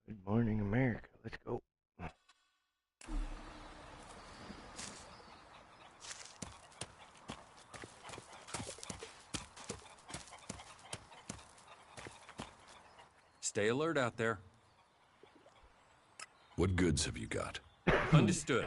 Good morning, America. Let's go. Stay alert out there. What goods have you got? Understood.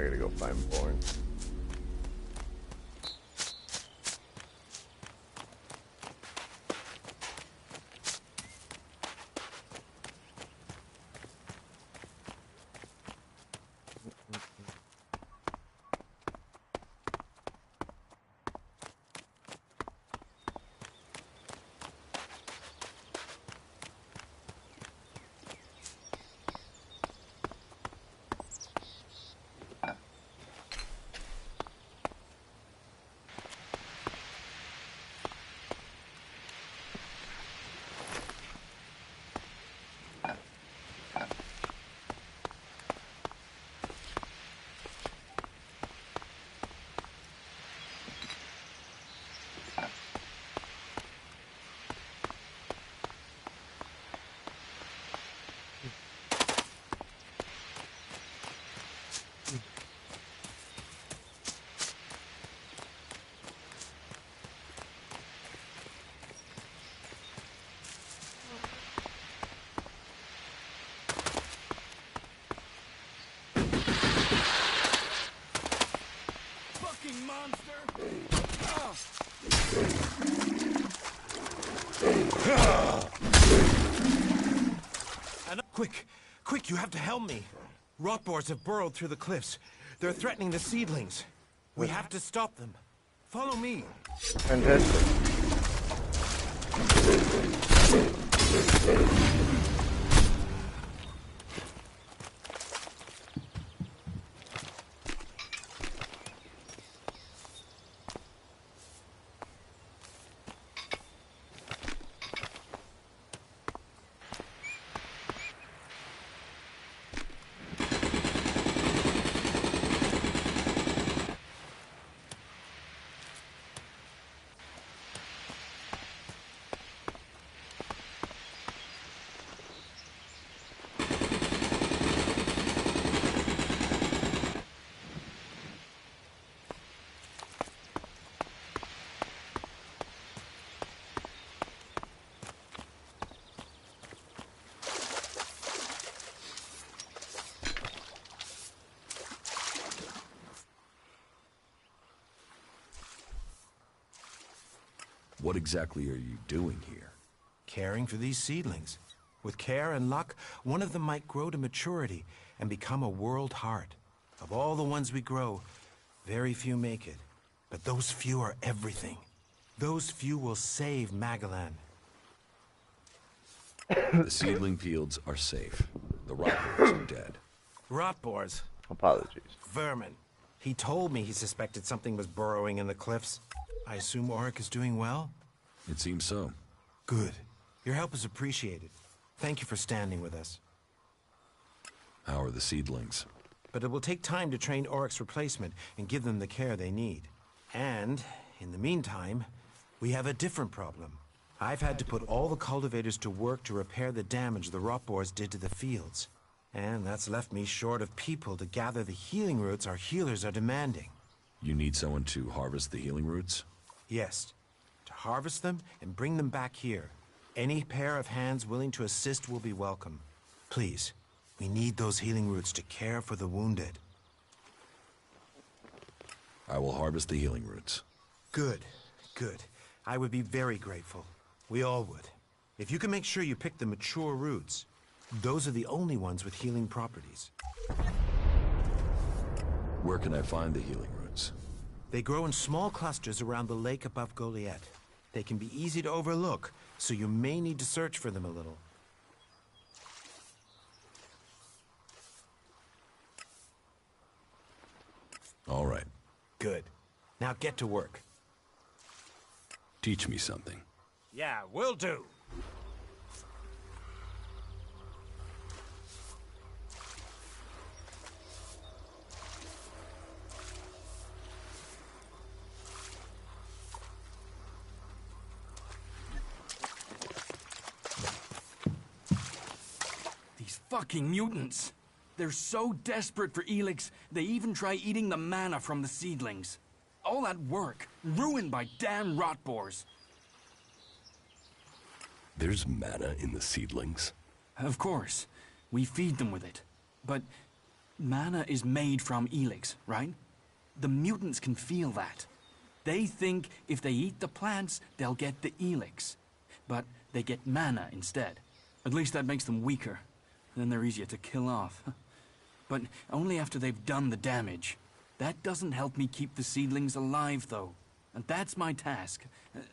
I gotta go find porn. Quick! Quick, you have to help me! Rotboars have burrowed through the cliffs. They're threatening the seedlings. We have to stop them. Follow me. Fantastic. What exactly are you doing here? Caring for these seedlings. With care and luck, one of them might grow to maturity and become a world heart. Of all the ones we grow, very few make it. But those few are everything. Those few will save Magalan. The seedling fields are safe. The rockers are dead. Rotboars. Apologies. Vermin. He told me he suspected something was burrowing in the cliffs. I assume Auric is doing well? It seems so. Good. Your help is appreciated. Thank you for standing with us. How are the seedlings? But it will take time to train Auric's replacement and give them the care they need. And, in the meantime, we have a different problem. I've had to put all the cultivators to work to repair the damage the rotboars did to the fields. And that's left me short of people to gather the healing roots our healers are demanding. You need someone to harvest the healing roots? Yes. To harvest them and bring them back here. Any pair of hands willing to assist will be welcome. Please, we need those healing roots to care for the wounded. I will harvest the healing roots. Good, good. I would be very grateful. We all would. If you can make sure you pick the mature roots, those are the only ones with healing properties. Where can I find the healing roots? They grow in small clusters around the lake above Goliath. They can be easy to overlook, so you may need to search for them a little. All right. Good. Now get to work. Teach me something. Yeah, will do. These fucking mutants. They're so desperate for Elex, they even try eating the mana from the seedlings. All that work, ruined by damn rotboars. There's mana in the seedlings. Of course, we feed them with it. But mana is made from Elex, right? The mutants can feel that. They think if they eat the plants, they'll get the Elex. But they get mana instead. At least that makes them weaker. Then they're easier to kill off. But only after they've done the damage. That doesn't help me keep the seedlings alive, though. And that's my task.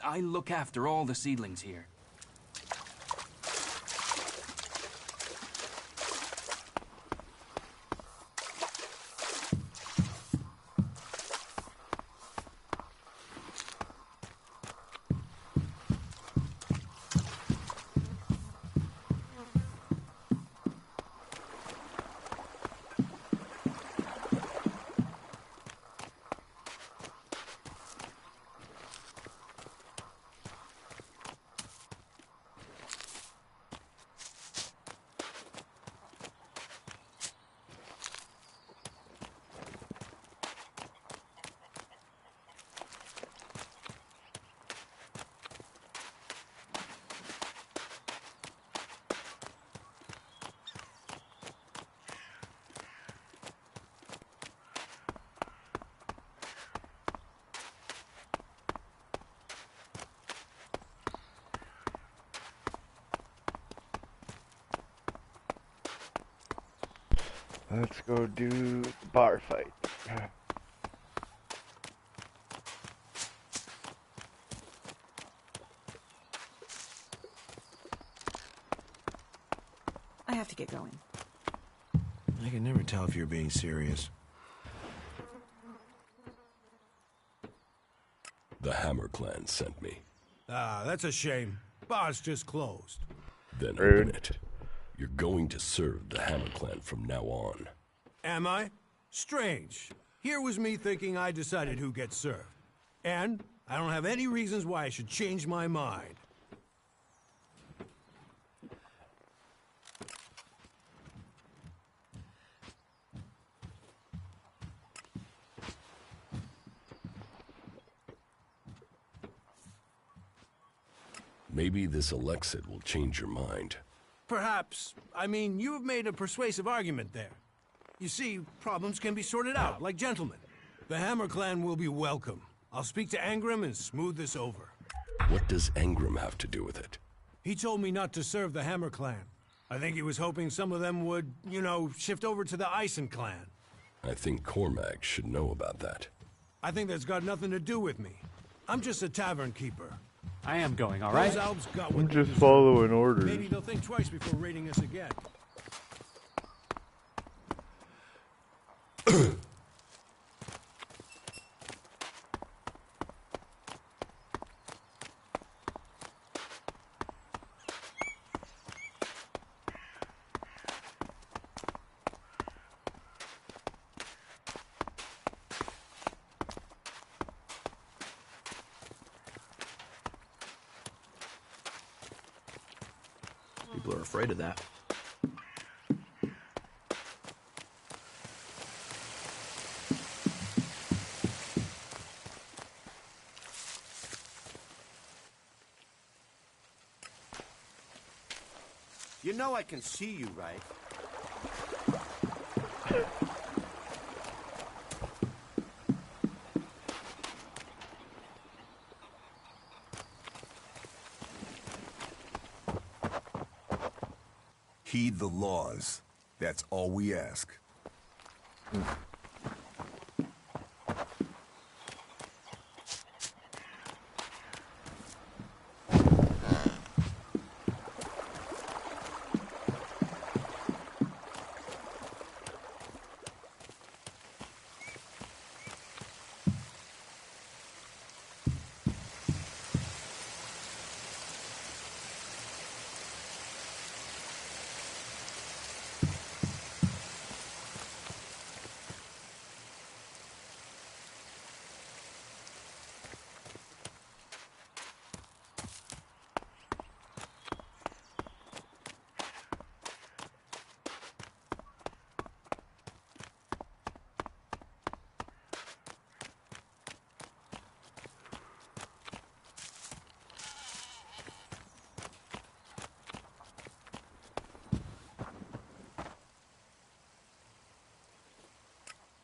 I look after all the seedlings here. Let's go do the bar fight. I have to get going. I can never tell if you're being serious. The Hammer Clan sent me. Ah, that's a shame. Bar's just closed. Then Rude. open it. You're going to serve the Hammer Clan from now on. Am I? Strange. Here was me thinking I decided who gets served. And I don't have any reasons why I should change my mind. Maybe this Elexit will change your mind. Perhaps. I mean, you have made a persuasive argument there. You see, problems can be sorted out, like gentlemen. The Hammer Clan will be welcome. I'll speak to Angram and smooth this over. What does Engram have to do with it? He told me not to serve the Hammer Clan. I think he was hoping some of them would, you know, shift over to the Eisen Clan. I think Cormac should know about that. I think that's got nothing to do with me. I'm just a tavern keeper. I am going, all right? Those elves got what I'm they just deserve. following orders. Maybe they'll think twice before raiding us again. People are afraid of that. You know I can see you, right? Heed the laws. That's all we ask.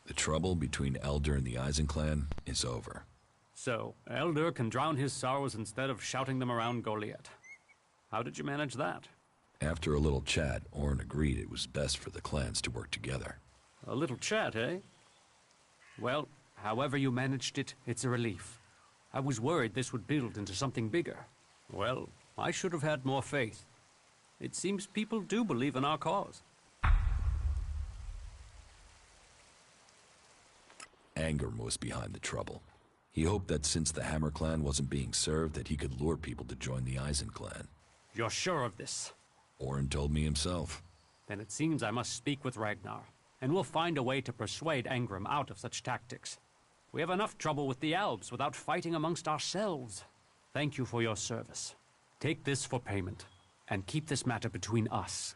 The trouble between Elder and the Eisen clan is over. So, Elder can drown his sorrows instead of shouting them around Goliath. How did you manage that? After a little chat, Orn agreed it was best for the clans to work together. A little chat, eh? Well, however you managed it, it's a relief. I was worried this would build into something bigger. Well, I should have had more faith. It seems people do believe in our cause. Engram was behind the trouble. He hoped that since the Hammer clan wasn't being served, that he could lure people to join the Eisen clan. You're sure of this? Orn told me himself. Then it seems I must speak with Ragnar, and we'll find a way to persuade Engram out of such tactics. We have enough trouble with the elves without fighting amongst ourselves. Thank you for your service. Take this for payment, and keep this matter between us.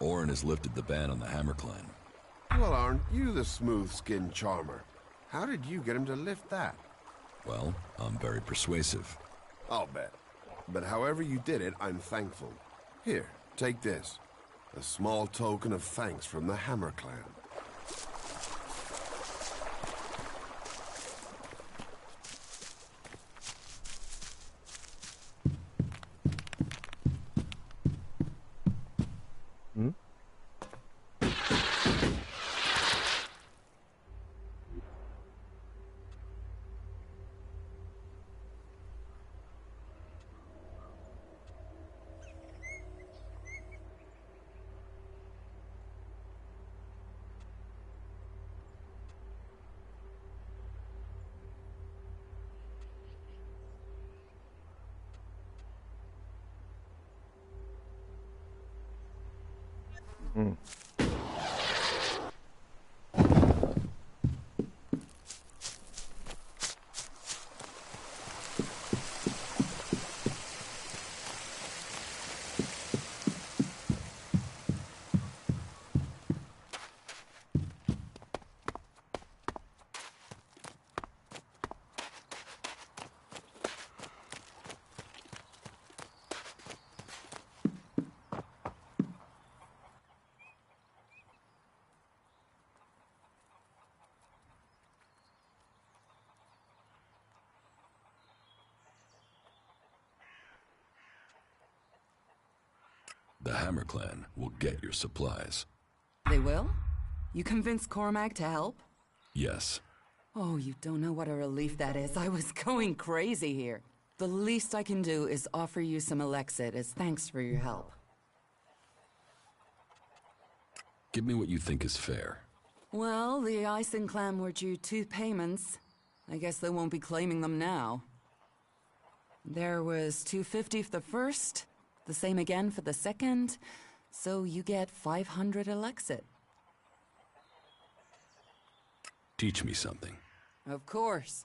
Orin has lifted the ban on the Hammer Clan. Well, aren't you the smooth-skinned charmer? How did you get him to lift that? Well, I'm very persuasive. I'll bet. But however you did it, I'm thankful. Here, take this. A small token of thanks from the Hammer Clan. The Hammer Clan will get your supplies. They will? You convinced Cormac to help? Yes. Oh, you don't know what a relief that is. I was going crazy here. The least I can do is offer you some Elexit as thanks for your help. Give me what you think is fair. Well, the Ison clan were due 2 payments. I guess they won't be claiming them now. There was 250 for the first, the same again for the second, so you get 500 Elexit. Teach me something. Of course.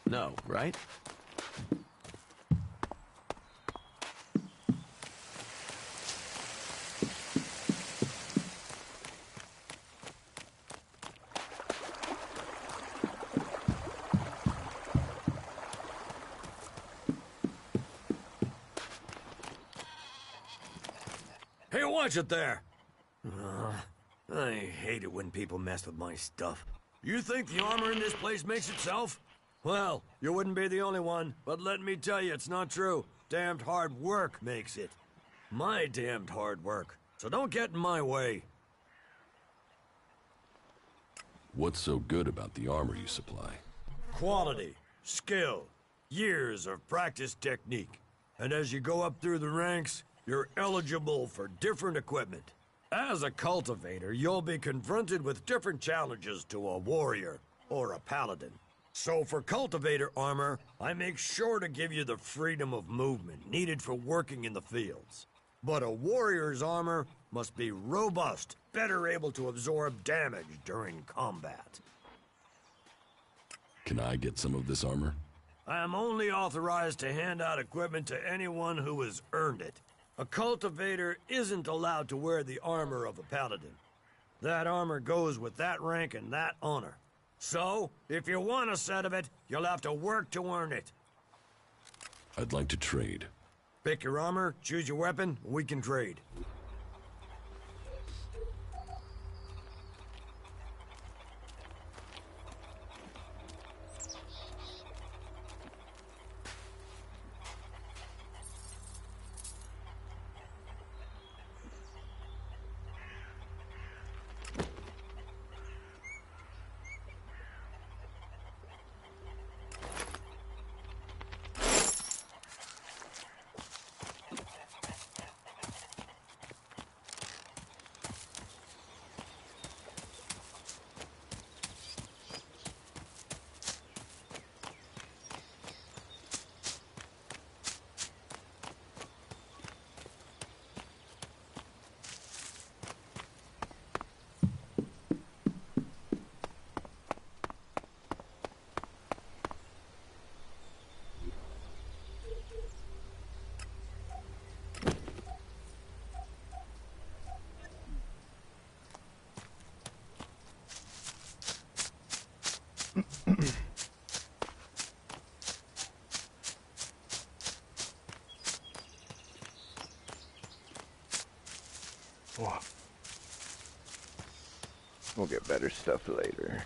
No, right? Hey, watch it there! I hate it when people mess with my stuff. You think the armor in this place makes itself? Well, you wouldn't be the only one, but let me tell you, it's not true. Damned hard work makes it. My damned hard work. So don't get in my way. What's so good about the armor you supply? Quality, skill, years of practice technique. And as you go up through the ranks, you're eligible for different equipment. As a cultivator, you'll be confronted with different challenges to a warrior or a paladin. So for cultivator armor, I make sure to give you the freedom of movement needed for working in the fields. But a warrior's armor must be robust, better able to absorb damage during combat. Can I get some of this armor? I am only authorized to hand out equipment to anyone who has earned it. A cultivator isn't allowed to wear the armor of a paladin. That armor goes with that rank and that honor. So, if you want a set of it, you'll have to work to earn it. I'd like to trade. Pick your armor, choose your weapon, and we can trade. Whoa. We'll get better stuff later.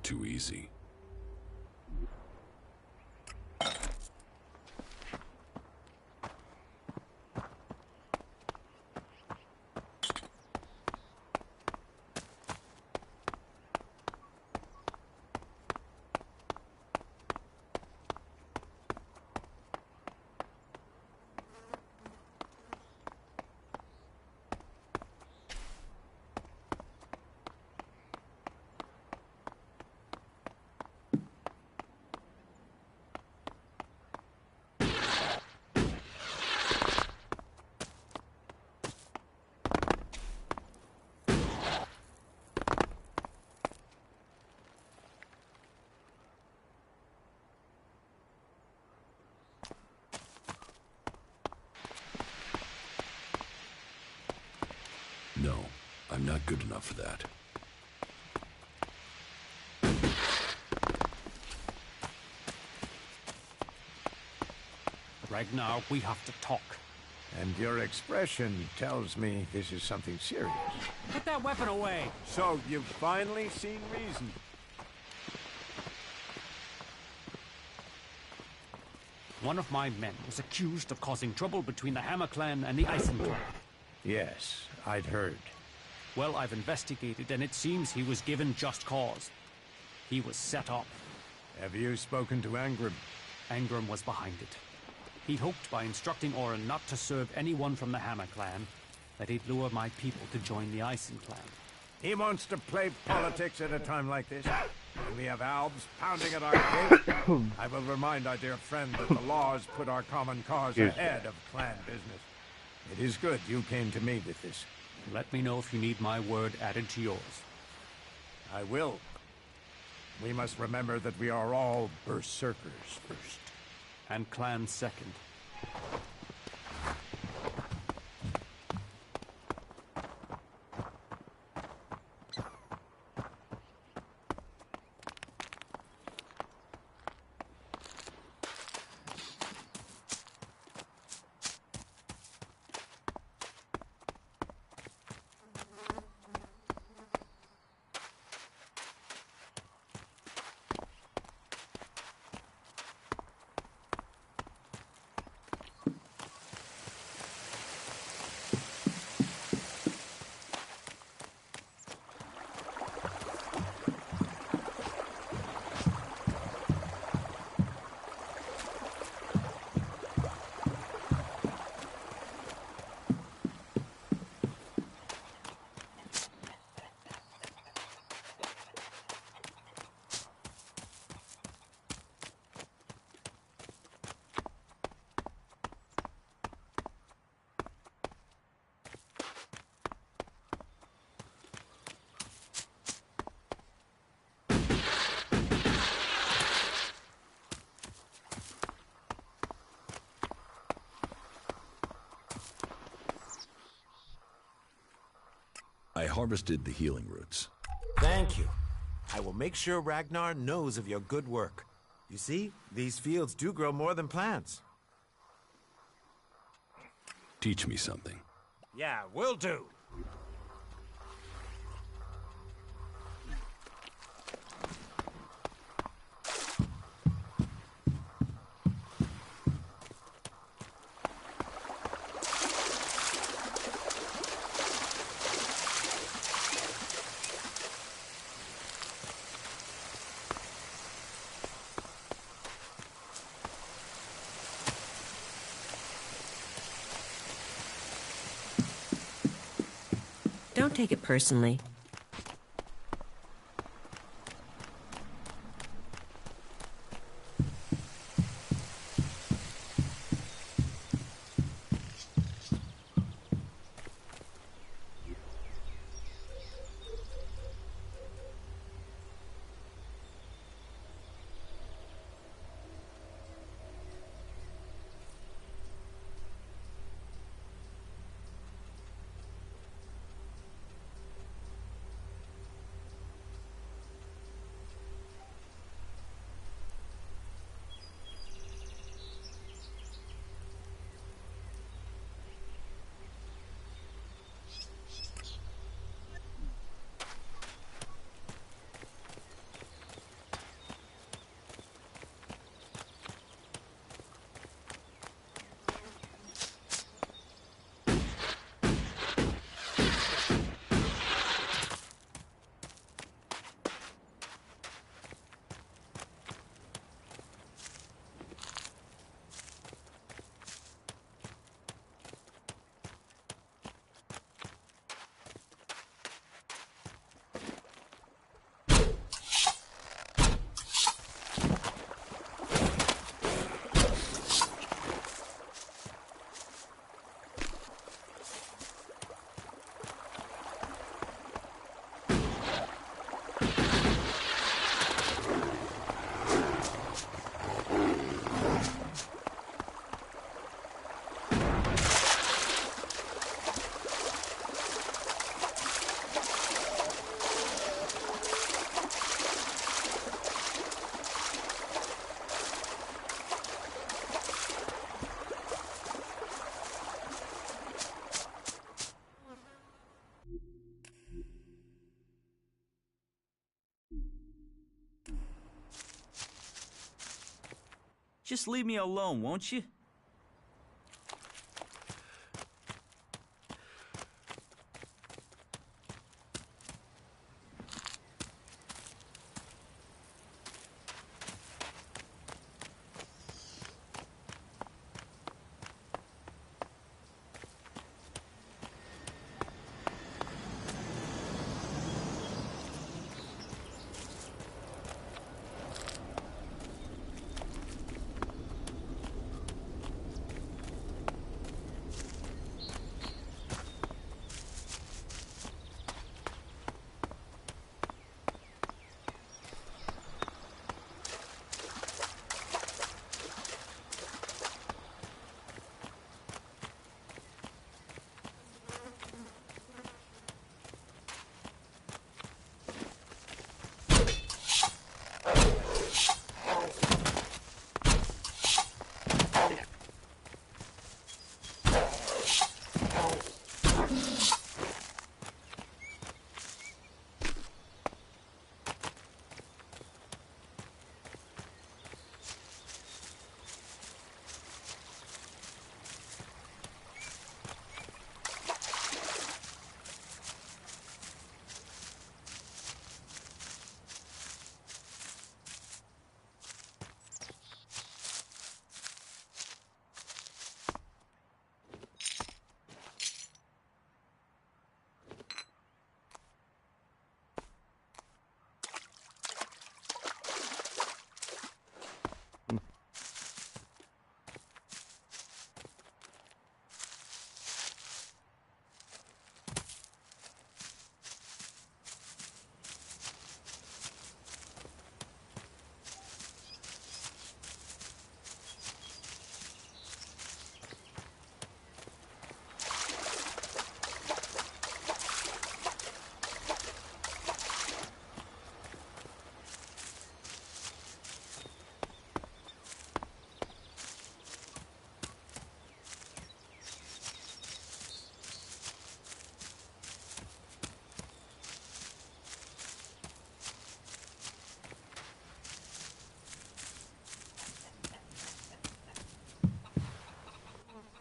too easy. No, I'm not good enough for that. Ragnar, we have to talk. And your expression tells me this is something serious. Put that weapon away! So you've finally seen reason. One of my men was accused of causing trouble between the Hammer Clan and the Eisen Clan. Yes, I'd heard. Well, I've investigated, and it seems he was given just cause. He was set up. Have you spoken to Angrim? Angrim was behind it. He hoped by instructing Orin not to serve anyone from the Hammer Clan, that he'd lure my people to join the Eisen Clan. He wants to play politics at a time like this. When we have Albs pounding at our gate, I will remind our dear friend that the laws put our common cause ahead of clan business. It is good you came to me with this. Let me know if you need my word added to yours. I will. We must remember that we are all berserkers first. And clans second. I harvested the healing roots. Thank you. I will make sure Ragnar knows of your good work. You see, these fields do grow more than plants. Teach me something. Yeah, will do. Don't take it personally. Just leave me alone, won't you?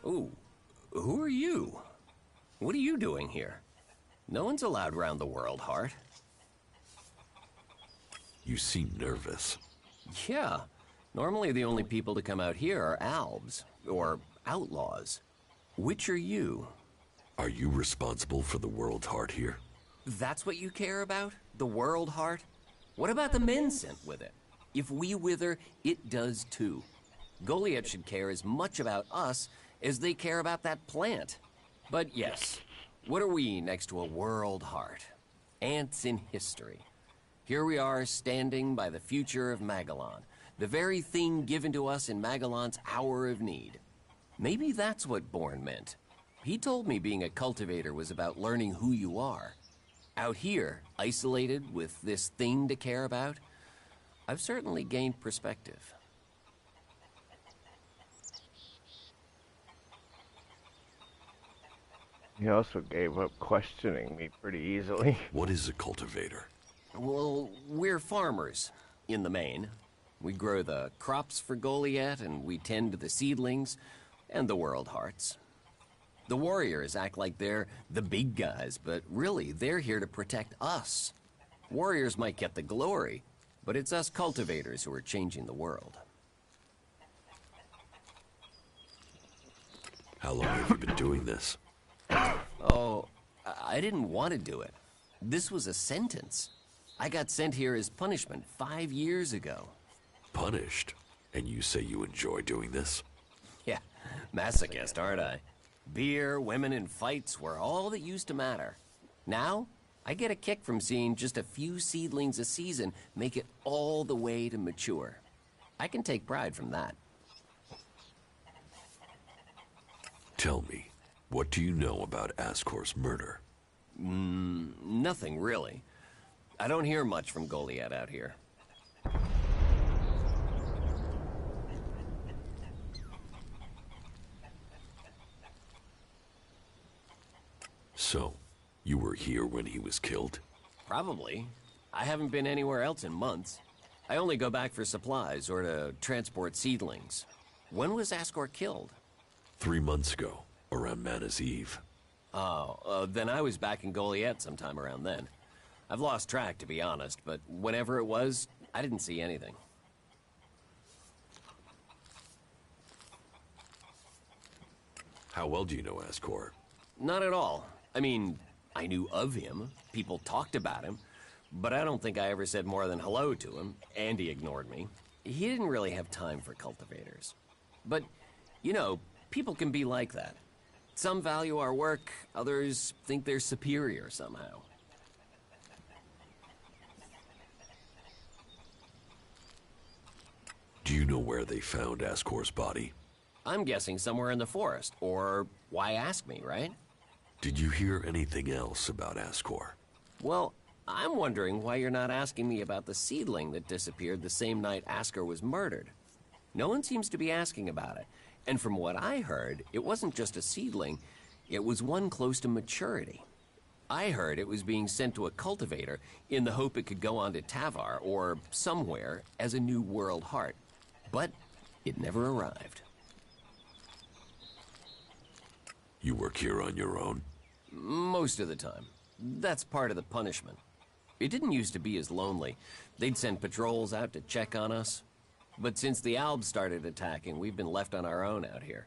Ooh, who are you? What are you doing here? No one's allowed round the world, Hart. You seem nervous. Yeah. Normally the only people to come out here are albs, or outlaws. Which are you? Are you responsible for the world, Hart, here? That's what you care about? The world, Hart? What about the men sent with it? If we wither, it does too. Goliath should care as much about us as they care about that plant. But yes, what are we next to a world, Hart? Ants in history. Here we are standing by the future of Magellan, the very thing given to us in Magellan's hour of need. Maybe that's what Bourne meant. He told me being a cultivator was about learning who you are. Out here, isolated with this thing to care about, I've certainly gained perspective. He also gave up questioning me pretty easily. What is a cultivator? Well, we're farmers, in the main. We grow the crops for Goliath, and we tend to the seedlings, and the world hearts. The warriors act like they're the big guys, but really, they're here to protect us. Warriors might get the glory, but it's us cultivators who are changing the world. How long have you been doing this? Oh, I didn't want to do it. This was a sentence. I got sent here as punishment 5 years ago. Punished? And you say you enjoy doing this? Yeah, masochist, aren't I? Beer, women, and fights were all that used to matter. Now, I get a kick from seeing just a few seedlings a season make it all the way to mature. I can take pride from that. Tell me, what do you know about Ascor's murder? Nothing really. I don't hear much from Goliath out here. So, you were here when he was killed? Probably. I haven't been anywhere else in months. I only go back for supplies or to transport seedlings. When was Ascor killed? 3 months ago, around Mana's Eve. Oh, then I was back in Goliath sometime around then. I've lost track, to be honest, but whenever it was, I didn't see anything. How well do you know Ascor? Not at all. I mean, I knew of him. People talked about him. But I don't think I ever said more than hello to him, and he ignored me. He didn't really have time for cultivators. But, you know, people can be like that. Some value our work, others think they're superior somehow. Do you know where they found Ascor's body? I'm guessing somewhere in the forest, or why ask me, right? Did you hear anything else about Ascor? Well, I'm wondering why you're not asking me about the seedling that disappeared the same night Ascor was murdered. No one seems to be asking about it, and from what I heard, it wasn't just a seedling, it was one close to maturity. I heard it was being sent to a cultivator in the hope it could go on to Tavar or somewhere as a new world heart. But it never arrived. You work here on your own? Most of the time. That's part of the punishment. It didn't used to be as lonely. They'd send patrols out to check on us. But since the Albs started attacking, we've been left on our own out here.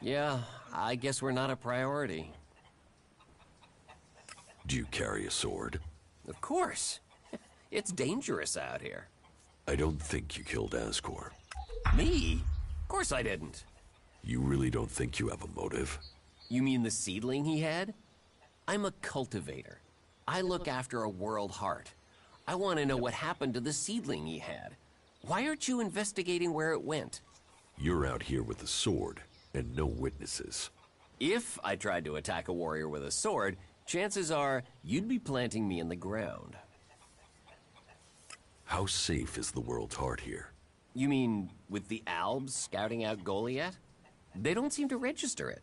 Yeah, I guess we're not a priority. Do you carry a sword? Of course. It's dangerous out here. I don't think you killed Ascor. Me? Of course I didn't. You really don't think you have a motive? You mean the seedling he had? I'm a cultivator. I look after a world heart. I want to know what happened to the seedling he had. Why aren't you investigating where it went? You're out here with a sword, and no witnesses. If I tried to attack a warrior with a sword, chances are you'd be planting me in the ground. How safe is the world's heart here? You mean with the Albs scouting out Goliath? They don't seem to register it.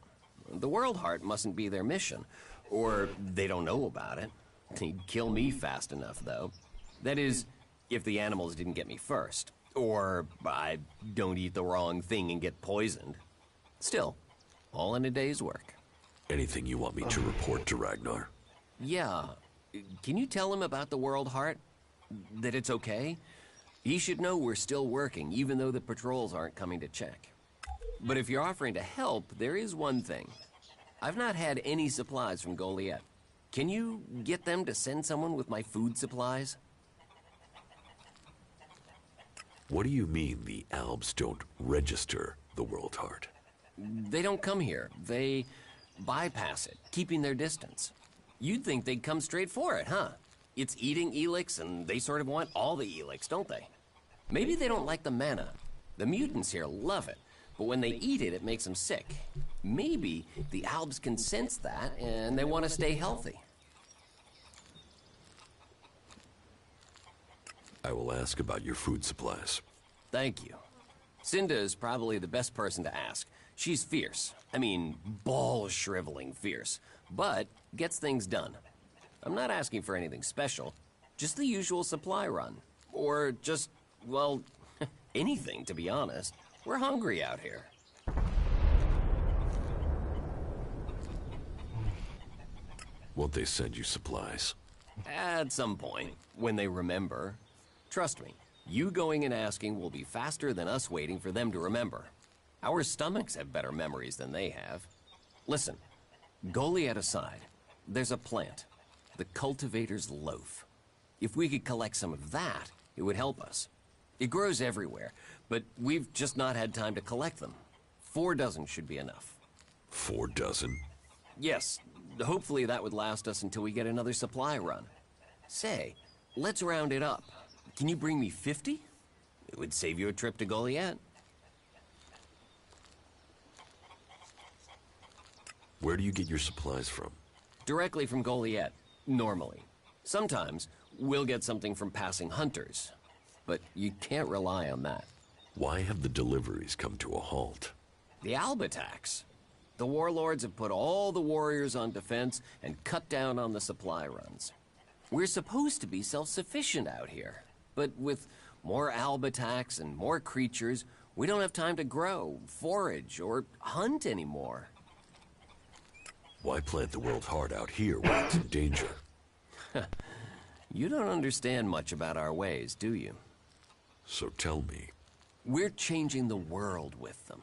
The World Heart mustn't be their mission, or they don't know about it. They'd kill me fast enough, though. That is, if the animals didn't get me first, or I don't eat the wrong thing and get poisoned. Still, all in a day's work. Anything you want me to report to Ragnar? Yeah. Can you tell him about the World Heart? That it's okay? He should know we're still working, even though the patrols aren't coming to check. But if you're offering to help, there is one thing. I've not had any supplies from Goliath. Can you get them to send someone with my food supplies? What do you mean the Albs don't register the World Heart? They don't come here. They bypass it, keeping their distance. You'd think they'd come straight for it, huh? It's eating Elex, and they sort of want all the Elex, don't they? Maybe they don't like the mana. The mutants here love it, but when they eat it, it makes them sick. Maybe the Albs can sense that, and they want to stay healthy. I will ask about your food supplies. Thank you. Cinda is probably the best person to ask. She's fierce. I mean, ball-shriveling fierce, but gets things done. I'm not asking for anything special, just the usual supply run. Or just, well, anything, to be honest. We're hungry out here. Won't they send you supplies? At some point, when they remember. Trust me, you going and asking will be faster than us waiting for them to remember. Our stomachs have better memories than they have. Listen, Goliath aside, there's a plant. The cultivator's loaf. If we could collect some of that, it would help us. It grows everywhere, but we've just not had time to collect them. 4 dozen should be enough. 4 dozen? Yes, hopefully that would last us until we get another supply run. Say, let's round it up. Can you bring me 50? It would save you a trip to Goliath. Where do you get your supplies from? Directly from Goliath, normally. Sometimes, we'll get something from passing hunters. But you can't rely on that. Why have the deliveries come to a halt? The Alb attacks. The warlords have put all the warriors on defense and cut down on the supply runs. We're supposed to be self-sufficient out here. But with more alb attacks and more creatures, we don't have time to grow, forage, or hunt anymore. Why plant the world hard out here when it's in danger? You don't understand much about our ways, do you? So tell me. We're changing the world with them.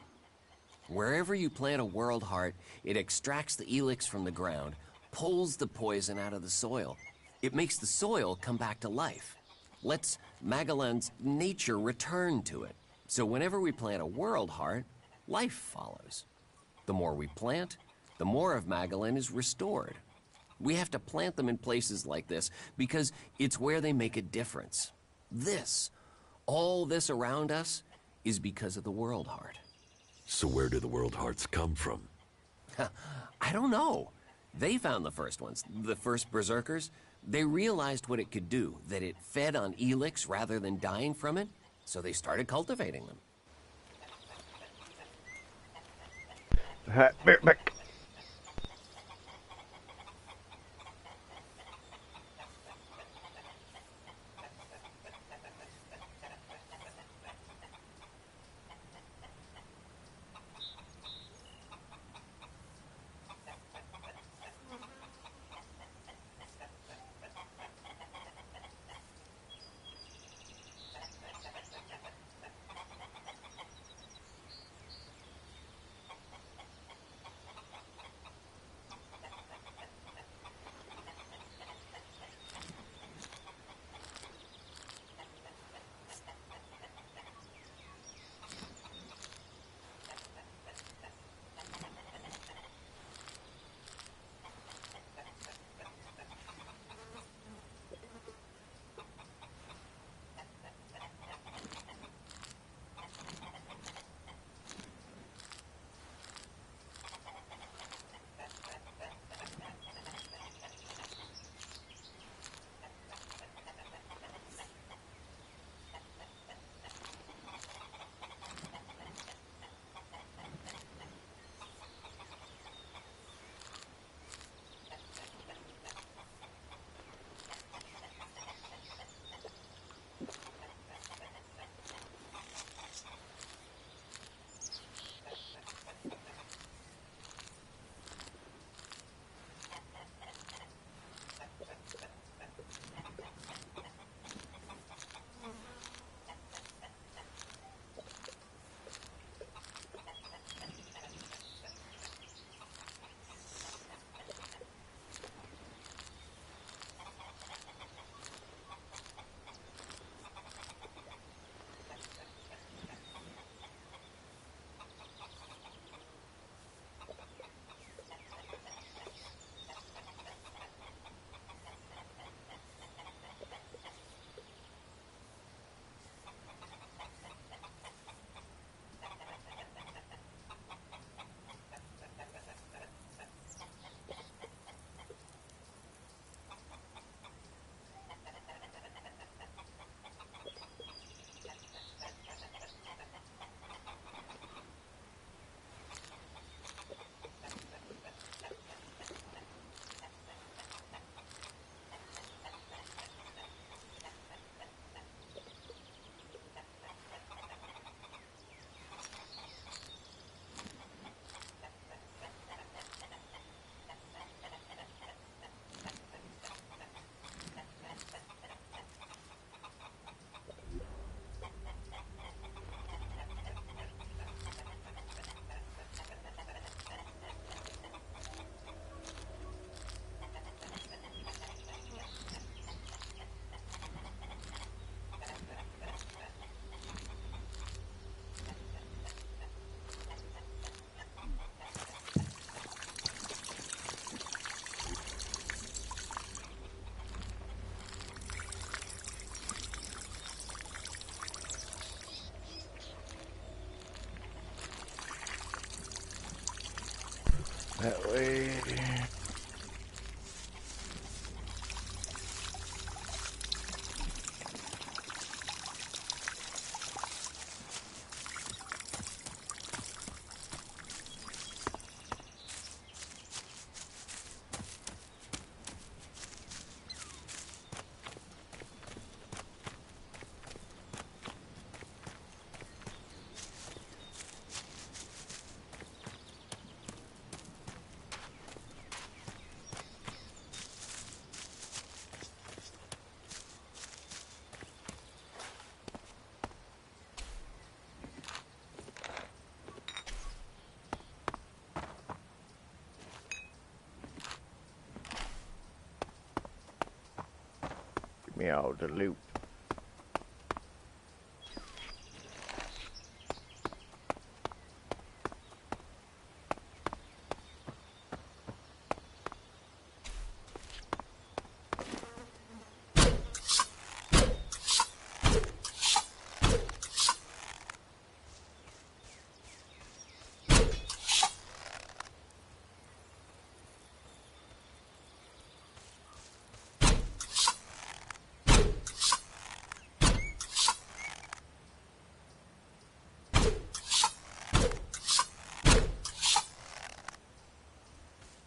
Wherever you plant a world heart, it extracts the Elex from the ground, pulls the poison out of the soil. It makes the soil come back to life. Lets Magellan's nature return to it. So whenever we plant a world heart, life follows. The more we plant, the more of Magellan is restored. We have to plant them in places like this because it's where they make a difference. All this around us, is because of the world heart. So where do the world hearts come from? I don't know. They found the first ones, the first berserkers. They realized what it could do, that it fed on Elex rather than dying from it, so they started cultivating them. Back. me all the loot.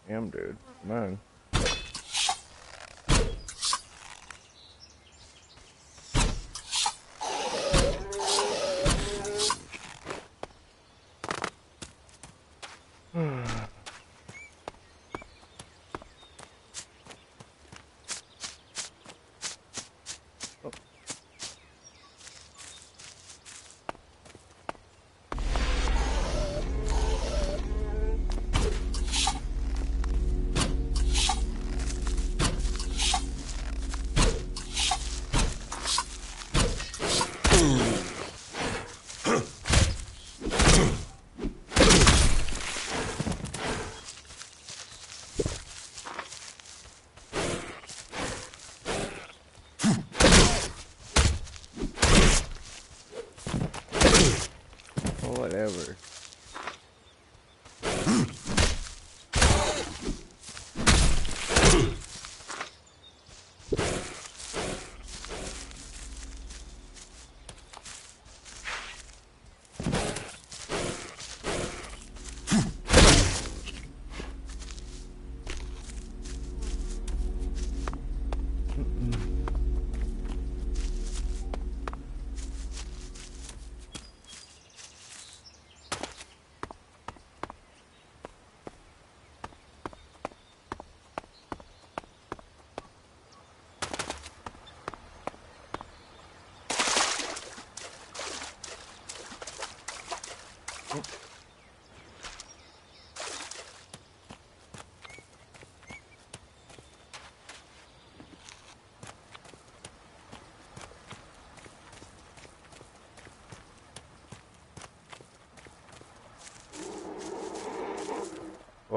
Damn, dude. Man. Whatever.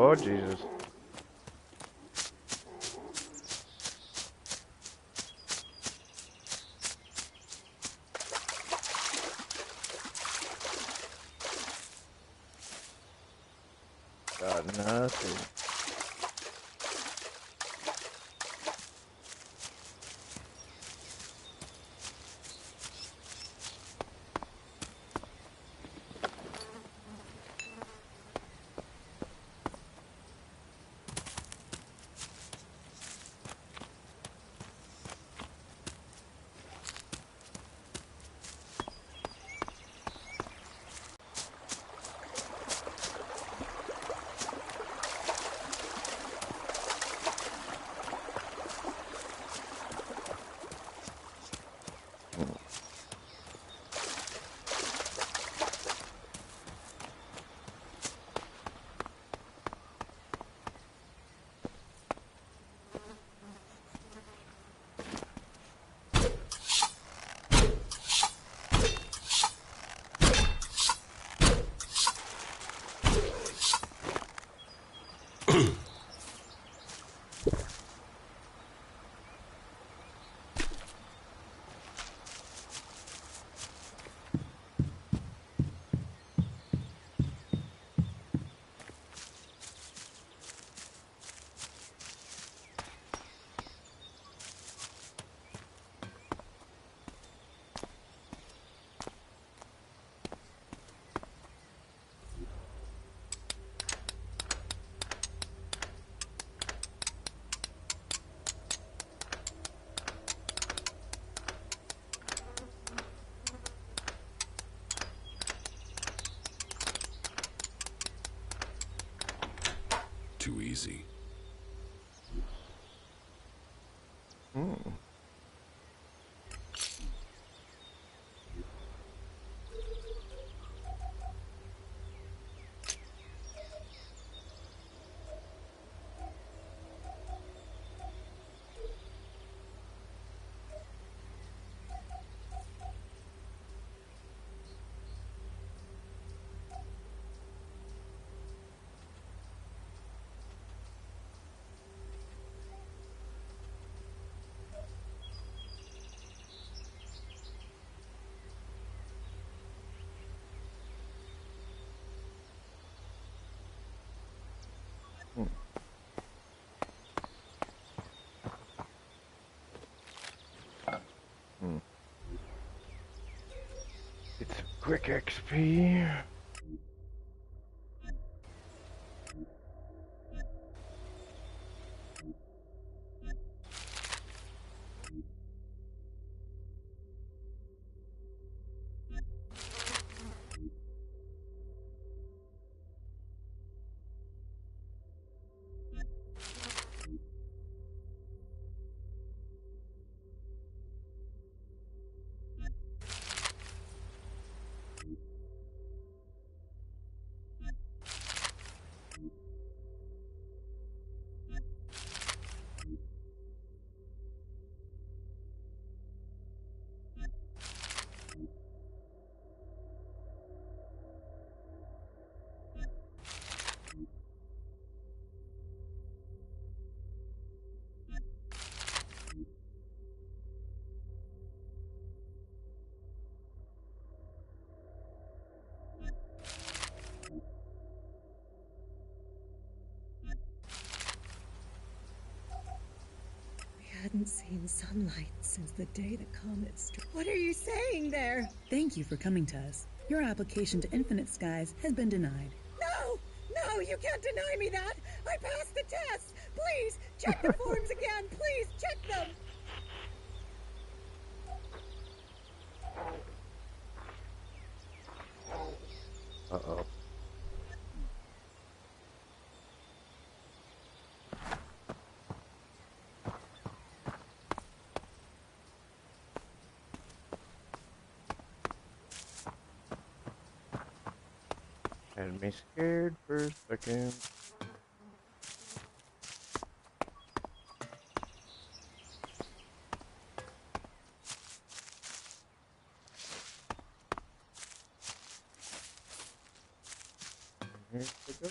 Oh, Jesus. Got nothing. Too easy. It's quick XP. I hadn't seen sunlight since the day the comet struck. What are you saying there? Thank you for coming to us. Your application to Infinite Skies has been denied. No! No, you can't deny me that! I passed the test! Please, check the forms again! Please, check them! Uh-oh. Had me scared for a second. Here we go.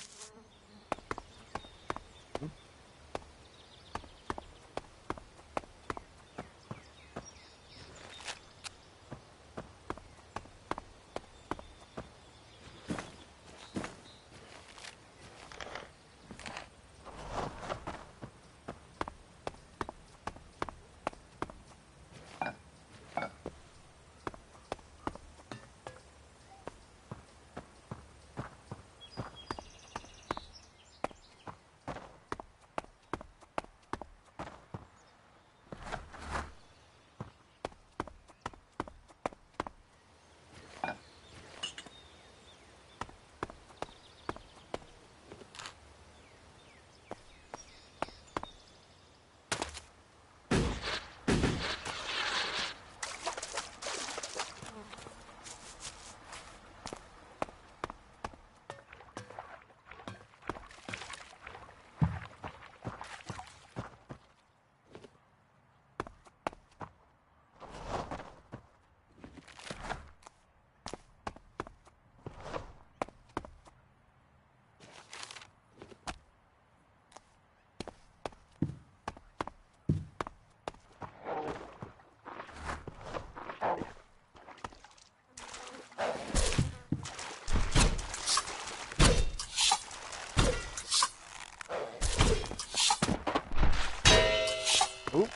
Oop.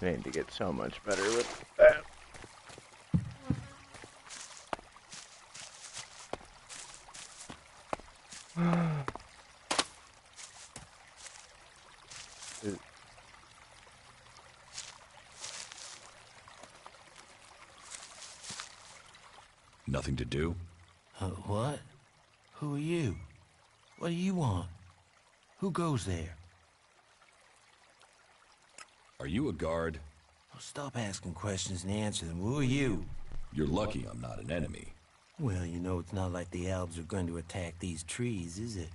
I need to get so much better with that. Nothing to do? What? Who are you? What do you want? Who goes there? Are you a guard? Oh, stop asking questions and answer them. Who are you? You're lucky I'm not an enemy. Well, you know it's not like the elves are going to attack these trees, is it?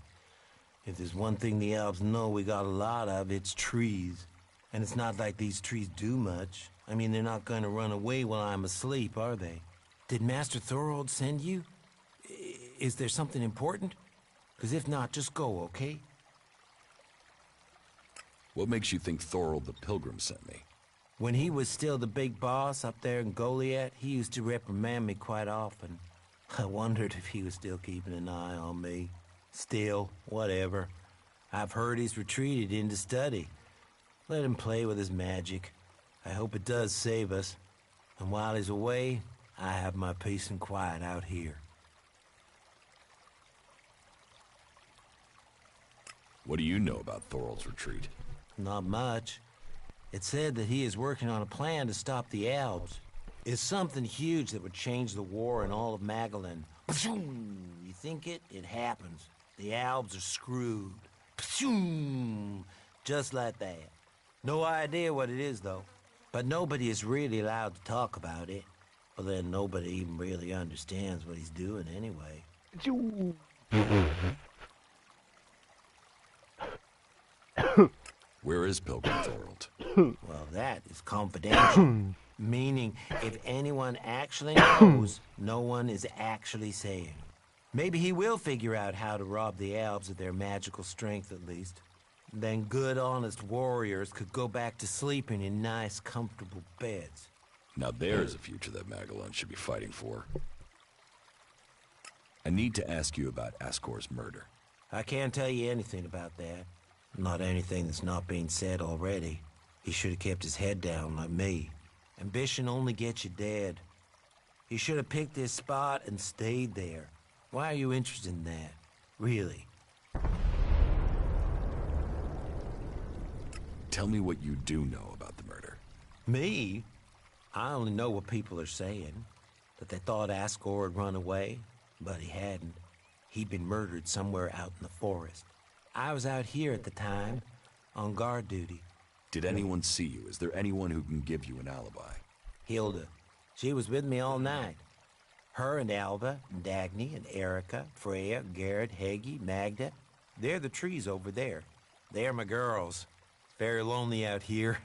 If there's one thing the elves know we got a lot of, it's trees. And it's not like these trees do much. I mean, they're not going to run away while I'm asleep, are they? Did Master Thorold send you? Is there something important? Because if not, just go, okay? What makes you think Thorold the Pilgrim sent me? When he was still the big boss up there in Goliath, he used to reprimand me quite often. I wondered if he was still keeping an eye on me. Still, whatever. I've heard he's retreated into study. Let him play with his magic. I hope it does save us. And while he's away, I have my peace and quiet out here. What do you know about Thorold's retreat? Not much. It said that he is working on a plan to stop the elves. It's something huge that would change the war in all of Magellan. You think it? It happens. The elves are screwed. Just like that. No idea what it is, though. But nobody is really allowed to talk about it. Well, then nobody even really understands what he's doing anyway. Where is Pilgrim Thorold? Well, that is confidential. Meaning, if anyone actually knows, no one is actually saying. Maybe he will figure out how to rob the elves of their magical strength, at least. Then good, honest warriors could go back to sleeping in nice, comfortable beds. Now there's a future that Magellan should be fighting for. I need to ask you about Ascor's murder. I can't tell you anything about that. Not anything that's not being said already. He should have kept his head down like me. Ambition only gets you dead. He should have picked his spot and stayed there. Why are you interested in that? Really? Tell me what you do know about the murder. Me? I only know what people are saying. That they thought Ascor had run away, but he hadn't. He'd been murdered somewhere out in the forest. I was out here at the time, on guard duty. Did anyone see you? Is there anyone who can give you an alibi? Hilda. She was with me all night. Her and Alva, and Dagny, and Erica, Freya, Garrett, Heggie, Magda. They're the trees over there. They're my girls. Very lonely out here.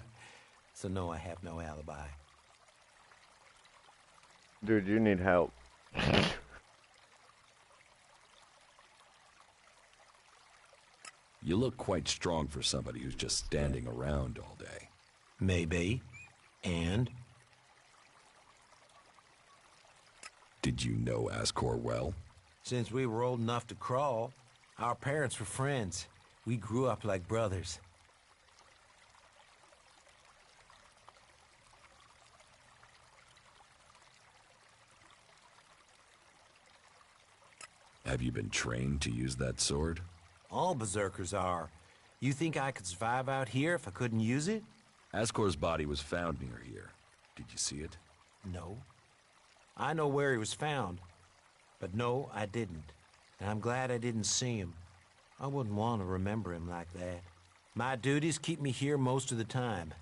So no, I have no alibi. Dude, you need help. You look quite strong for somebody who's just standing around all day. Maybe. And? Did you know Ascor well? Since we were old enough to crawl, our parents were friends. We grew up like brothers. Have you been trained to use that sword? All berserkers are. You think I could survive out here if I couldn't use it? Ascor's body was found near here. Did you see it? No. I know where he was found. But no, I didn't. And I'm glad I didn't see him. I wouldn't want to remember him like that. My duties keep me here most of the time.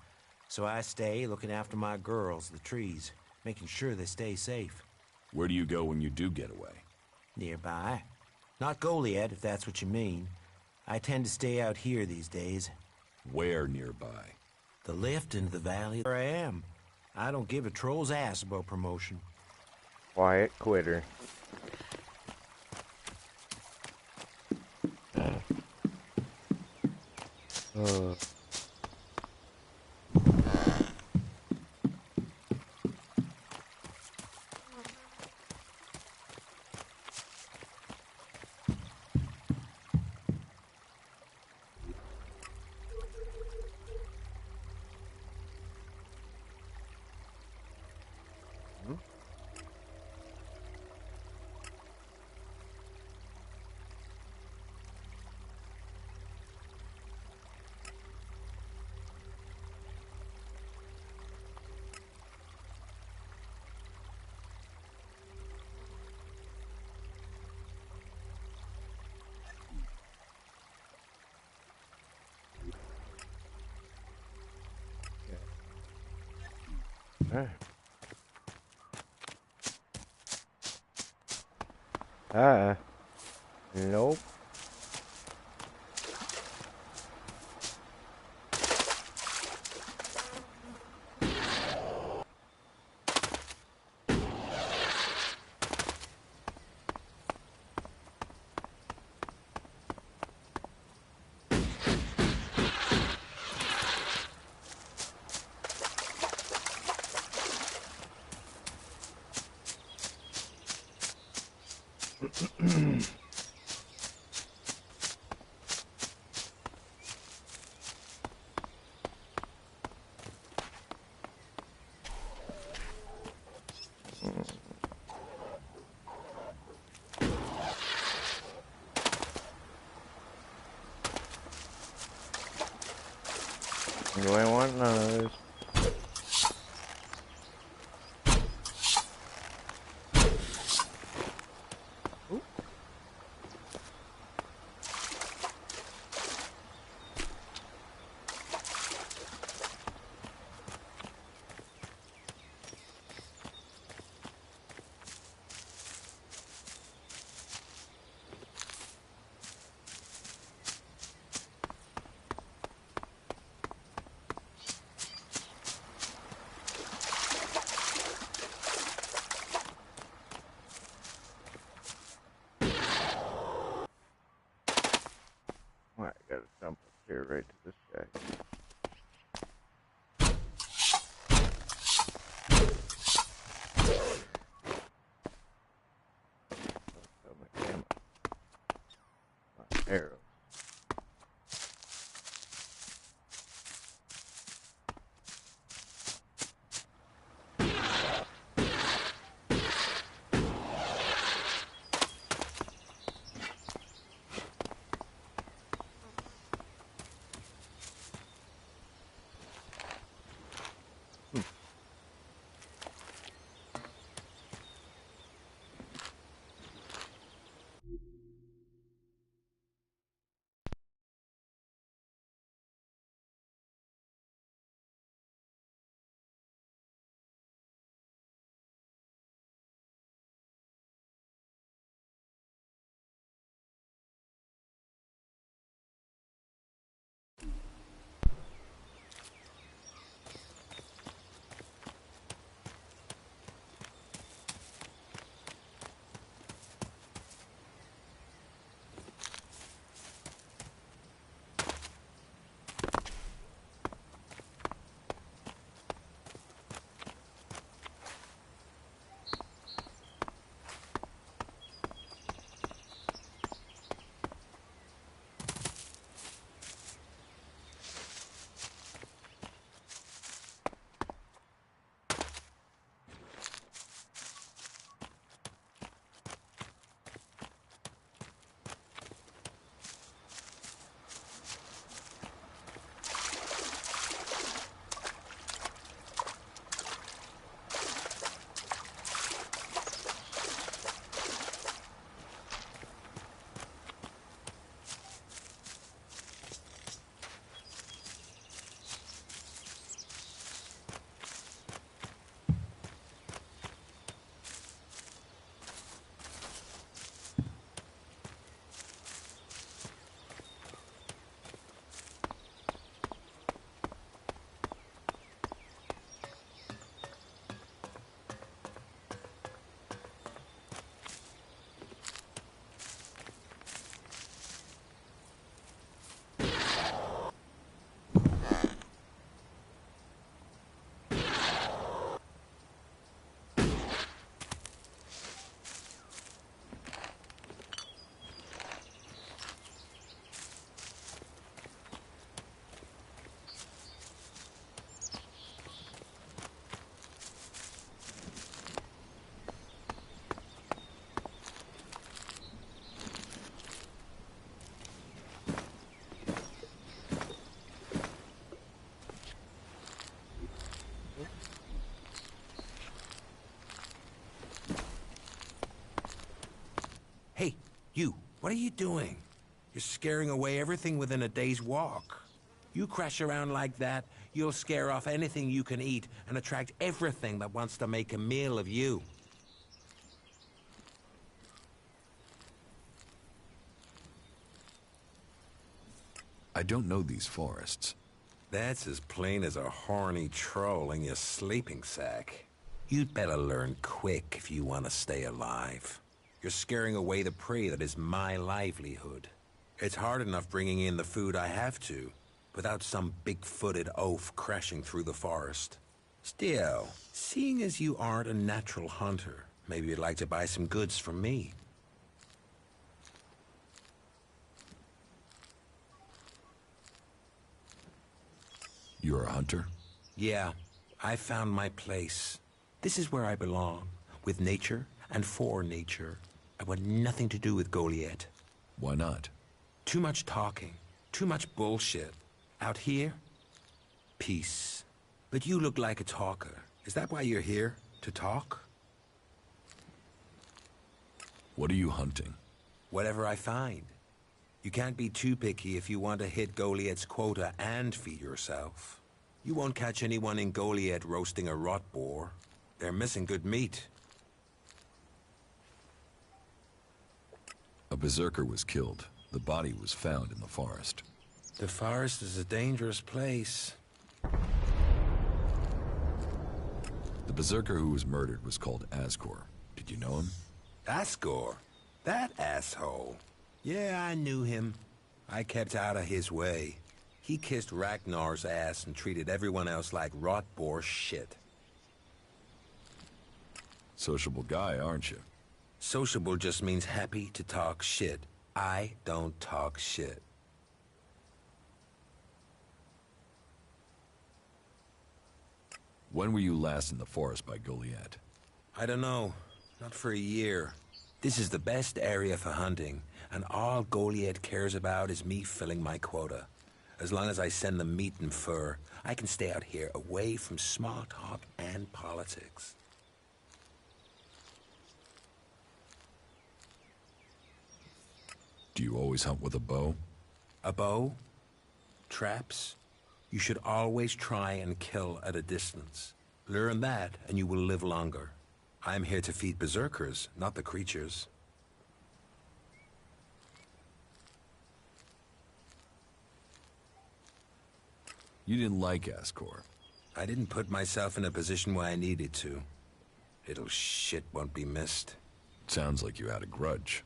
So I stay looking after my girls, the trees, making sure they stay safe. Where do you go when you do get away? Nearby. Not Goliath, if that's what you mean. I tend to stay out here these days. Where nearby? The lift into the valley. Where I am. I don't give a troll's ass about promotion. Quiet quitter. Nope. You ain't want none of this. Alright, gotta jump up here right to this guy. Arrow. Hey, you, what are you doing? You're scaring away everything within a day's walk. You crash around like that, you'll scare off anything you can eat and attract everything that wants to make a meal of you. I don't know these forests. That's as plain as a horny troll in your sleeping sack. You'd better learn quick if you want to stay alive. You're scaring away the prey that is my livelihood. It's hard enough bringing in the food I have to, without some big-footed oaf crashing through the forest. Still, seeing as you aren't a natural hunter, maybe you'd like to buy some goods from me. You're a hunter? Yeah, I found my place. This is where I belong, with nature and for nature. I want nothing to do with Goliath. Why not? Too much talking, too much bullshit. Out here, peace. But you look like a talker. Is that why you're here? To talk? What are you hunting? Whatever I find. You can't be too picky if you want to hit Goliath's quota and feed yourself. You won't catch anyone in Goliath roasting a rot boar. They're missing good meat. A berserker was killed. The body was found in the forest. The forest is a dangerous place. The berserker who was murdered was called Asgore. Did you know him? Asgore? That asshole. Yeah, I knew him. I kept out of his way. He kissed Ragnar's ass and treated everyone else like rot boar shit. Sociable guy, aren't you? Sociable just means happy to talk shit. I don't talk shit. When were you last in the forest by Goliath? I don't know. Not for a year. This is the best area for hunting, and all Goliath cares about is me filling my quota. As long as I send them meat and fur, I can stay out here away from small talk and politics. Do you always hunt with a bow? A bow? Traps? You should always try and kill at a distance. Learn that, and you will live longer. I'm here to feed berserkers, not the creatures. You didn't like Asgore. I didn't put myself in a position where I needed to. Little shit won't be missed. Sounds like you had a grudge.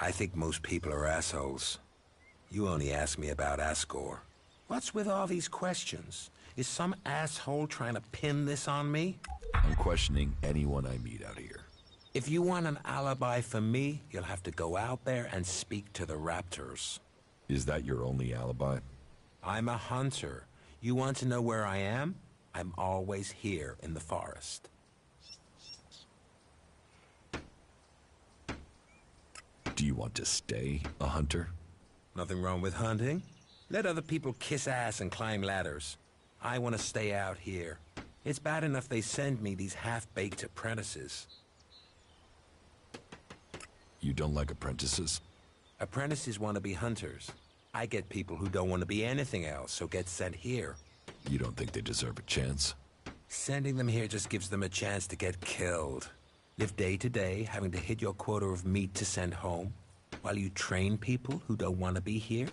I think most people are assholes. You only asked me about Asgore. What's with all these questions? Is some asshole trying to pin this on me? I'm questioning anyone I meet out here. If you want an alibi for me, you'll have to go out there and speak to the raptors. Is that your only alibi? I'm a hunter. You want to know where I am? I'm always here in the forest. Do you want to stay a hunter? Nothing wrong with hunting. Let other people kiss ass and climb ladders. I want to stay out here. It's bad enough they send me these half-baked apprentices. You don't like apprentices? Apprentices want to be hunters. I get people who don't want to be anything else, so get sent here. You don't think they deserve a chance? Sending them here just gives them a chance to get killed. Live day to day, having to hit your quota of meat to send home, while you train people who don't want to be here.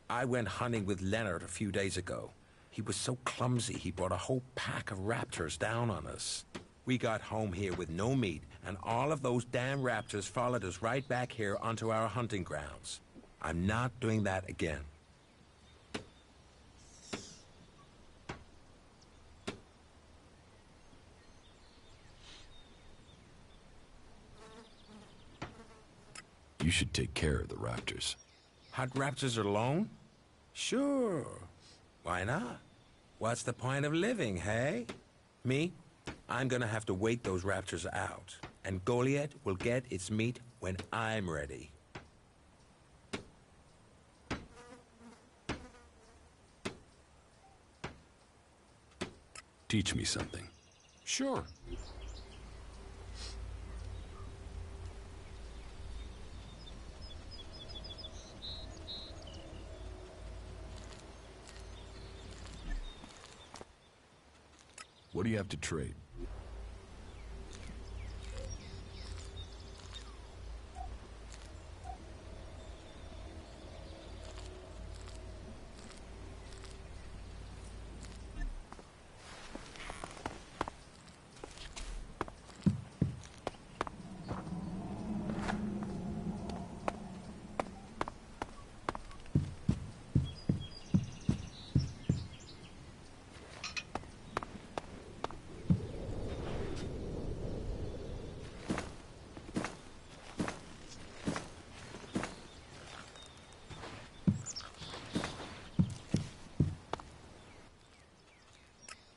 I went hunting with Leonard a few days ago. He was so clumsy, he brought a whole pack of raptors down on us. We got home here with no meat, and all of those damn raptors followed us right back here onto our hunting grounds. I'm not doing that again. You should take care of the raptors. Hunt raptors alone? Sure. Why not? What's the point of living, hey? Me? I'm gonna have to wait those raptors out. And Goliath will get its meat when I'm ready. Teach me something. Sure. What do you have to trade?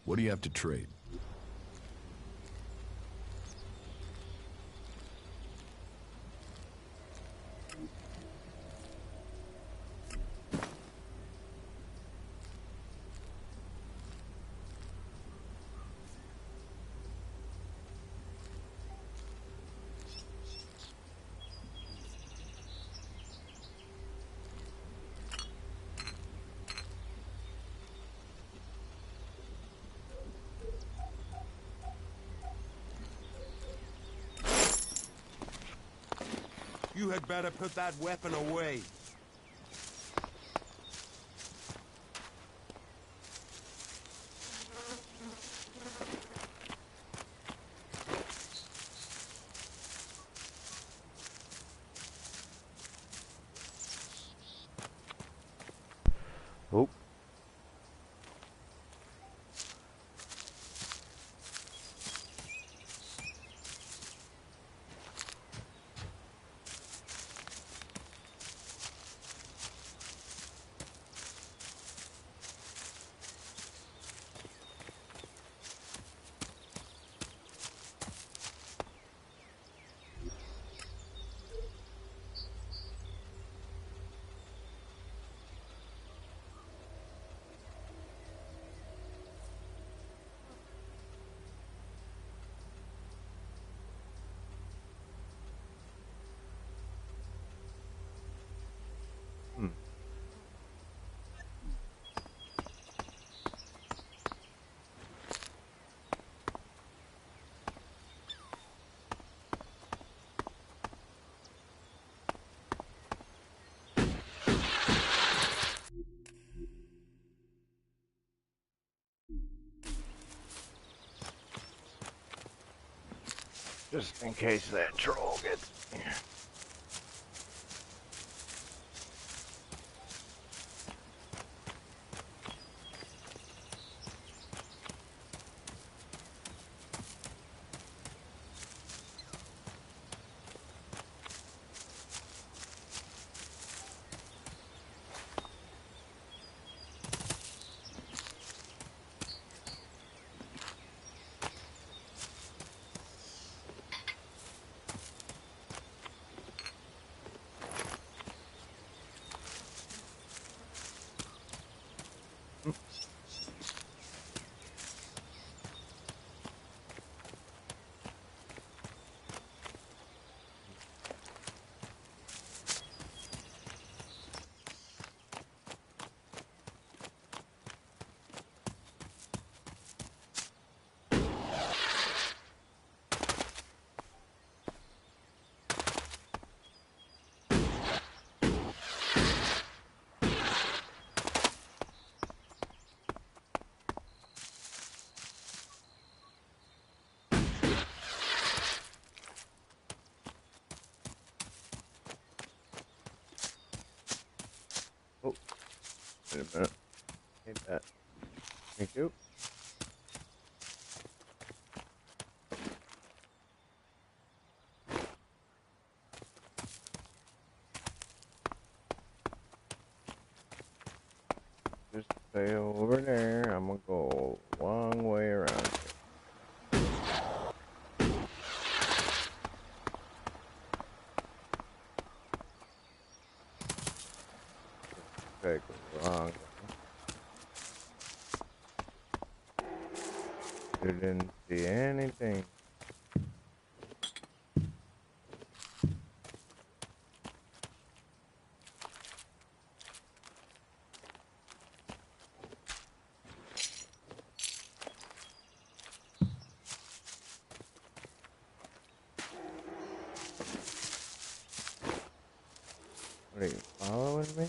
What do you have to trade? You had better put that weapon away. Oh. Just in case that troll gets here. Oh, wait a minute. Need that. Thank you. Just stay over there. I'm gonna go a long way around here. Take a long way. You didn't see anything. What are you following me?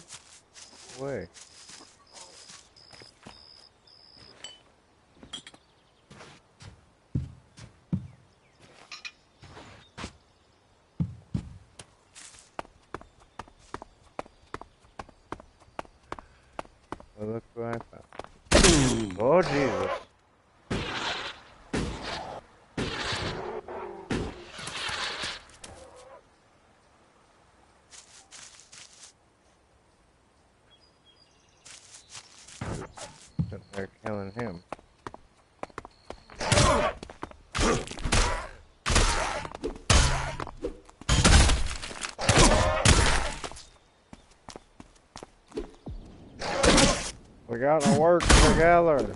Away. Oh, look who I found. Oh, Jesus. gotta work together.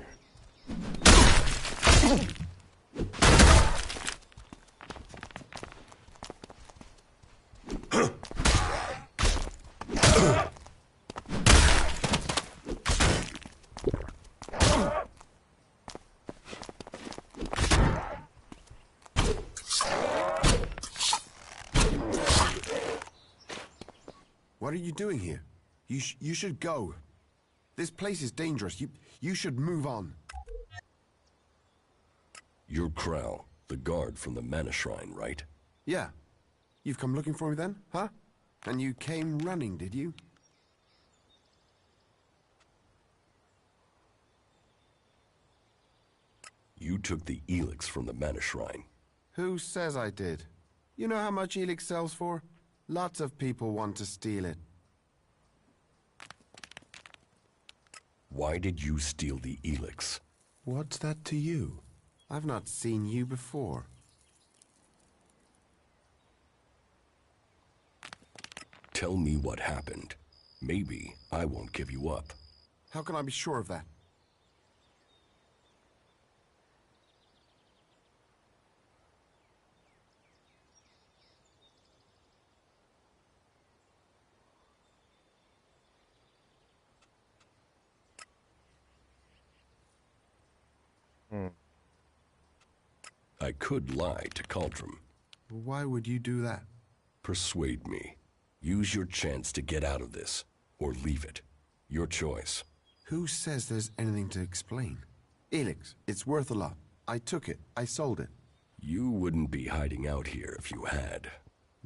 What are you doing here? You should go. This place is dangerous. You should move on. You're Crow, the guard from the Mana Shrine, right? Yeah. You've come looking for me then, huh? And you came running, did you? You took the Elex from the Mana Shrine. Who says I did? You know how much Elex sells for? Lots of people want to steal it. Why did you steal the Elex? What's that to you? I've not seen you before. Tell me what happened. Maybe I won't give you up. How can I be sure of that? I could lie to Cauldron. Why would you do that? Persuade me. Use your chance to get out of this, or leave it. Your choice. Who says there's anything to explain? Elex, it's worth a lot. I took it. I sold it. You wouldn't be hiding out here if you had.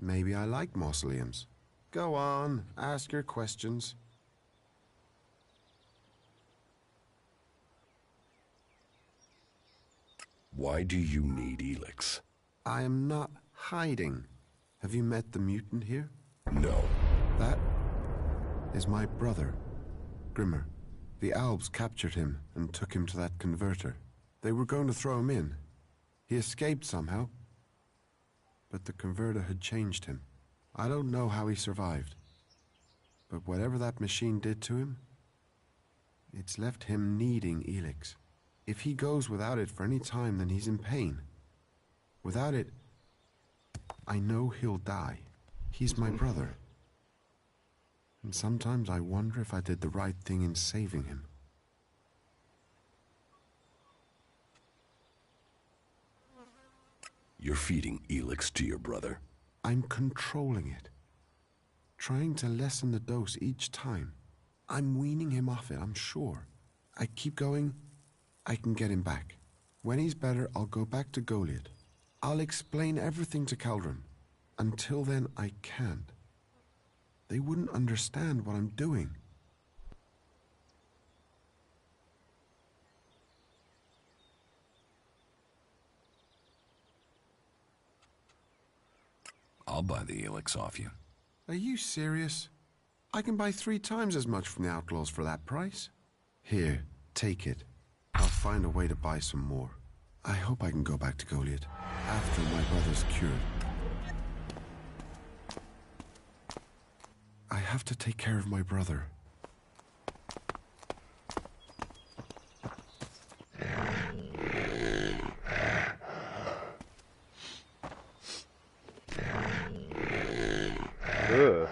Maybe I like mausoleums. Go on, ask your questions. Why do you need Elex? I am not hiding. Have you met the mutant here? No. That is my brother, Grimmer. The Albs captured him and took him to that converter. They were going to throw him in. He escaped somehow. But the converter had changed him. I don't know how he survived. But whatever that machine did to him, it's left him needing Elex. If he goes without it for any time, then he's in pain. Without it, I know he'll die. He's my brother. And sometimes I wonder if I did the right thing in saving him. You're feeding Elex to your brother? I'm controlling it. Trying to lessen the dose each time. I'm weaning him off it, I'm sure. I keep going, I can get him back. When he's better, I'll go back to Goliath. I'll explain everything to Cauldron. Until then, I can't. They wouldn't understand what I'm doing. I'll buy the Elex off you. Are you serious? I can buy 3 times as much from the Outlaws for that price. Here, take it. I'll find a way to buy some more. I hope I can go back to Goliath after my brother's cured. I have to take care of my brother. Ugh.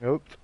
Oops.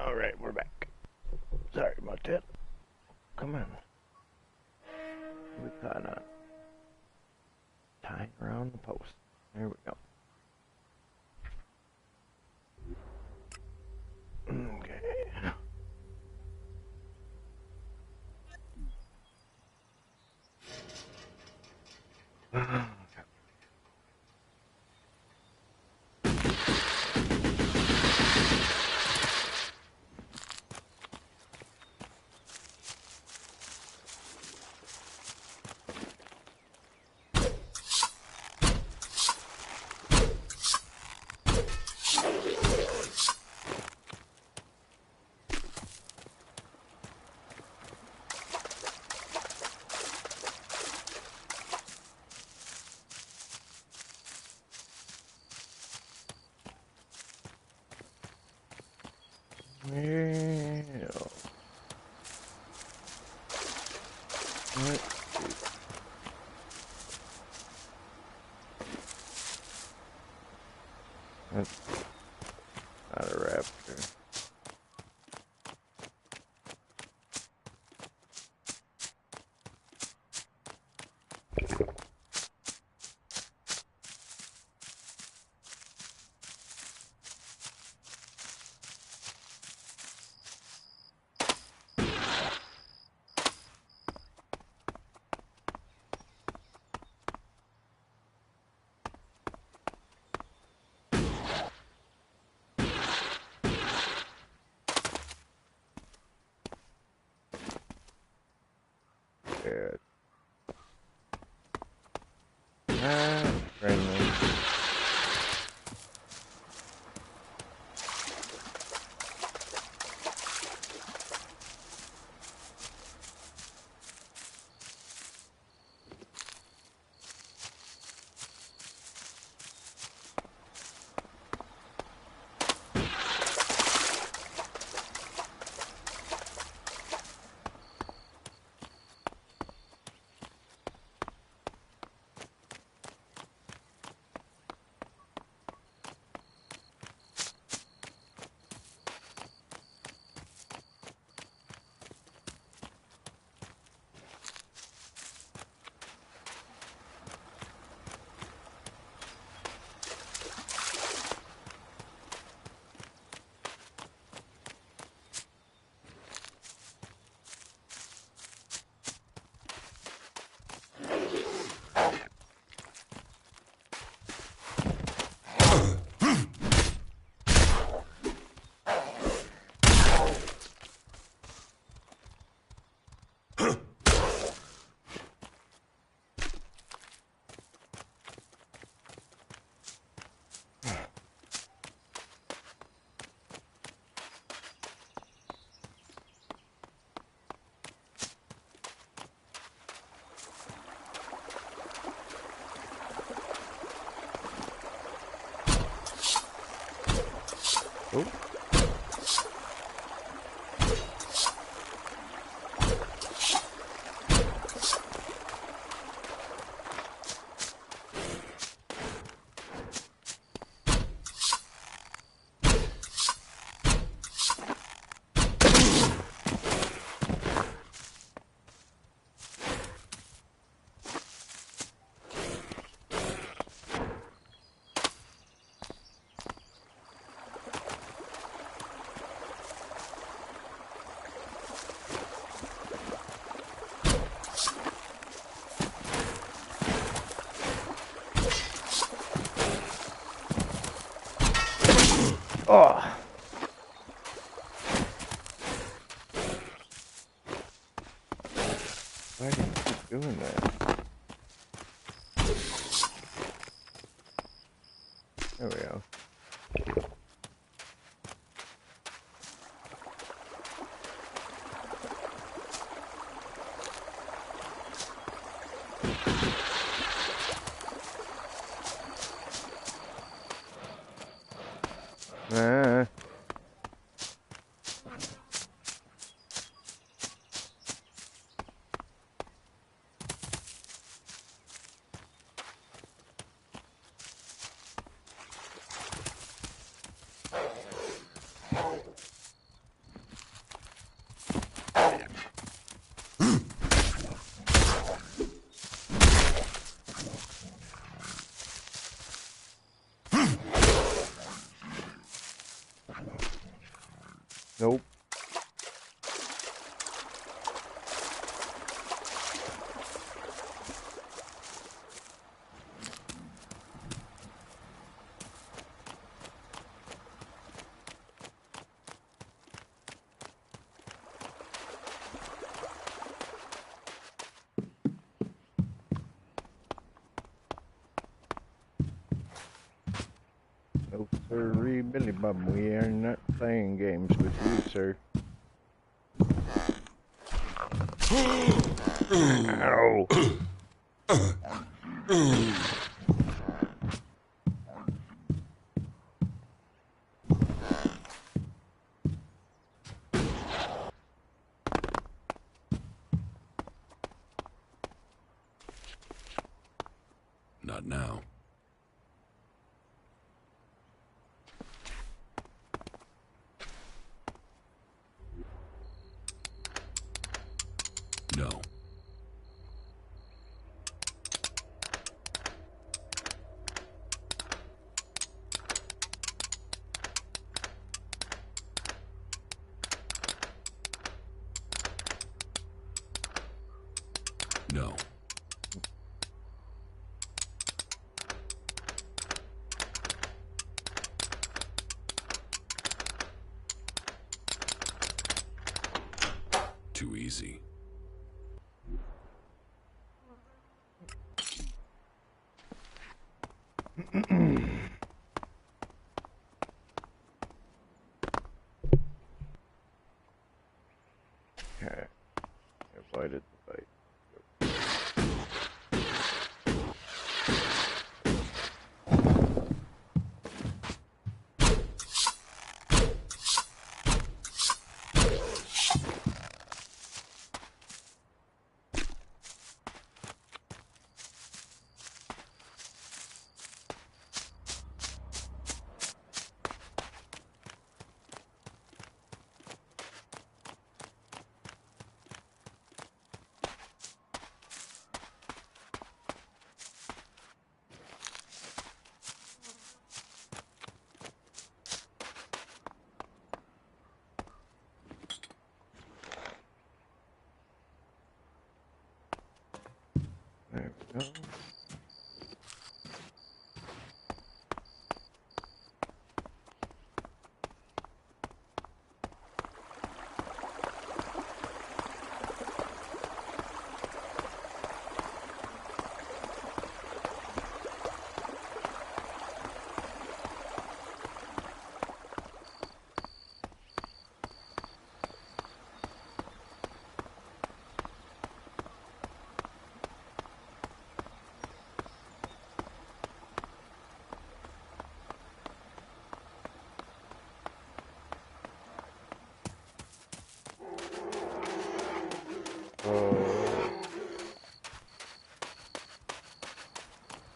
Alright, we're back. Sorry about that. Come on. We caught on. Tying around the post. There we go. Okay. Well, let's see. That's not a raptor. Good. Friendly. Oh. Oh. Why do you keep doing that? There we go. Nope. No, sirree, Billy Bob, we are not playing games with you, sir. Ow! Not now. No. No. Too easy. Okay. Avoided the fight. There we go.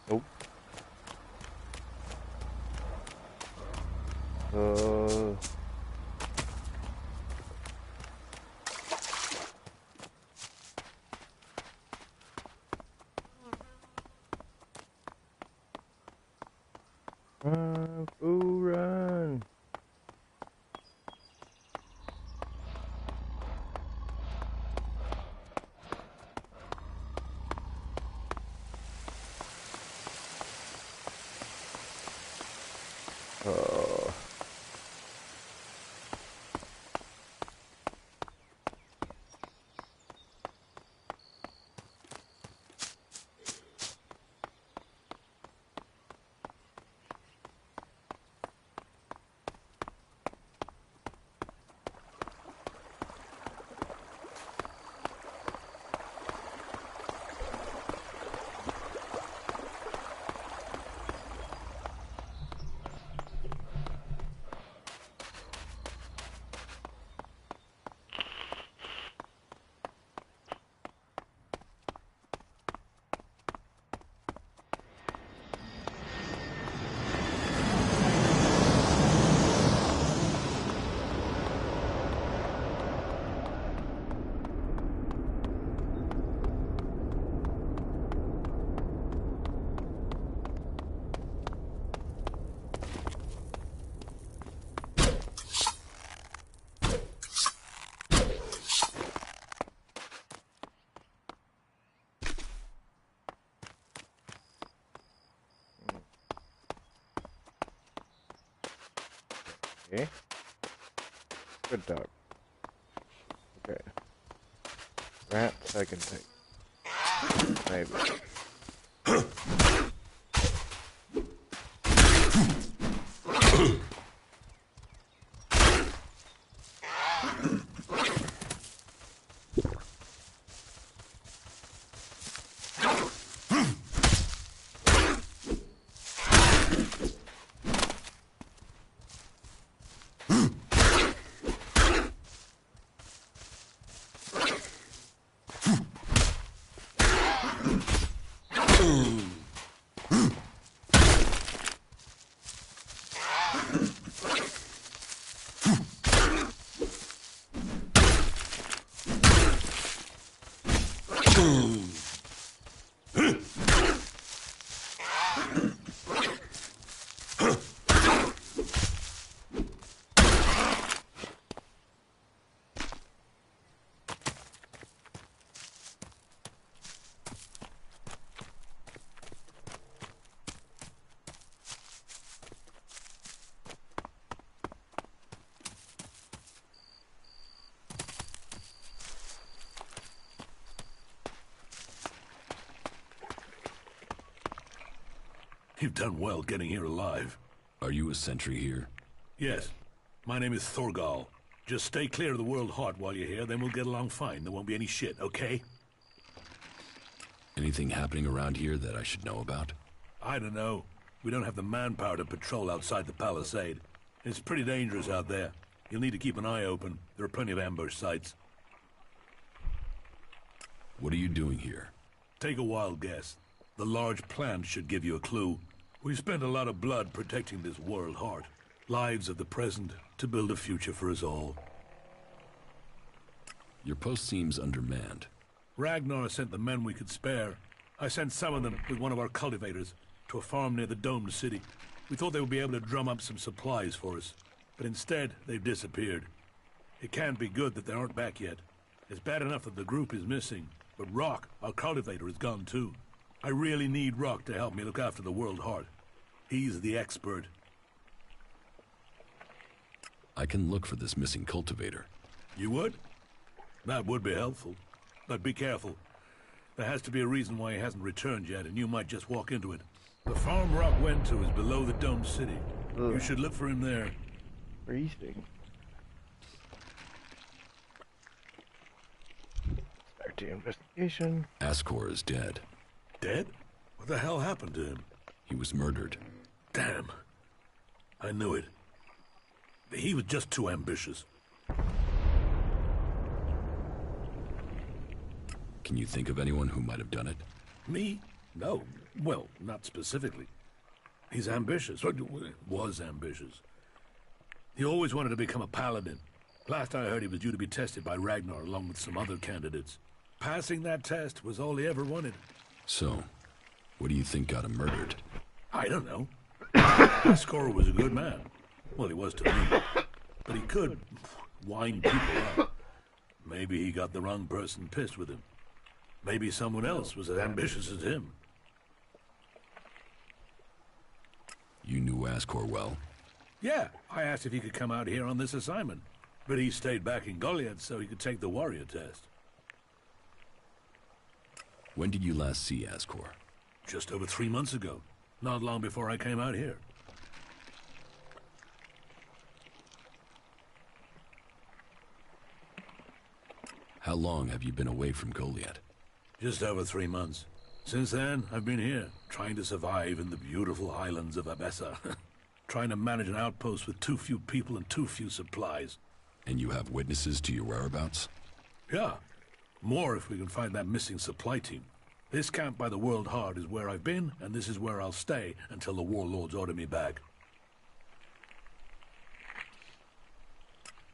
Nope. Run, fool, run. Okay. Good dog. Okay. Rats I can take. Maybe. You've done well getting here alive. Are you a sentry here? Yes. My name is Thorgal. Just stay clear of the World Heart while you're here, then we'll get along fine. There won't be any shit, okay? Anything happening around here that I should know about? I don't know. We don't have the manpower to patrol outside the palisade. It's pretty dangerous out there. You'll need to keep an eye open. There are plenty of ambush sites. What are you doing here? Take a wild guess. The large plant should give you a clue. We've spent a lot of blood protecting this World Heart. Lives of the present to build a future for us all. Your post seems undermanned. Ragnar sent the men we could spare. I sent some of them with one of our cultivators to a farm near the domed city. We thought they would be able to drum up some supplies for us, but instead they've disappeared. It can't be good that they aren't back yet. It's bad enough that the group is missing, but Rock, our cultivator, is gone too. I really need Rock to help me look after the World Heart. He's the expert. I can look for this missing cultivator. You would? That would be helpful. But be careful. There has to be a reason why he hasn't returned yet, and you might just walk into it. The farm Rock went to is below the domed city. You should look for him there. Freezing. Start the investigation. Ascor is dead. Dead? What the hell happened to him? He was murdered. Damn. I knew it. He was just too ambitious. Can you think of anyone who might have done it? Me? No. Well, not specifically. He's ambitious. Or was ambitious. He always wanted to become a paladin. Last I heard, he was due to be tested by Ragnar along with some other candidates. Passing that test was all he ever wanted. So, what do you think got him murdered? I don't know. Ascor was a good man. Well, he was to me. But he could wind people up. Maybe he got the wrong person pissed with him. Maybe someone else was as ambitious as him. You knew Ascor well? Yeah, I asked if he could come out here on this assignment. But he stayed back in Goliath so he could take the warrior test. When did you last see Ascor? Just over 3 months ago. Not long before I came out here. How long have you been away from Goliath? Just over 3 months. Since then, I've been here, trying to survive in the beautiful islands of Abessa. Trying to manage an outpost with too few people and too few supplies. And you have witnesses to your whereabouts? Yeah. More if we can find that missing supply team. This camp by the World Heart is where I've been, and this is where I'll stay until the warlords order me back.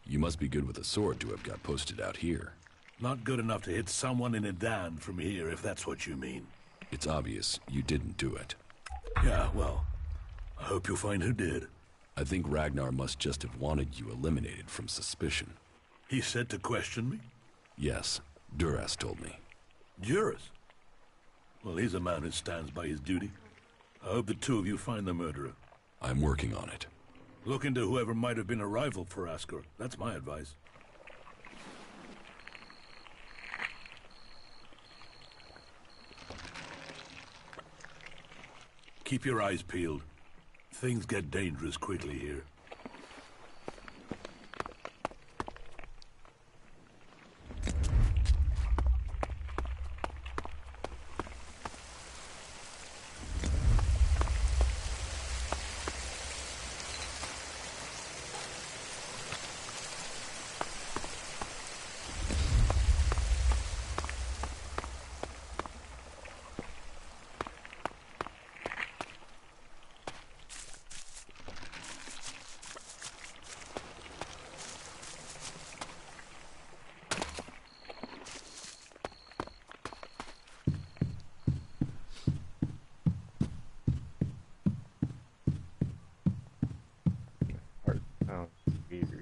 You must be good with a sword to have got posted out here. Not good enough to hit someone in Edan from here, if that's what you mean. It's obvious you didn't do it. Yeah, well, I hope you'll find who did. I think Ragnar must just have wanted you eliminated from suspicion. He said to question me? Yes, Duras told me. Duras? Well, he's a man who stands by his duty. I hope the two of you find the murderer. I'm working on it. Look into whoever might have been a rival for Asker. That's my advice. Keep your eyes peeled. Things get dangerous quickly here. Sounds weird.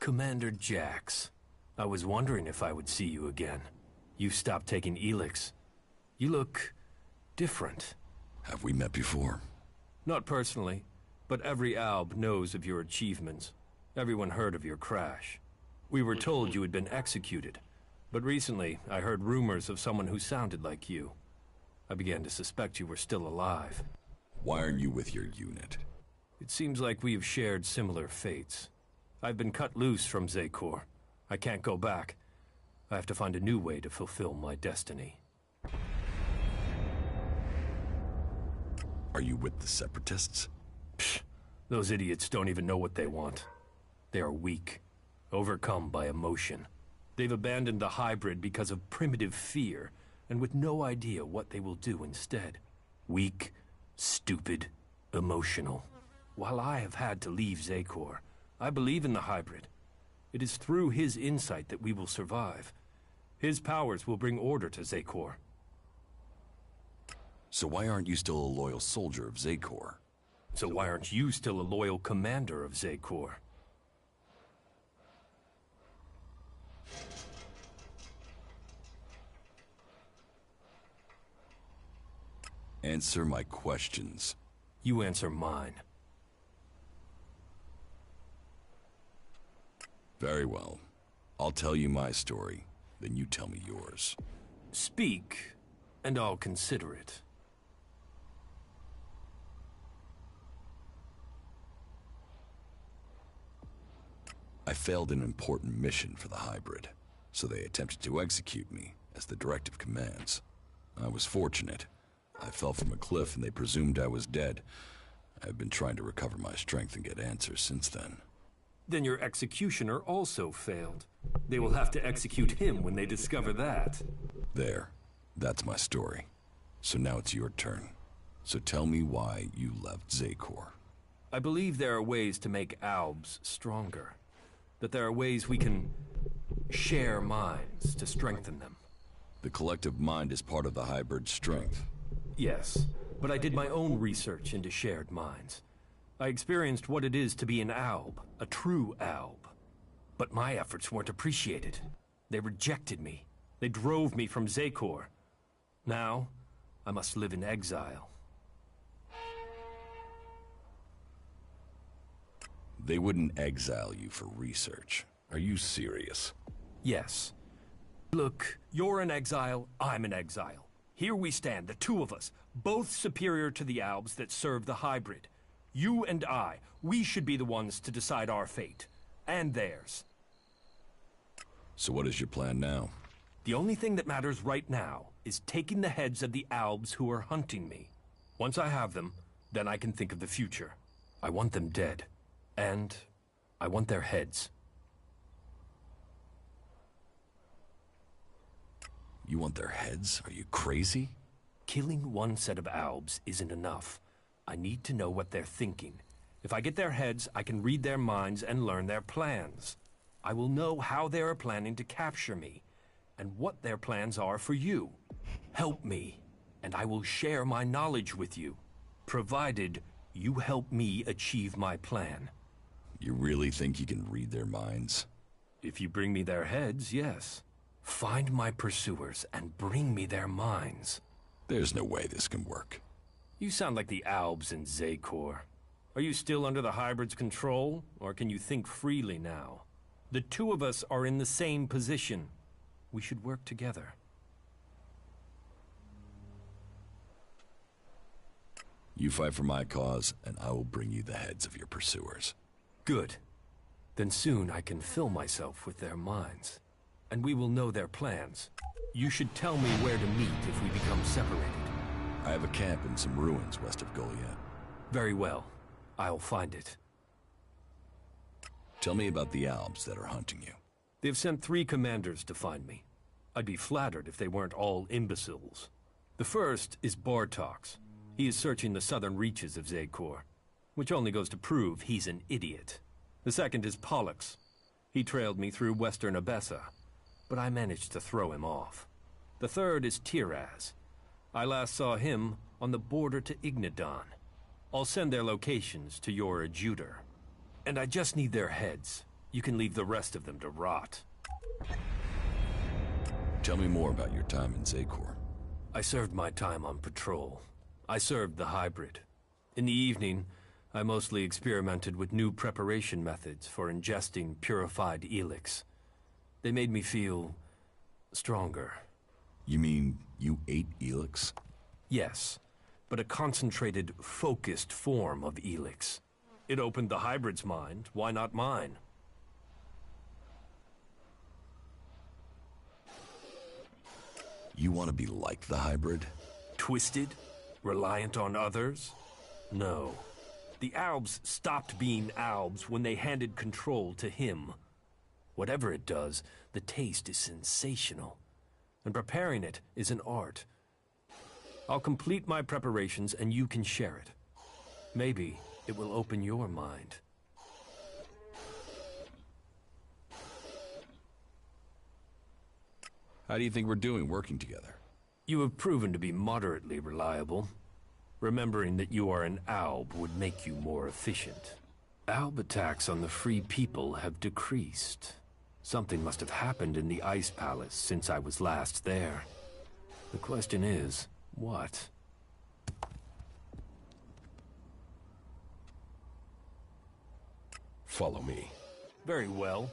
Commander Jax, I was wondering if I would see you again. You stopped taking Elex. You look different. Have we met before? Not personally, but every Alb knows of your achievements. Everyone heard of your crash. We were told you had been executed, but recently I heard rumors of someone who sounded like you. I began to suspect you were still alive. Why aren't you with your unit? It seems like we have shared similar fates. I've been cut loose from Zekor. I can't go back. I have to find a new way to fulfill my destiny. Are you with the Separatists? Psh, those idiots don't even know what they want. They are weak, overcome by emotion. They've abandoned the hybrid because of primitive fear, and with no idea what they will do instead. Weak, stupid, emotional. While I have had to leave Zekor, I believe in the hybrid. It is through his insight that we will survive. His powers will bring order to Zekor. So why aren't you still a loyal soldier of Zekor? So why aren't you still a loyal commander of Zekor? Answer my questions. You answer mine. Very well. I'll tell you my story, then you tell me yours. Speak, and I'll consider it. I failed an important mission for the hybrid, so they attempted to execute me, as the directive commands. I was fortunate. I fell from a cliff and they presumed I was dead. I've been trying to recover my strength and get answers since then. Then your executioner also failed. They will have to execute him when they discover that. There. That's my story. So now it's your turn. So tell me why you left Zakor. I believe there are ways to make Albs stronger. That there are ways we can share minds to strengthen them. The collective mind is part of the hybrid's strength. Yes, but I did my own research into shared minds. I experienced what it is to be an Alb, a true Alb. But my efforts weren't appreciated. They rejected me. They drove me from Zakor. Now, I must live in exile. They wouldn't exile you for research. Are you serious? Yes. Look, you're in exile, I'm in exile. Here we stand, the two of us, both superior to the Albs that serve the hybrid. You and I, we should be the ones to decide our fate. And theirs. So what is your plan now? The only thing that matters right now is taking the heads of the Albs who are hunting me. Once I have them, then I can think of the future. I want them dead. And I want their heads. You want their heads? Are you crazy? Killing one set of Albs isn't enough. I need to know what they're thinking. If I get their heads, I can read their minds and learn their plans. I will know how they are planning to capture me, and what their plans are for you. Help me, and I will share my knowledge with you, provided you help me achieve my plan. You really think you can read their minds? If you bring me their heads, yes. Find my pursuers and bring me their minds. There's no way this can work. You sound like the Albs in Zakor. Are you still under the hybrid's control, or can you think freely now? The two of us are in the same position. We should work together. You fight for my cause, and I will bring you the heads of your pursuers. Good. Then soon I can fill myself with their minds, and we will know their plans. You should tell me where to meet if we become separated. I have a camp in some ruins west of Goliath. Very well. I'll find it. Tell me about the Albs that are hunting you. They've sent 3 commanders to find me. I'd be flattered if they weren't all imbeciles. The first is Bartox. He is searching the southern reaches of Zakor, which only goes to prove he's an idiot. The second is Pollux. He trailed me through western Abessa, but I managed to throw him off. The third is Tiraz. I last saw him on the border to Ignadon. I'll send their locations to your adjutor. And I just need their heads. You can leave the rest of them to rot. Tell me more about your time in Zakor. I served my time on patrol. I served the hybrid. In the evening, I mostly experimented with new preparation methods for ingesting purified Elex. They made me feel stronger. You mean you ate Elex? Yes, but a concentrated, focused form of Elex. It opened the hybrid's mind, why not mine? You want to be like the hybrid? Twisted? Reliant on others? No. The Albs stopped being Albs when they handed control to him. Whatever it does, the taste is sensational. And preparing it is an art. I'll complete my preparations and you can share it. Maybe it will open your mind. How do you think we're doing working together? You have proven to be moderately reliable. Remembering that you are an Alb would make you more efficient. Alb attacks on the free people have decreased. Something must have happened in the Ice Palace since I was last there. The question is, what? Follow me. Very well.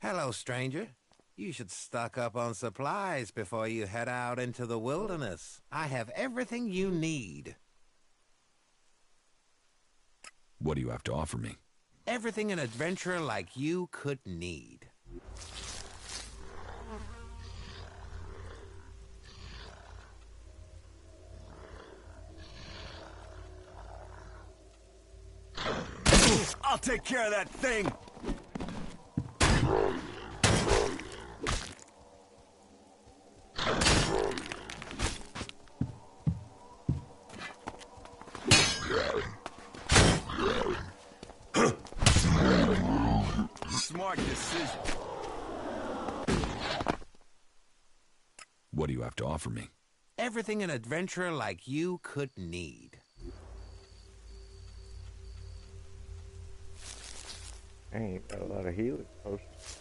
Hello, stranger. You should stock up on supplies before you head out into the wilderness. I have everything you need. What do you have to offer me? Everything an adventurer like you could need. I'll take care of that thing! Smart decision. What do you have to offer me? Everything an adventurer like you could need. I ain't got a lot of healing potions.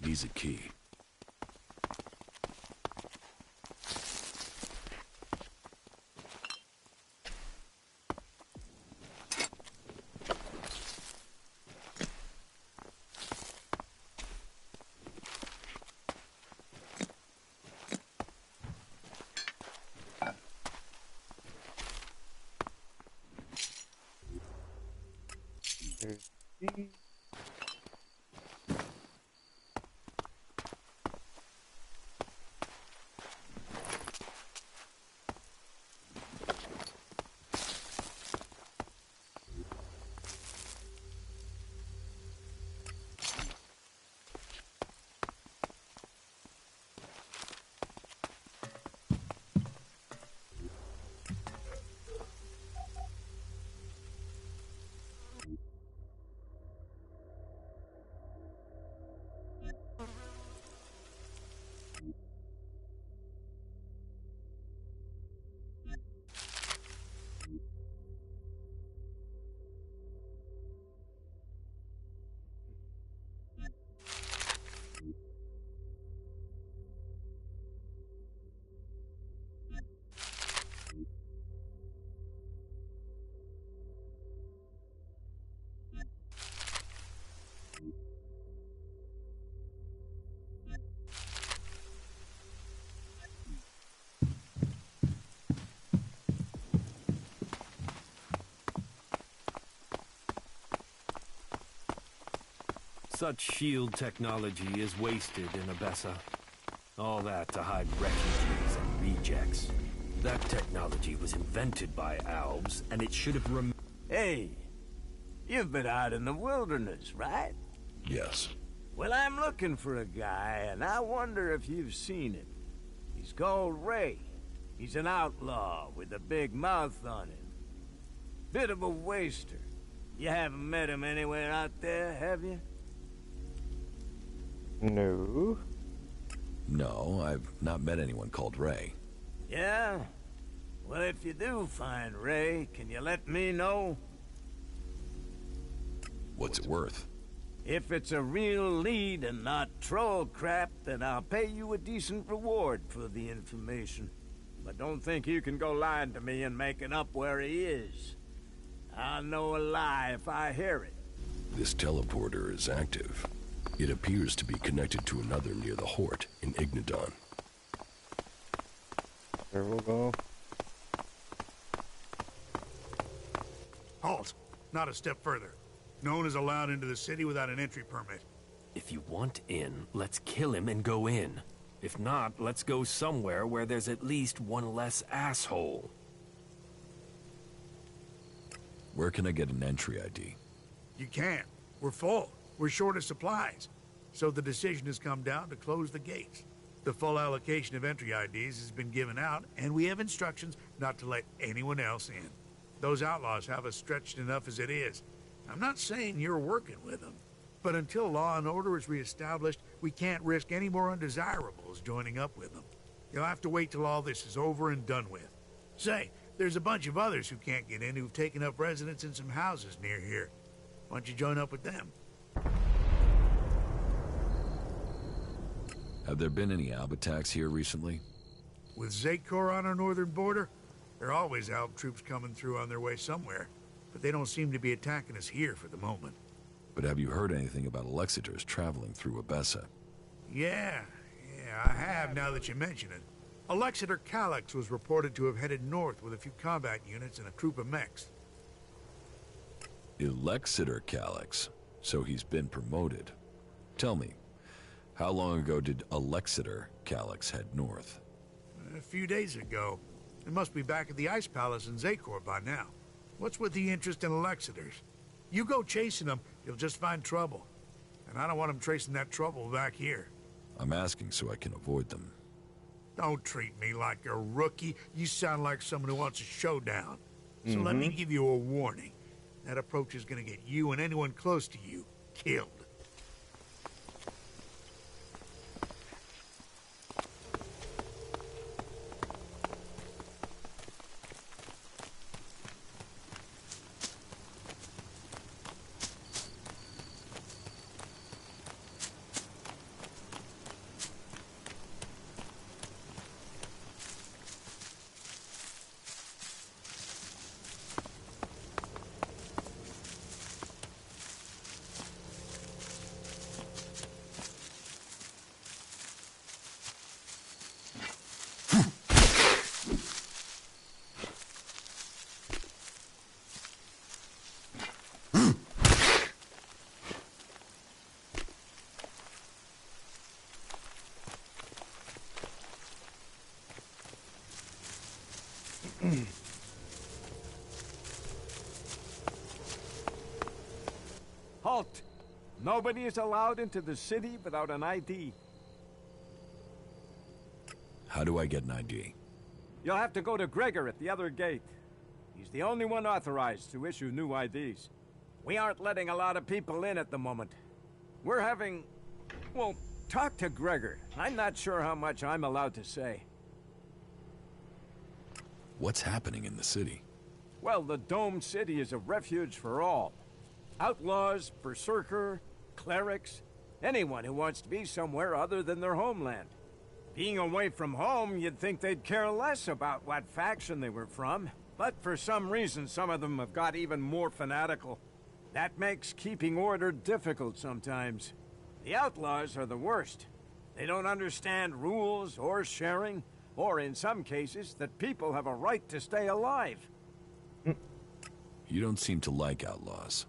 He's a key. Such shield technology is wasted in Abessa. All that to hide refugees and rejects. That technology was invented by Albs, and it should have rem- Hey, you've been out in the wilderness, right? Yes. Well, I'm looking for a guy, and I wonder if you've seen him. He's called Ray. He's an outlaw with a big mouth on him. Bit of a waster. You haven't met him anywhere out there, have you? No. No, I've not met anyone called Ray. Yeah? Well, if you do find Ray, can you let me know? What's it worth? If it's a real lead and not troll crap, then I'll pay you a decent reward for the information. But don't think you can go lying to me and making up where he is. I'll know a lie if I hear it. This teleporter is active. It appears to be connected to another near the Hort in Ignadon. There we'll go. Halt! Not a step further. No one is allowed into the city without an entry permit. If you want in, let's kill him and go in. If not, let's go somewhere where there's at least one less asshole. Where can I get an entry ID? You can't. We're full. We're short of supplies. So the decision has come down to close the gates. The full allocation of entry IDs has been given out, and we have instructions not to let anyone else in. Those outlaws have us stretched enough as it is. I'm not saying you're working with them, but until law and order is reestablished, we can't risk any more undesirables joining up with them. You'll have to wait till all this is over and done with. Say, there's a bunch of others who can't get in who've taken up residence in some houses near here. Why don't you join up with them? Have there been any Alb attacks here recently? With Zakor on our northern border, there are always Alb troops coming through on their way somewhere, but they don't seem to be attacking us here for the moment. But have you heard anything about Alexiters traveling through Abessa? Yeah, I have now that you mention it. Alexiter Calyx was reported to have headed north with a few combat units and a troop of mechs. Alexiter Calyx? So he's been promoted. Tell me, how long ago did Alexiter Calyx head north? A few days ago. It must be back at the Ice Palace in Zakor by now. What's with the interest in Alexiters? You go chasing them, you'll just find trouble. And I don't want them tracing that trouble back here. I'm asking so I can avoid them. Don't treat me like a rookie. You sound like someone who wants a showdown. So let me give you a warning. That approach is gonna get you and anyone close to you killed. Halt! Nobody is allowed into the city without an ID. How do I get an ID? You'll have to go to Gregor at the other gate. He's the only one authorized to issue new IDs. We aren't letting a lot of people in at the moment. We're having... well, talk to Gregor. I'm not sure how much I'm allowed to say. What's happening in the city? Well, the Dome City is a refuge for all. Outlaws, berserker, clerics, anyone who wants to be somewhere other than their homeland. Being away from home, you'd think they'd care less about what faction they were from. But for some reason, some of them have got even more fanatical. That makes keeping order difficult sometimes. The outlaws are the worst. They don't understand rules or sharing, or in some cases, that people have a right to stay alive. You don't seem to like outlaws.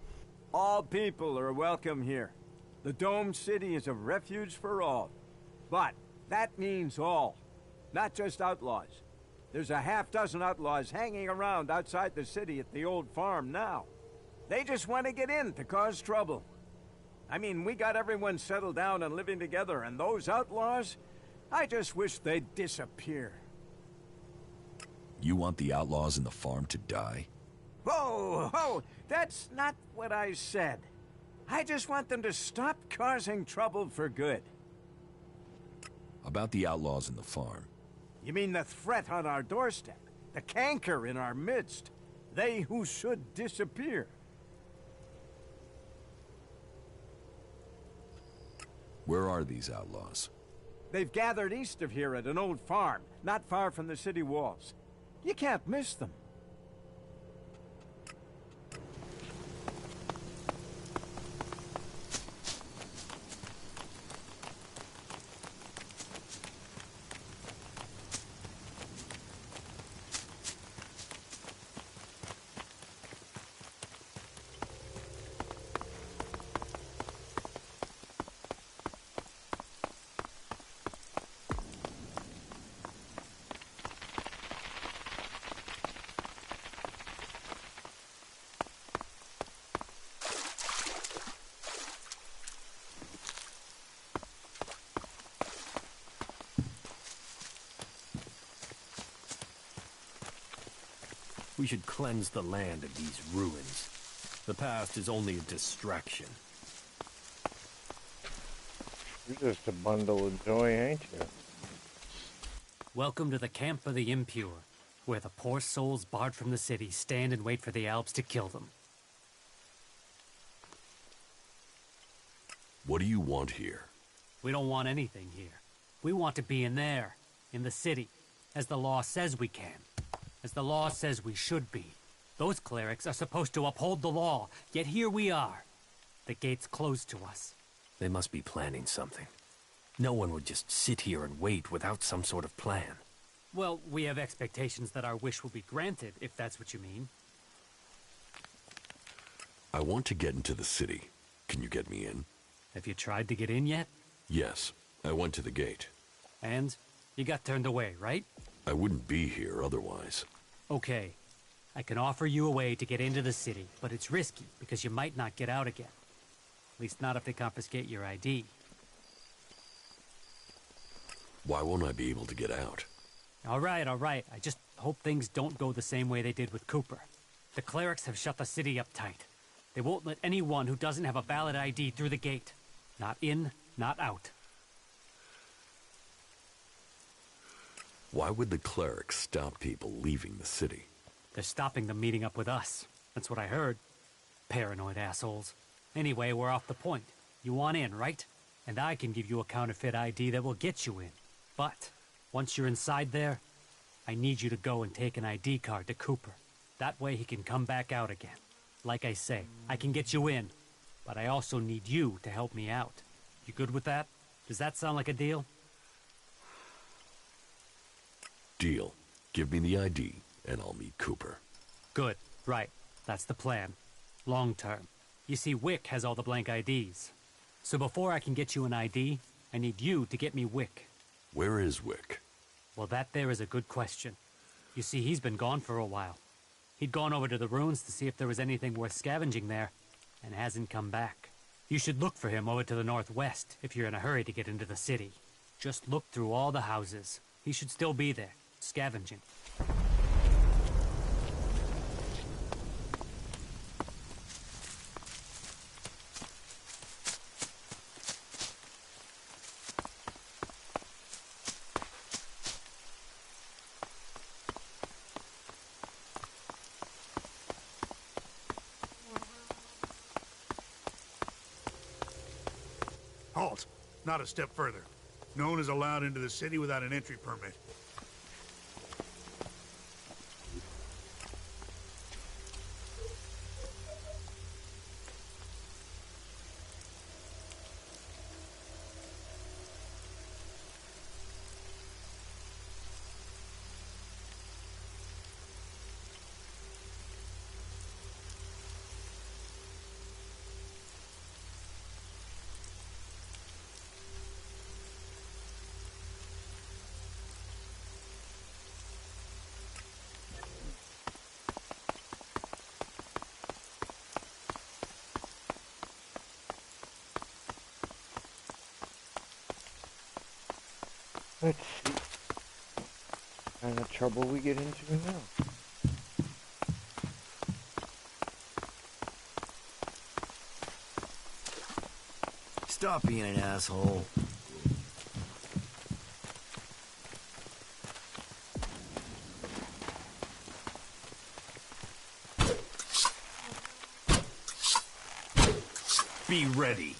All people are welcome here. The Dome City is a refuge for all. But that means all, not just outlaws. There's a half-dozen outlaws hanging around outside the city at the old farm now. They just want to get in to cause trouble. I mean, we got everyone settled down and living together, and those outlaws, I just wish they'd disappear. You want the outlaws in the farm to die? Whoa, whoa, that's not what I said. I just want them to stop causing trouble for good. About the outlaws in the farm. You mean the threat on our doorstep? The canker in our midst? They who should disappear? Where are these outlaws? They've gathered east of here at an old farm, not far from the city walls. You can't miss them. should cleanse the land of these ruins. The past is only a distraction. You're just a bundle of joy, ain't you? Welcome to the camp of the impure, where the poor souls barred from the city stand and wait for the Alps to kill them. What do you want here? We don't want anything here. We want to be in there, in the city, as the law says we can, as the law says we should be. Those clerics are supposed to uphold the law, yet here we are. The gate's closed to us. They must be planning something. No one would just sit here and wait without some sort of plan. Well, we have expectations that our wish will be granted, if that's what you mean. I want to get into the city. Can you get me in? Have you tried to get in yet? Yes, I went to the gate. And? You got turned away, right? I wouldn't be here otherwise. Okay. I can offer you a way to get into the city, but it's risky because you might not get out again. At least not if they confiscate your ID. Why won't I be able to get out? All right. I just hope things don't go the same way they did with Cooper. The clerics have shut the city up tight. They won't let anyone who doesn't have a valid ID through the gate. Not in, not out. Why would the clerics stop people leaving the city? They're stopping them meeting up with us. That's what I heard. Paranoid assholes. Anyway, we're off the point. You want in, right? And I can give you a counterfeit ID that will get you in. But, once you're inside there, I need you to go and take an ID card to Cooper. That way he can come back out again. Like I say, I can get you in, but I also need you to help me out. You good with that? Does that sound like a deal? Deal. Give me the ID, and I'll meet Cooper. Good. Right. That's the plan. Long term. You see, Wick has all the blank IDs. So before I can get you an ID, I need you to get me Wick. Where is Wick? Well, that there is a good question. You see, he's been gone for a while. He'd gone over to the ruins to see if there was anything worth scavenging there, and hasn't come back. You should look for him over to the northwest if you're in a hurry to get into the city. Just look through all the houses. He should still be there, scavenging. Halt! Not a step further. No one is allowed into the city without an entry permit. Let's see what kind of trouble we get into now. Stop being an asshole. Be ready.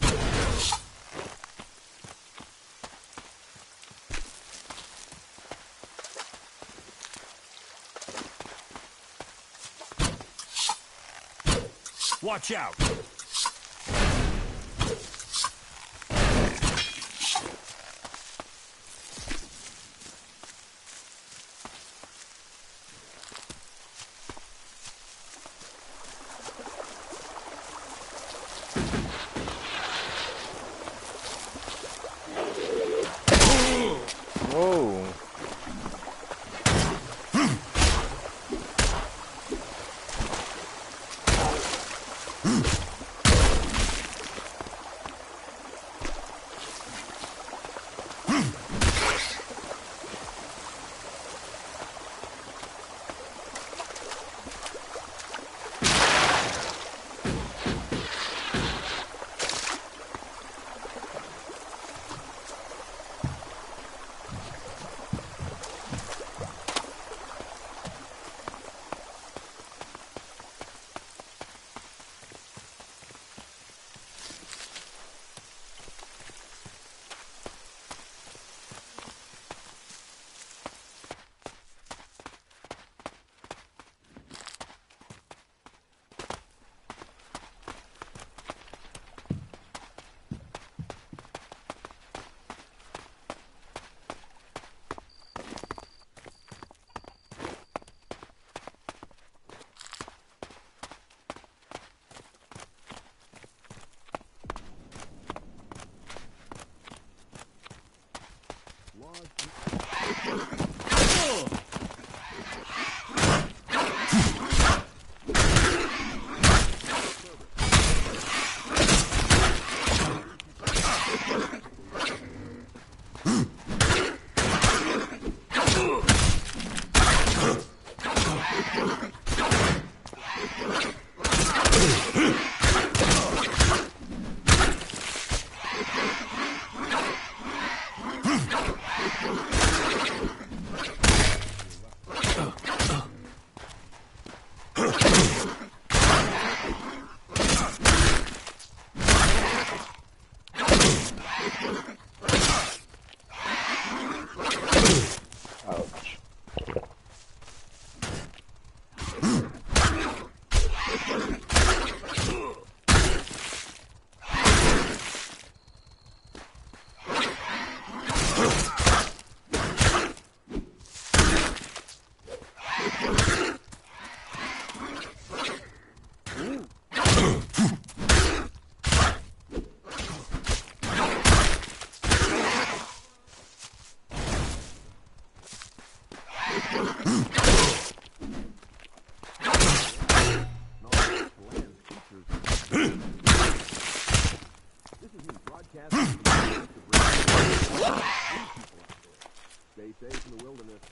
Watch out! Whoa. broadcasting from the orbit to bring people out there. Stay safe in the wilderness.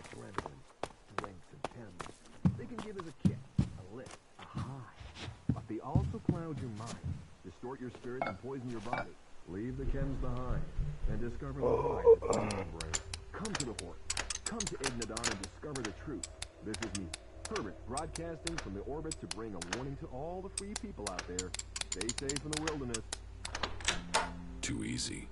Adrenaline, drinks, and chems. They can give us a kick, a lift, a high. But they also cloud your mind, distort your spirit, and poison your body. Leave the chems behind and discover the high that's in your brain. Come to the Horde. Come to Ignadon and discover the truth. This is me, Herbert, broadcasting from the orbit to bring a warning to all the free people out there. Stay safe in the wilderness. Too easy.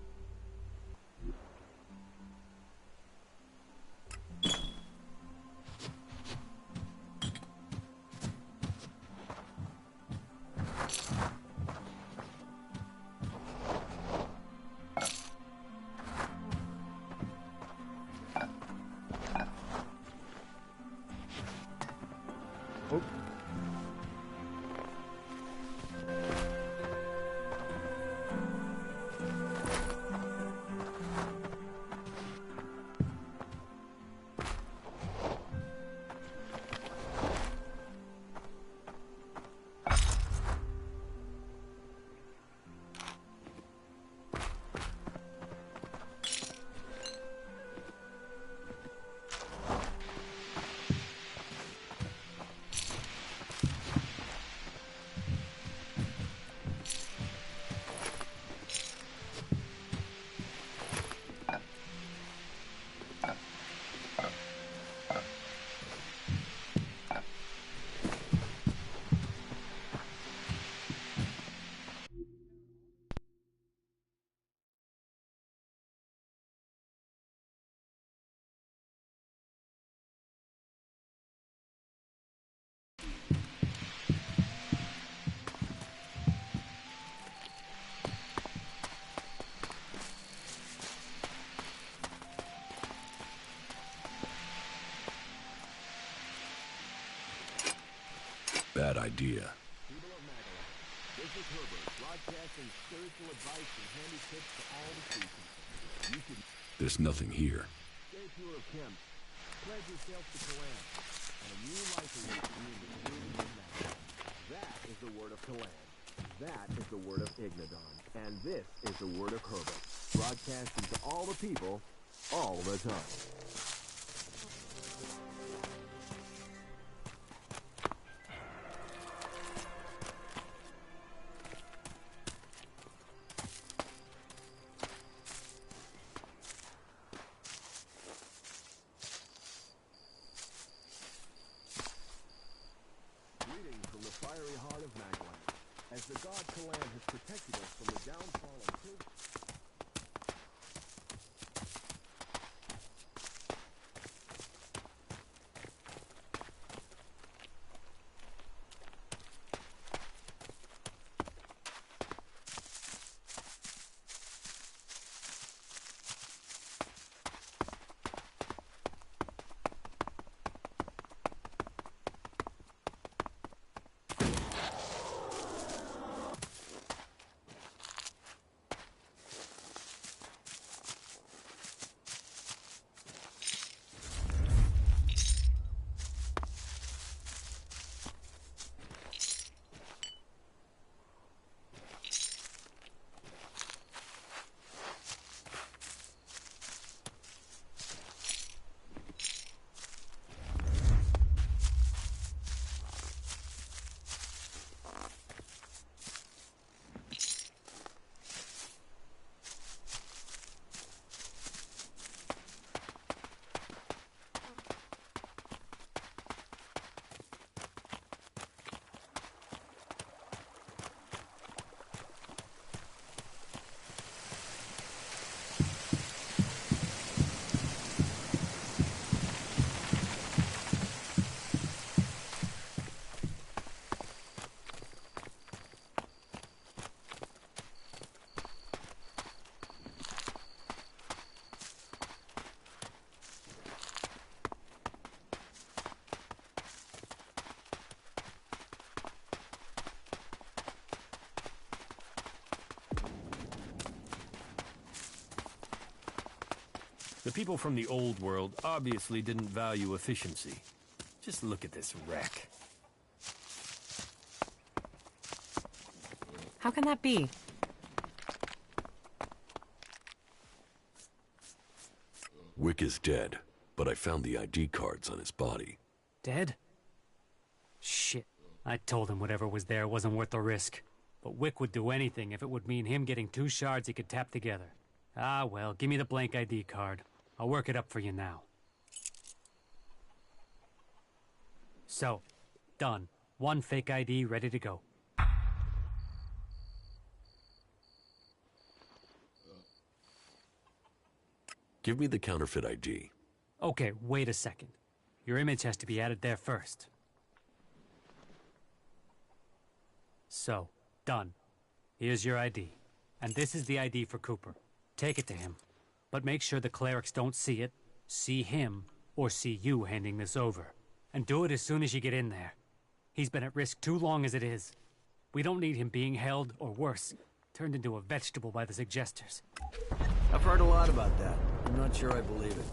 Bad idea. People of Magallanes, this is Herbert, broadcasting spiritual advice and handy tips to all the free people. You should There's nothing here. stay pure of Kemp, pledge yourself to Kalan, and a new life awaits you in the community of Magallanes. That is the word of Kalan. That is the word of Ignadon. And this is the word of Herbert, broadcasting to all the people, all the time. Greetings from the fiery heart of Magallanes, as the god Kalan has protected us from the downfall of his... The people from the old world obviously didn't value efficiency. Just look at this wreck. How can that be? Wick is dead, but I found the ID cards on his body. Dead? Shit. I told him whatever was there wasn't worth the risk. But Wick would do anything if it would mean him getting 2 shards he could tap together. Ah, well, give me the blank ID card. I'll work it up for you now. So, done. 1 fake ID ready to go. Give me the counterfeit ID. Okay, wait a second. Your image has to be added there first. So, done. Here's your ID. And this is the ID for Cooper. Take it to him. But make sure the clerics don't see it, see him, or see you handing this over. And do it as soon as you get in there. He's been at risk too long as it is. We don't need him being held, or worse, turned into a vegetable by the suggesters. I've heard a lot about that. I'm not sure I believe it.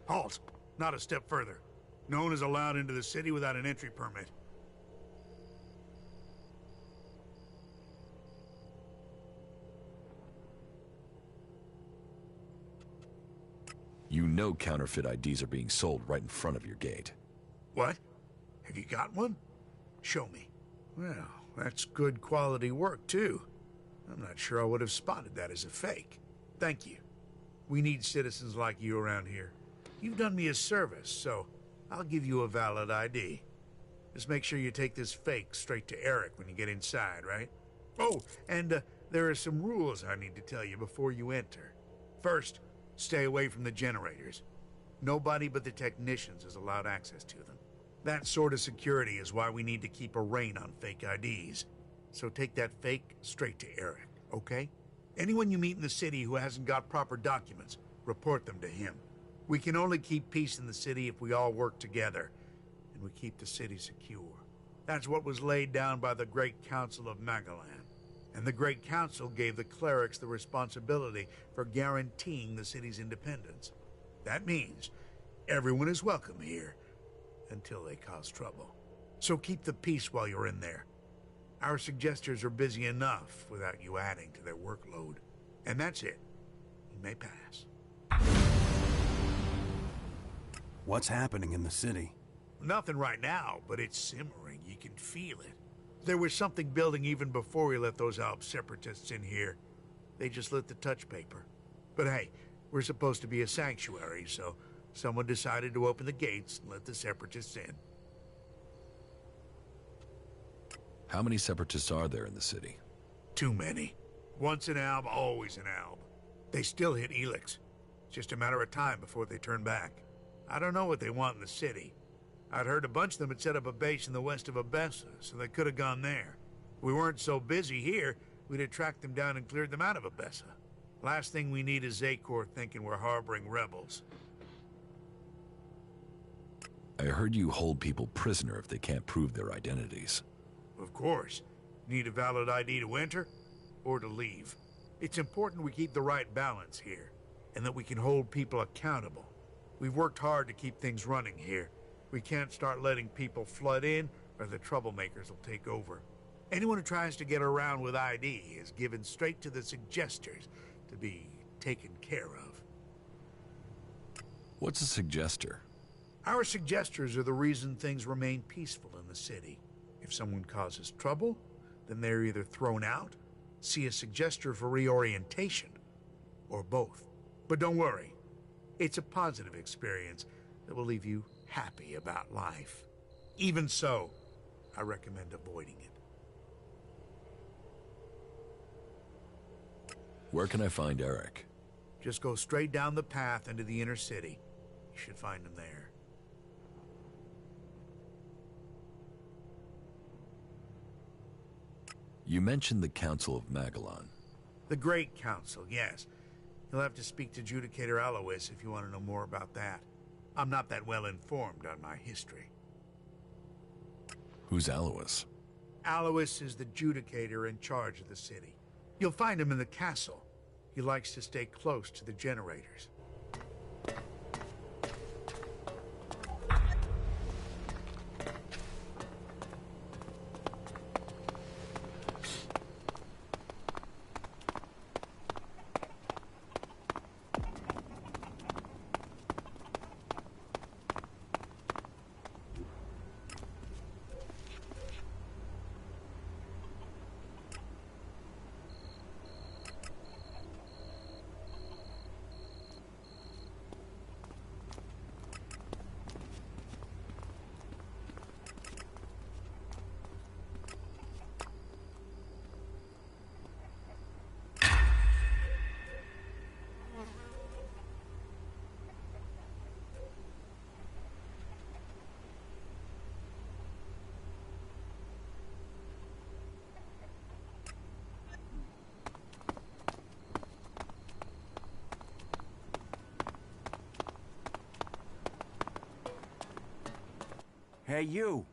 Halt! Not a step further. No one is allowed into the city without an entry permit. You know counterfeit IDs are being sold right in front of your gate. What? Have you got one? Show me. Well, that's good quality work, too. I'm not sure I would have spotted that as a fake. Thank you. We need citizens like you around here. You've done me a service, so I'll give you a valid ID. Just make sure you take this fake straight to Eric when you get inside, right? Oh, and there are some rules I need to tell you before you enter. First, stay away from the generators. Nobody but the technicians is allowed access to them. That sort of security is why we need to keep a rein on fake IDs. So take that fake straight to Eric, okay? Anyone you meet in the city who hasn't got proper documents, report them to him. We can only keep peace in the city if we all work together, and we keep the city secure. That's what was laid down by the Great Council of Magalan. And the Great Council gave the clerics the responsibility for guaranteeing the city's independence. That means everyone is welcome here, until they cause trouble. So keep the peace while you're in there. Our suggesters are busy enough without you adding to their workload. And that's it. You may pass. What's happening in the city? Nothing right now, but it's simmering. You can feel it. There was something building even before we let those Alp separatists in here. They just lit the touch paper. But hey, we're supposed to be a sanctuary, so someone decided to open the gates and let the separatists in. How many separatists are there in the city? Too many. Once an Alb, always an Alb. They still hit Elex. It's just a matter of time before they turn back. I don't know what they want in the city. I'd heard a bunch of them had set up a base in the west of Abessa, so they could have gone there. If we weren't so busy here, we'd have tracked them down and cleared them out of Abessa. Last thing we need is Zakor thinking we're harboring rebels. I heard you hold people prisoner if they can't prove their identities. Of course. Need a valid ID to enter or to leave. It's important we keep the right balance here, and that we can hold people accountable. We've worked hard to keep things running here. We can't start letting people flood in, or the troublemakers will take over. Anyone who tries to get around with ID is given straight to the suggesters to be taken care of. What's a suggester? Our suggesters are the reason things remain peaceful in the city. If someone causes trouble, then they're either thrown out, see a suggester for reorientation, or both. But don't worry, it's a positive experience that will leave you happy about life. Even so, I recommend avoiding it. Where can I find Eric? Just go straight down the path into the inner city. You should find them there. You mentioned the Council of Magellan. The Great Council, yes. You'll have to speak to Judicator Alois if you want to know more about that. I'm not that well informed on my history. Who's Alois? Alois is the Judicator in charge of the city. You'll find him in the castle. He likes to stay close to the generators. Hey, you.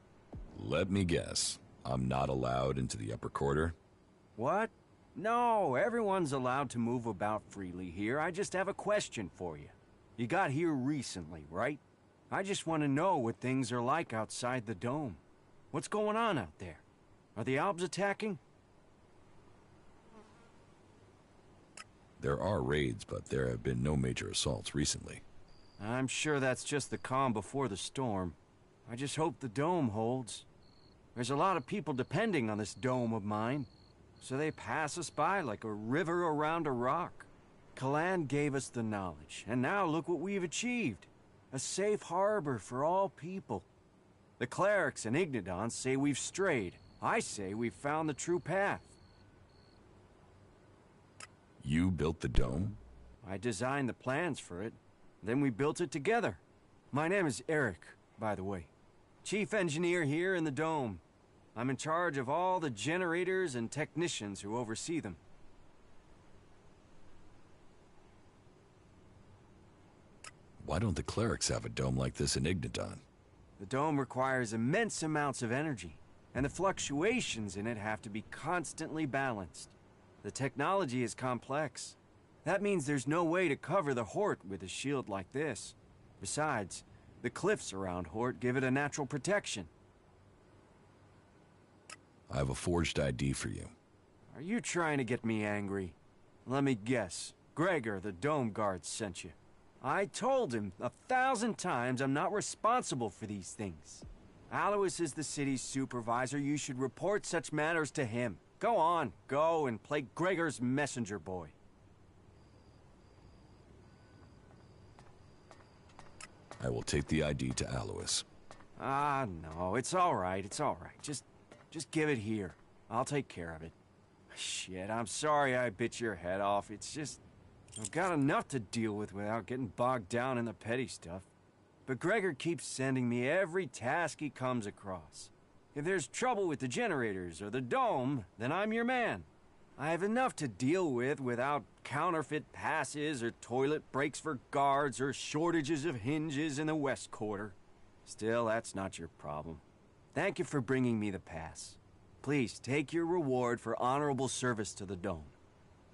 Let me guess. I'm not allowed into the upper quarter? What? No, everyone's allowed to move about freely here. I just have a question for you. You got here recently, right? I just want to know what things are like outside the dome. What's going on out there? Are the Albs attacking? There are raids, but there have been no major assaults recently. I'm sure that's just the calm before the storm. I just hope the dome holds. There's a lot of people depending on this dome of mine, so they pass us by like a river around a rock. Kalan gave us the knowledge, and now look what we've achieved. A safe harbor for all people. The clerics and Ignidons say we've strayed. I say we've found the true path. You built the dome? I designed the plans for it. Then we built it together. My name is Eric, by the way. Chief engineer here in the dome. I'm in charge of all the generators and technicians who oversee them. Why don't the clerics have a dome like this in Ignidon? The dome requires immense amounts of energy, and the fluctuations in it have to be constantly balanced. The technology is complex. That means there's no way to cover the Hort with a shield like this. Besides, the cliffs around Hort give it a natural protection. I have a forged ID for you. Are you trying to get me angry? Let me guess. Gregor, the dome guard, sent you. I told him 1,000 times I'm not responsible for these things. Alois is the city's supervisor. You should report such matters to him. Go on, go and play Gregor's messenger boy. I will take the ID to Alois. Ah, no, it's all right, it's all right. Just give it here. I'll take care of it. Shit, I'm sorry I bit your head off. It's just, I've got enough to deal with without getting bogged down in the petty stuff. But Gregor keeps sending me every task he comes across. If there's trouble with the generators or the dome, then I'm your man. I have enough to deal with without counterfeit passes or toilet breaks for guards or shortages of hinges in the West Quarter. Still, that's not your problem. Thank you for bringing me the pass. Please take your reward for honorable service to the dome.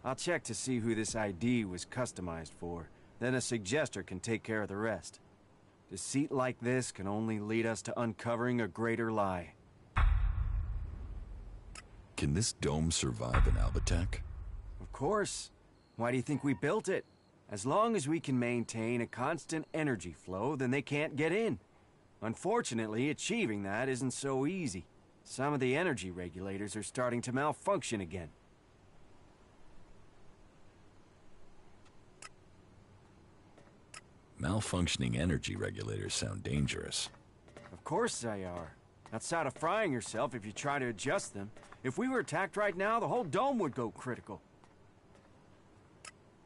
I'll check to see who this ID was customized for. Then a suggester can take care of the rest. Deceit like this can only lead us to uncovering a greater lie. Can this dome survive an Alb attack? Of course. Why do you think we built it? As long as we can maintain a constant energy flow, then they can't get in. Unfortunately, achieving that isn't so easy. Some of the energy regulators are starting to malfunction again. Malfunctioning energy regulators sound dangerous. Of course they are. Outside of frying yourself if you try to adjust them. If we were attacked right now, the whole dome would go critical.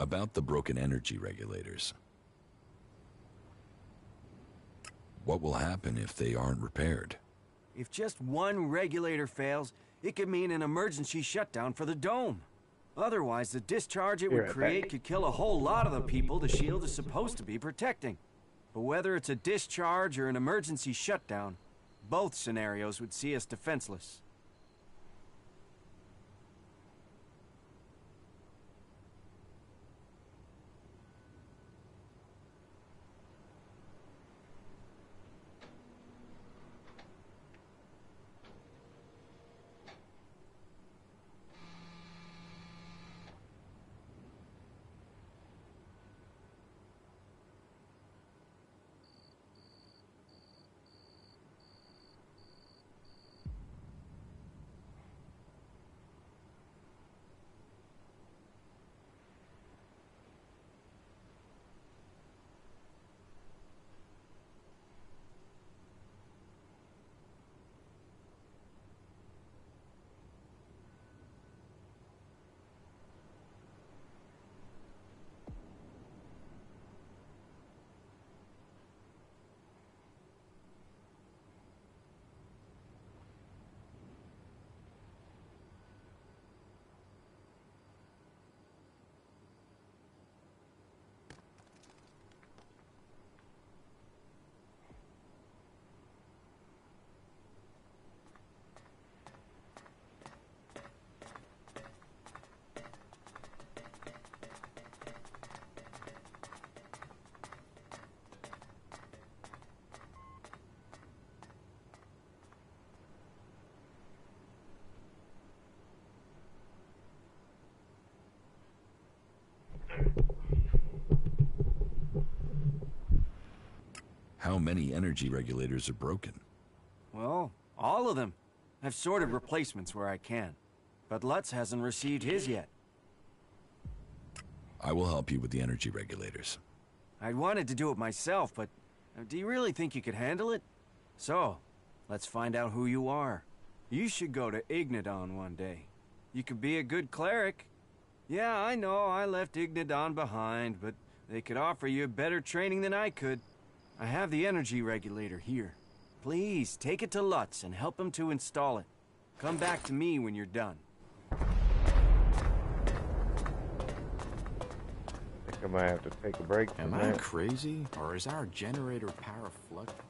About the broken energy regulators. What will happen if they aren't repaired? If just one regulator fails, it could mean an emergency shutdown for the dome. Otherwise, the discharge it would create could kill a whole lot of the people the shield is supposed to be protecting. But whether it's a discharge or an emergency shutdown, both scenarios would see us defenseless. How many energy regulators are broken? Well, all of them. I've sorted replacements where I can. But Lutz hasn't received his yet. I will help you with the energy regulators. I'd wanted to do it myself, but do you really think you could handle it? So, let's find out who you are. You should go to Ignidon one day. You could be a good cleric. Yeah, I know, I left Ignidon behind, but they could offer you better training than I could. I have the energy regulator here. Please, take it to Lutz and help him to install it. Come back to me when you're done. I think I might have to take a break from Am I that. crazy, or is our generator power fluctuating?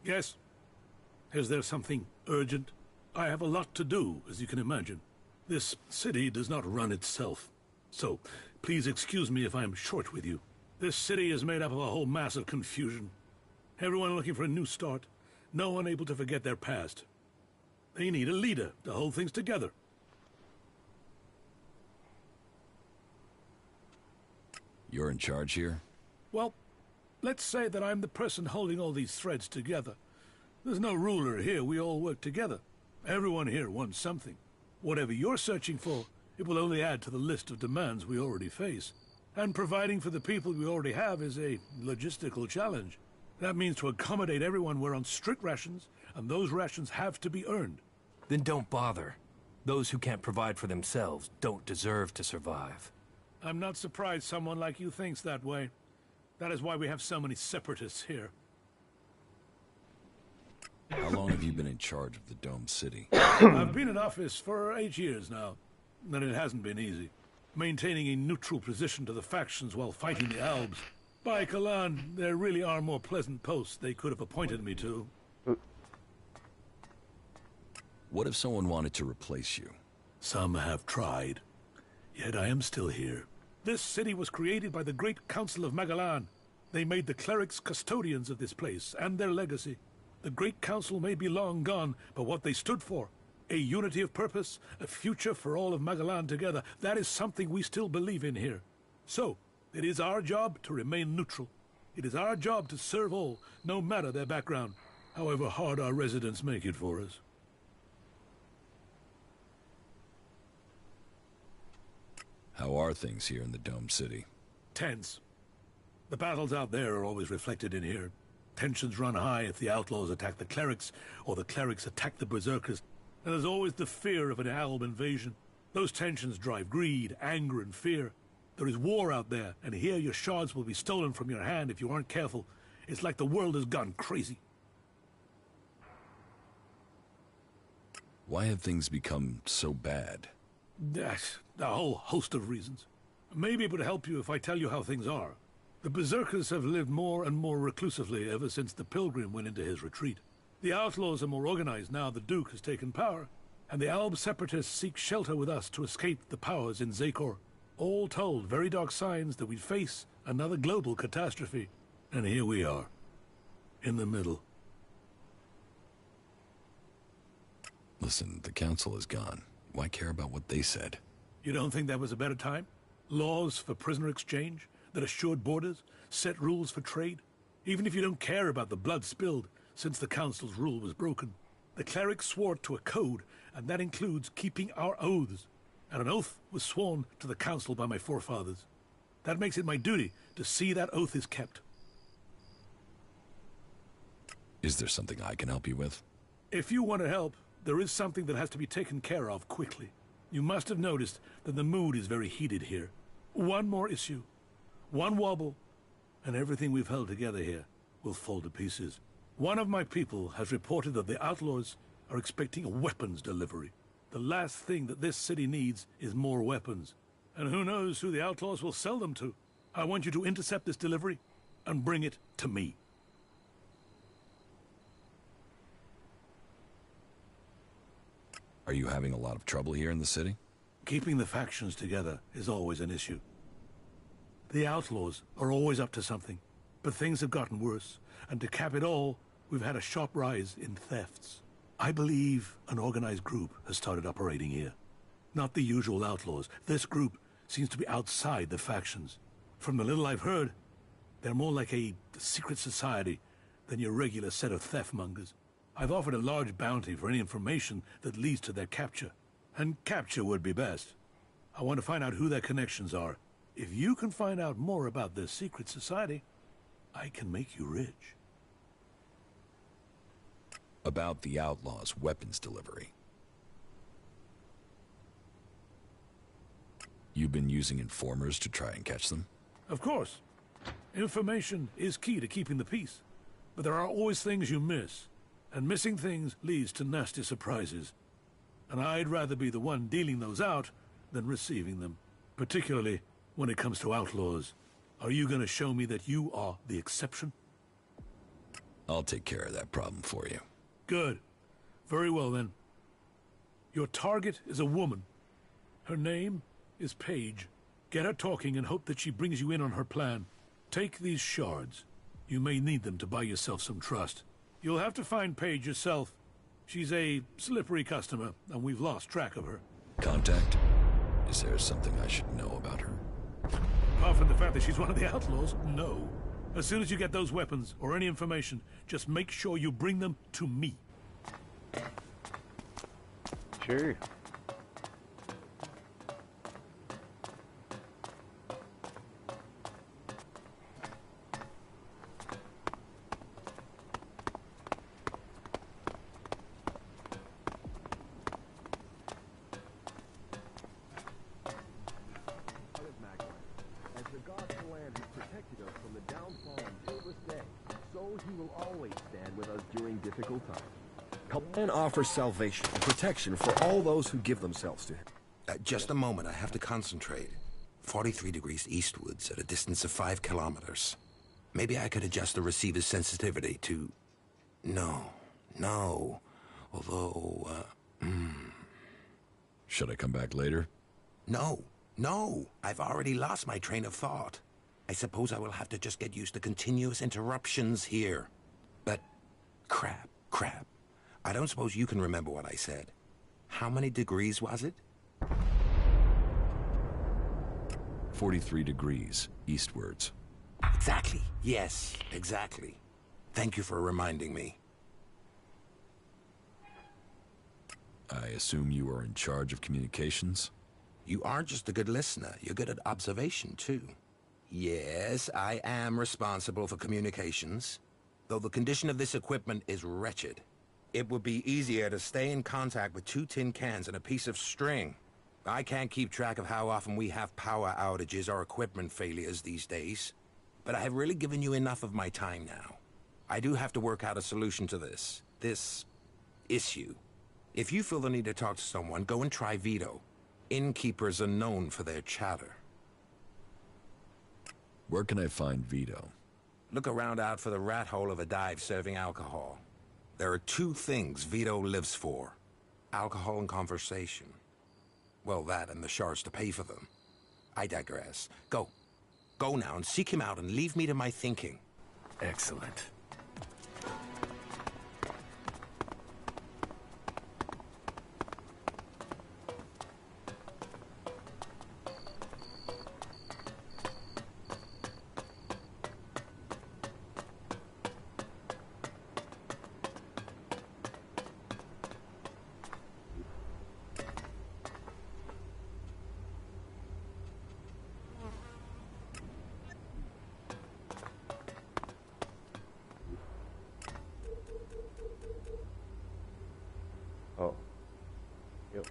Yes? Is there something urgent? I have a lot to do, as you can imagine. This city does not run itself. So, please excuse me if I am short with you. This city is made up of a whole mass of confusion. Everyone looking for a new start. No one able to forget their past. They need a leader to hold things together. You're in charge here? Well, let's say that I'm the person holding all these threads together. There's no ruler here, we all work together. Everyone here wants something. Whatever you're searching for, it will only add to the list of demands we already face. And providing for the people we already have is a logistical challenge. That means to accommodate everyone we're on strict rations, and those rations have to be earned. Then don't bother. Those who can't provide for themselves don't deserve to survive. I'm not surprised someone like you thinks that way. That is why we have so many separatists here. How long have you been in charge of the Dome City? I've been in office for 8 years now, and it hasn't been easy. Maintaining a neutral position to the factions while fighting the Albs. By Kalan, there really are more pleasant posts they could have appointed me to. What if someone wanted to replace you? Some have tried. Yet I am still here. This city was created by the Great Council of Magalan. They made the clerics custodians of this place and their legacy. The Great Council may be long gone, but what they stood for, a unity of purpose, a future for all of Magalan together, that is something we still believe in here. So, it is our job to remain neutral. It is our job to serve all, no matter their background, however hard our residents make it for us. How are things here in the Dome City? Tense. The battles out there are always reflected in here. Tensions run high if the outlaws attack the clerics, or the clerics attack the berserkers. And there's always the fear of an alb invasion. Those tensions drive greed, anger, and fear. There is war out there, and here your shards will be stolen from your hand if you aren't careful. It's like the world has gone crazy. Why have things become so bad? A whole host of reasons. Maybe it would help you if I tell you how things are. The berserkers have lived more and more reclusively ever since the pilgrim went into his retreat. The outlaws are more organized now the Duke has taken power, and the Alb separatists seek shelter with us to escape the powers in Zakor. All told, very dark signs that we'd face another global catastrophe. And here we are, in the middle. Listen, the council is gone. Why care about what they said? You don't think that was a better time? Laws for prisoner exchange, that assured borders, set rules for trade. Even if you don't care about the blood spilled since the council's rule was broken. The clerics swore to a code, and that includes keeping our oaths. And an oath was sworn to the council by my forefathers. That makes it my duty to see that oath is kept. Is there something I can help you with? If you want to help, there is something that has to be taken care of quickly. You must have noticed that the mood is very heated here. One more issue, one wobble, and everything we've held together here will fall to pieces. One of my people has reported that the outlaws are expecting a weapons delivery. The last thing that this city needs is more weapons. And who knows who the outlaws will sell them to. I want you to intercept this delivery and bring it to me. Are you having a lot of trouble here in the city? Keeping the factions together is always an issue. The outlaws are always up to something, but things have gotten worse, and to cap it all, we've had a sharp rise in thefts. I believe an organized group has started operating here. Not the usual outlaws. This group seems to be outside the factions. From the little I've heard, they're more like a secret society than your regular set of theft-mongers. I've offered a large bounty for any information that leads to their capture. And capture would be best. I want to find out who their connections are. If you can find out more about this secret society, I can make you rich. About the outlaws' weapons delivery. You've been using informers to try and catch them? Of course. Information is key to keeping the peace. But there are always things you miss. And missing things leads to nasty surprises. And I'd rather be the one dealing those out than receiving them. Particularly when it comes to outlaws. Are you going to show me that you are the exception? I'll take care of that problem for you. Good. Very well then. Your target is a woman. Her name is Paige. Get her talking and hope that she brings you in on her plan. Take these shards. You may need them to buy yourself some trust. You'll have to find Paige yourself. She's a slippery customer, and we've lost track of her. Contact? Is there something I should know about her? Apart from the fact that she's one of the outlaws, no. As soon as you get those weapons, or any information, just make sure you bring them to me. Sure. And offers salvation and protection for all those who give themselves to him. Just a moment, I have to concentrate. 43 degrees eastwards at a distance of 5 kilometers. Maybe I could adjust the receiver's sensitivity to... No. Although, Should I come back later? No. I've already lost my train of thought. I suppose I will have to just get used to continuous interruptions here. But, crap. I don't suppose you can remember what I said. How many degrees was it? 43 degrees eastwards. Exactly. Yes, exactly. Thank you for reminding me. I assume you are in charge of communications? You aren't just a good listener, you're good at observation, too. Yes, I am responsible for communications, though the condition of this equipment is wretched. It would be easier to stay in contact with 2 tin cans and a piece of string. I can't keep track of how often we have power outages or equipment failures these days, but I have really given you enough of my time now. I do have to work out a solution to this issue. If you feel the need to talk to someone, go and try Vito. Innkeepers are known for their chatter. Where can I find Vito? Look around out for the rat hole of a dive serving alcohol. There are 2 things Vito lives for: alcohol and conversation. Well, that and the shards to pay for them. I digress. Go. Go now and seek him out and leave me to my thinking. Excellent. Oh. Yep.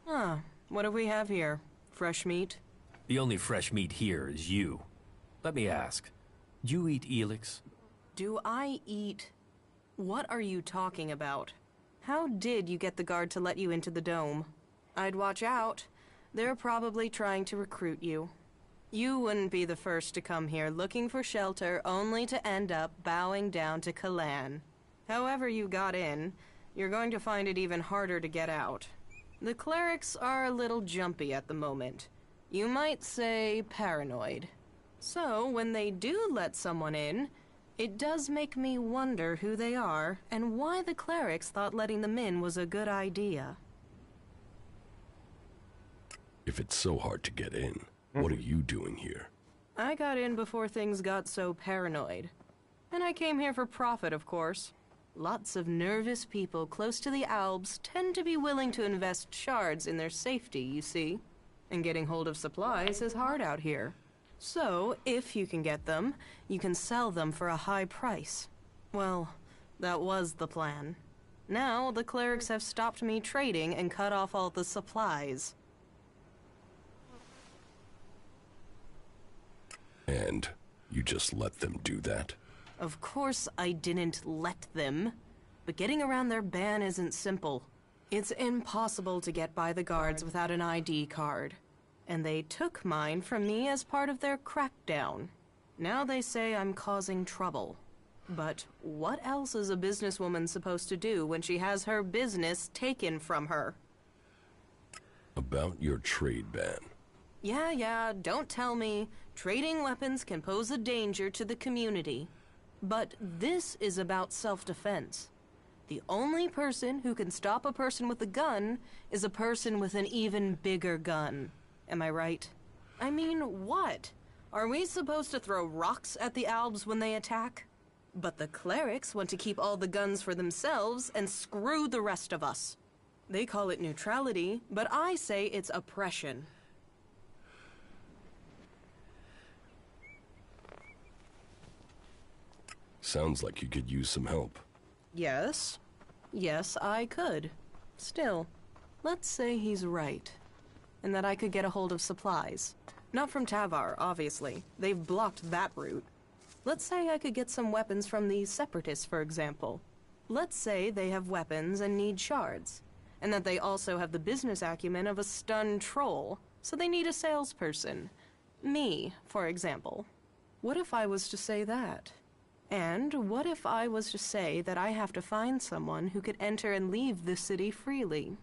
Huh. What do we have here? Fresh meat? The only fresh meat here is you. Let me ask, do you eat Elex? Do I eat? What are you talking about? How did you get the guard to let you into the dome? I'd watch out. They're probably trying to recruit you. You wouldn't be the first to come here looking for shelter only to end up bowing down to Kalan. However you got in, you're going to find it even harder to get out. The clerics are a little jumpy at the moment. You might say paranoid. So, when they do let someone in, it does make me wonder who they are and why the clerics thought letting them in was a good idea. If it's so hard to get in, what are you doing here? I got in before things got so paranoid. And I came here for profit, of course. Lots of nervous people close to the Alps tend to be willing to invest shards in their safety, you see. And getting hold of supplies is hard out here. So, if you can get them, you can sell them for a high price. Well, that was the plan. Now, the clerics have stopped me trading and cut off all the supplies. And you just let them do that? Of course I didn't let them. But getting around their ban isn't simple. It's impossible to get by the guards without an ID card. And they took mine from me as part of their crackdown. Now they say I'm causing trouble. But what else is a businesswoman supposed to do when she has her business taken from her? About your trade ban. Yeah, don't tell me. Trading weapons can pose a danger to the community. But this is about self-defense. The only person who can stop a person with a gun is a person with an even bigger gun. Am I right? I mean, what? Are we supposed to throw rocks at the Albs when they attack? But the clerics want to keep all the guns for themselves and screw the rest of us. They call it neutrality, but I say it's oppression. Sounds like you could use some help. Yes. Yes, I could. Still, let's say he's right. And that I could get a hold of supplies. Not from Tavar, obviously. They've blocked that route. Let's say I could get some weapons from the Separatists, for example. Let's say they have weapons and need shards. And that they also have the business acumen of a stunned troll, so they need a salesperson. Me, for example. What if I was to say that? And what if I was to say that I have to find someone who could enter and leave the city freely?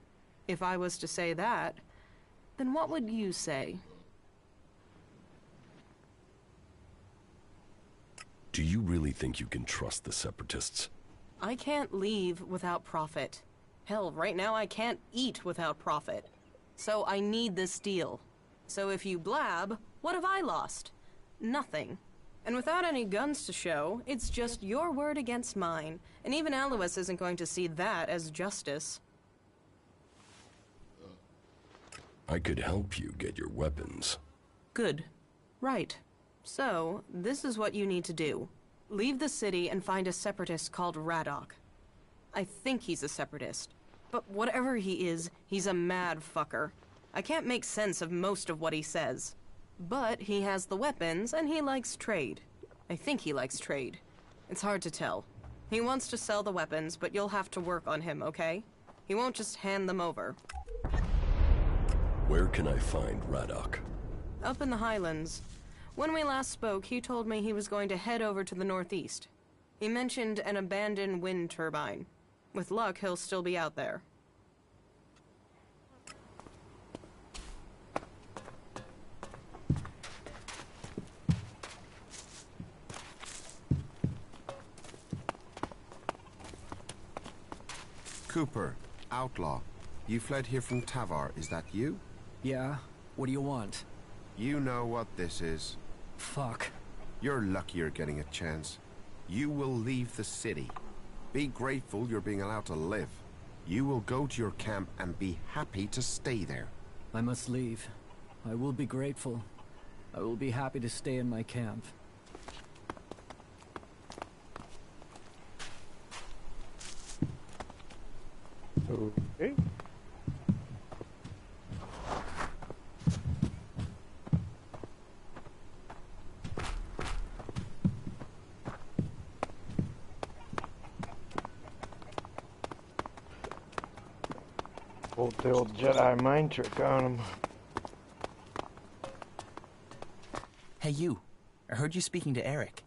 If I was to say that, then what would you say? Do you really think you can trust the Separatists? I can't leave without profit. Hell, right now I can't eat without profit. So I need this deal. So if you blab, what have I lost? Nothing. And without any guns to show, it's just your word against mine. And even Alois isn't going to see that as justice. I could help you get your weapons. Good. Right. So, this is what you need to do. Leave the city and find a separatist called Radok. I think he's a separatist. But whatever he is, he's a mad fucker. I can't make sense of most of what he says. But he has the weapons, and he likes trade. I think he likes trade. It's hard to tell. He wants to sell the weapons, but you'll have to work on him, okay? He won't just hand them over. Where can I find Radok? Up in the Highlands. When we last spoke, he told me he was going to head over to the northeast. He mentioned an abandoned wind turbine. With luck, he'll still be out there. Cooper, outlaw. You fled here from Tavar, is that you? Yeah. What do you want? You know what this is. Fuck. You're lucky you're getting a chance. You will leave the city. Be grateful you're being allowed to live. You will go to your camp and be happy to stay there. I must leave. I will be grateful. I will be happy to stay in my camp. Okay. Pulled the old Jedi mind trick on him. Hey, you. I heard you speaking to Eric.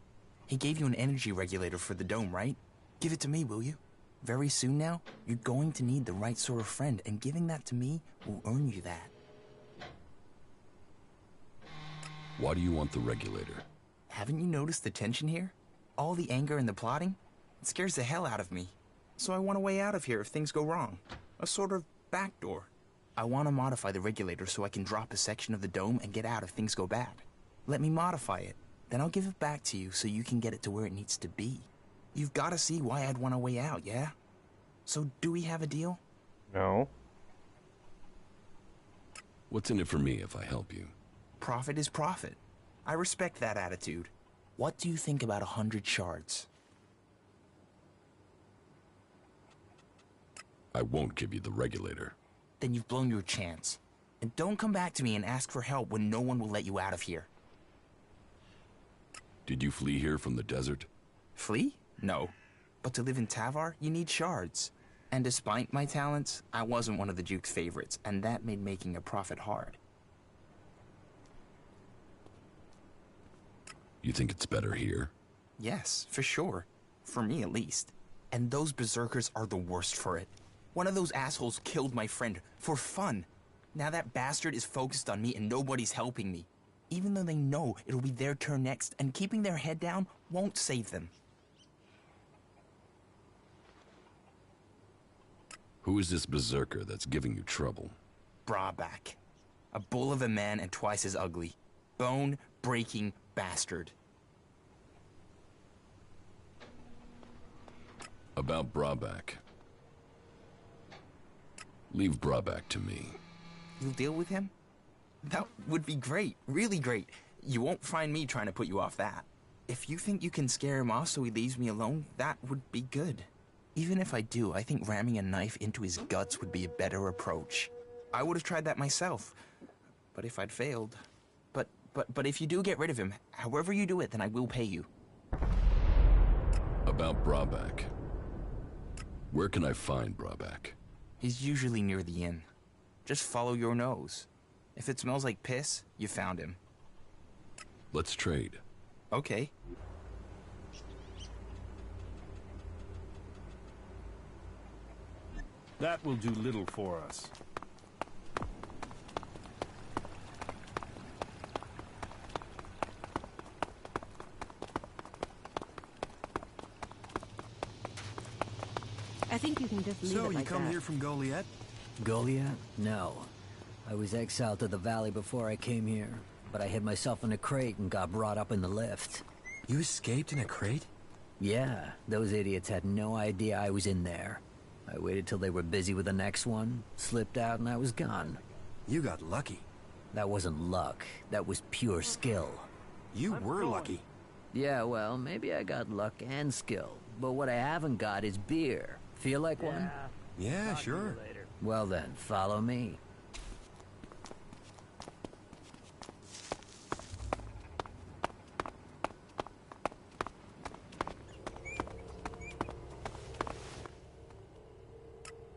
He gave you an energy regulator for the dome, right? Give it to me, will you? Very soon now, you're going to need the right sort of friend, and giving that to me will earn you that. Why do you want the regulator? Haven't you noticed the tension here? All the anger and the plotting? It scares the hell out of me. So I want a way out of here if things go wrong. A sort of backdoor. I want to modify the regulator so I can drop a section of the dome and get out if things go bad. Let me modify it. Then I'll give it back to you so you can get it to where it needs to be. You've got to see why I'd want a way out, yeah? So do we have a deal? No. What's in it for me if I help you? Profit is profit. I respect that attitude. What do you think about 100 shards? I won't give you the regulator. Then you've blown your chance. And don't come back to me and ask for help when no one will let you out of here. Did you flee here from the desert? Flee? No. But to live in Tavar, you need shards. And despite my talents, I wasn't one of the Duke's favorites, and that made making a profit hard. You think it's better here? Yes, for sure. For me, at least. And those berserkers are the worst for it. One of those assholes killed my friend for fun. Now that bastard is focused on me and nobody's helping me. Even though they know it'll be their turn next, and keeping their head down won't save them. Who is this berserker that's giving you trouble? Brabak. A bull of a man and twice as ugly. Bone-breaking bastard. About Brabak. Leave Brabak to me. You'll deal with him? That would be great, really great. You won't find me trying to put you off that. If you think you can scare him off so he leaves me alone, that would be good. Even if I do, I think ramming a knife into his guts would be a better approach. I would have tried that myself. But if I'd failed... But if you do get rid of him, however you do it, then I will pay you. About Brabak. Where can I find Brabak? He's usually near the inn. Just follow your nose. If it smells like piss, you found him. Let's trade. Okay. That will do little for us. I think you can just leave So, it you like come that. here from Goliath? Goliath? No. I was exiled to the valley before I came here, but I hid myself in a crate and got brought up in the lift. You escaped in a crate? Yeah, those idiots had no idea I was in there. I waited till they were busy with the next one, slipped out, and I was gone. You got lucky. That wasn't luck. That was pure skill. You were lucky. Yeah, well, maybe I got luck and skill, but what I haven't got is beer. Feel like one? Yeah, sure. Well then, follow me.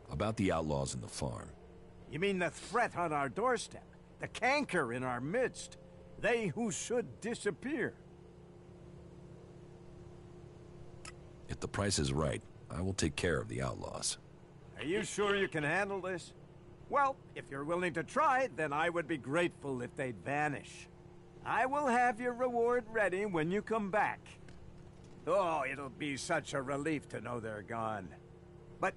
About the outlaws in the farm. You mean the threat on our doorstep? The canker in our midst? They who should disappear? If the price is right, I will take care of the outlaws. Are you sure you can handle this? Well, if you're willing to try, then I would be grateful if they'd vanish. I will have your reward ready when you come back. Oh, it'll be such a relief to know they're gone. But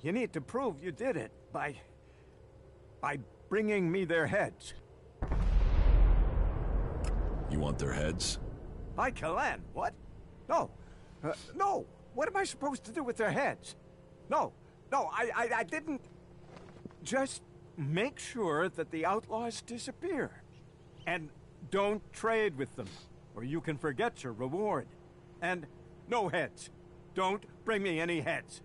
you need to prove you did it by bringing me their heads. You want their heads? By Kalan, what? No. No! What am I supposed to do with their heads? No, I didn't... Just make sure that the outlaws disappear. And don't trade with them, or you can forget your reward. And no heads. Don't bring me any heads.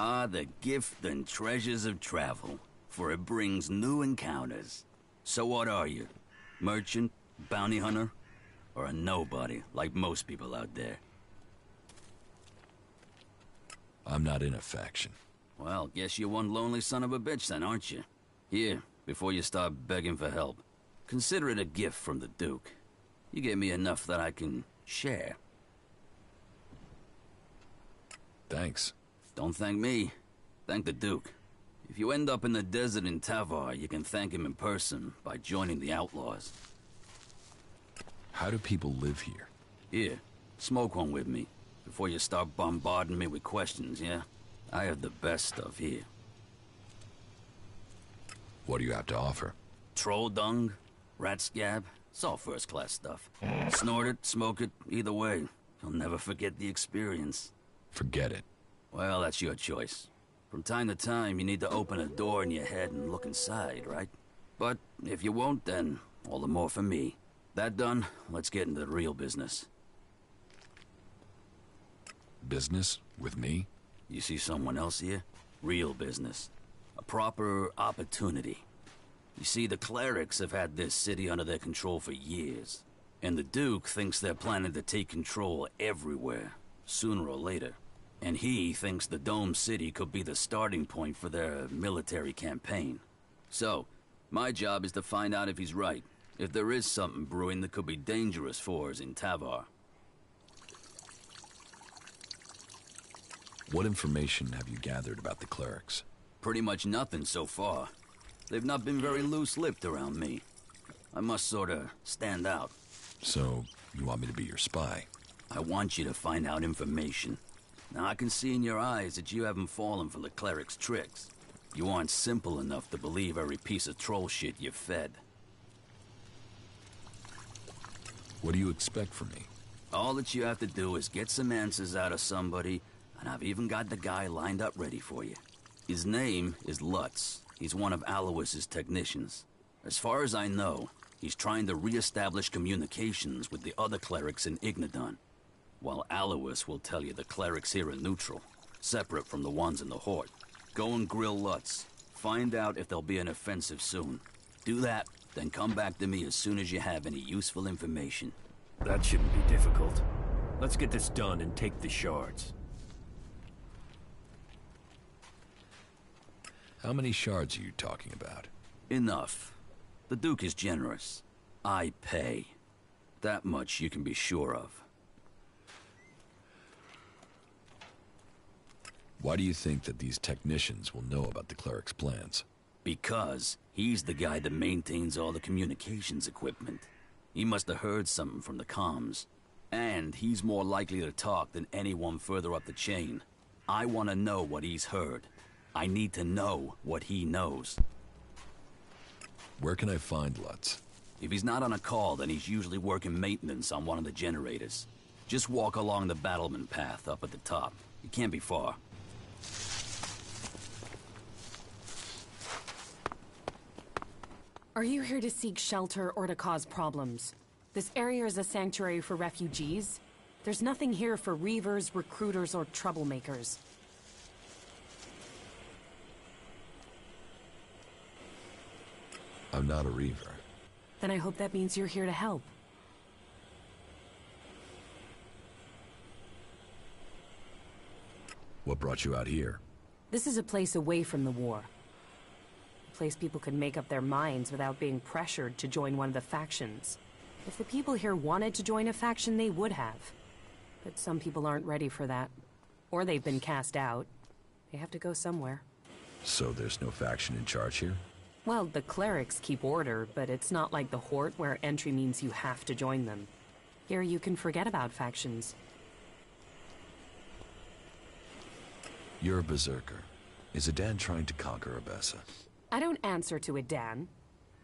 Ah, the gift and treasures of travel, for it brings new encounters. So what are you? Merchant? Bounty hunter? Or a nobody, like most people out there? I'm not in a faction. Well, guess you're one lonely son of a bitch then, aren't you? Here, before you start begging for help, consider it a gift from the Duke. You gave me enough that I can share. Thanks. Don't thank me. Thank the Duke. If you end up in the desert in Tavar, you can thank him in person by joining the outlaws. How do people live here? Here, smoke one with me, before you start bombarding me with questions, yeah? I have the best stuff here. What do you have to offer? Troll dung, rat scab, it's all first-class stuff. Snort it, smoke it, either way. You'll never forget the experience. Forget it. Well, that's your choice. From time to time, you need to open a door in your head and look inside, right? But if you won't, then all the more for me. That done, let's get into the real business. Business? With me? You see someone else here? Real business. A proper opportunity. You see, the clerics have had this city under their control for years. And the Duke thinks they're planning to take control everywhere, sooner or later. And he thinks the Dome City could be the starting point for their military campaign. So, my job is to find out if he's right. If there is something brewing that could be dangerous for us in Tavar. What information have you gathered about the clerics? Pretty much nothing so far. They've not been very loose-lipped around me. I must sorta stand out. So, you want me to be your spy? I want you to find out information. Now, I can see in your eyes that you haven't fallen for the cleric's tricks. You aren't simple enough to believe every piece of troll shit you're fed. What do you expect from me? All that you have to do is get some answers out of somebody, and I've even got the guy lined up ready for you. His name is Lutz. He's one of Alois's technicians. As far as I know, he's trying to re-establish communications with the other clerics in Ignadon. While Alois will tell you the clerics here are neutral, separate from the ones in the Horde. Go and grill Lutz. Find out if there'll be an offensive soon. Do that, Then come back to me as soon as you have any useful information. That shouldn't be difficult. Let's get this done and take the shards. How many shards are you talking about? Enough. The Duke is generous. I pay. That much you can be sure of. Why do you think that these technicians will know about the cleric's plans? Because he's the guy that maintains all the communications equipment. He must have heard something from the comms. And he's more likely to talk than anyone further up the chain. I want to know what he's heard. I need to know what he knows. Where can I find Lutz? If he's not on a call, then he's usually working maintenance on one of the generators. Just walk along the battlement path up at the top. It can't be far. Are you here to seek shelter or to cause problems? This area is a sanctuary for refugees. There's nothing here for reavers, recruiters, or troublemakers. I'm not a reaver. Then I hope that means you're here to help. What brought you out here? This is a place away from the war. A place people could make up their minds without being pressured to join one of the factions. If the people here wanted to join a faction, they would have. But some people aren't ready for that. Or they've been cast out. They have to go somewhere. So there's no faction in charge here? Well, the clerics keep order, but it's not like the Horde where entry means you have to join them. Here you can forget about factions. You're a berserker. Is Adan trying to conquer Abessa? I don't answer to Adan.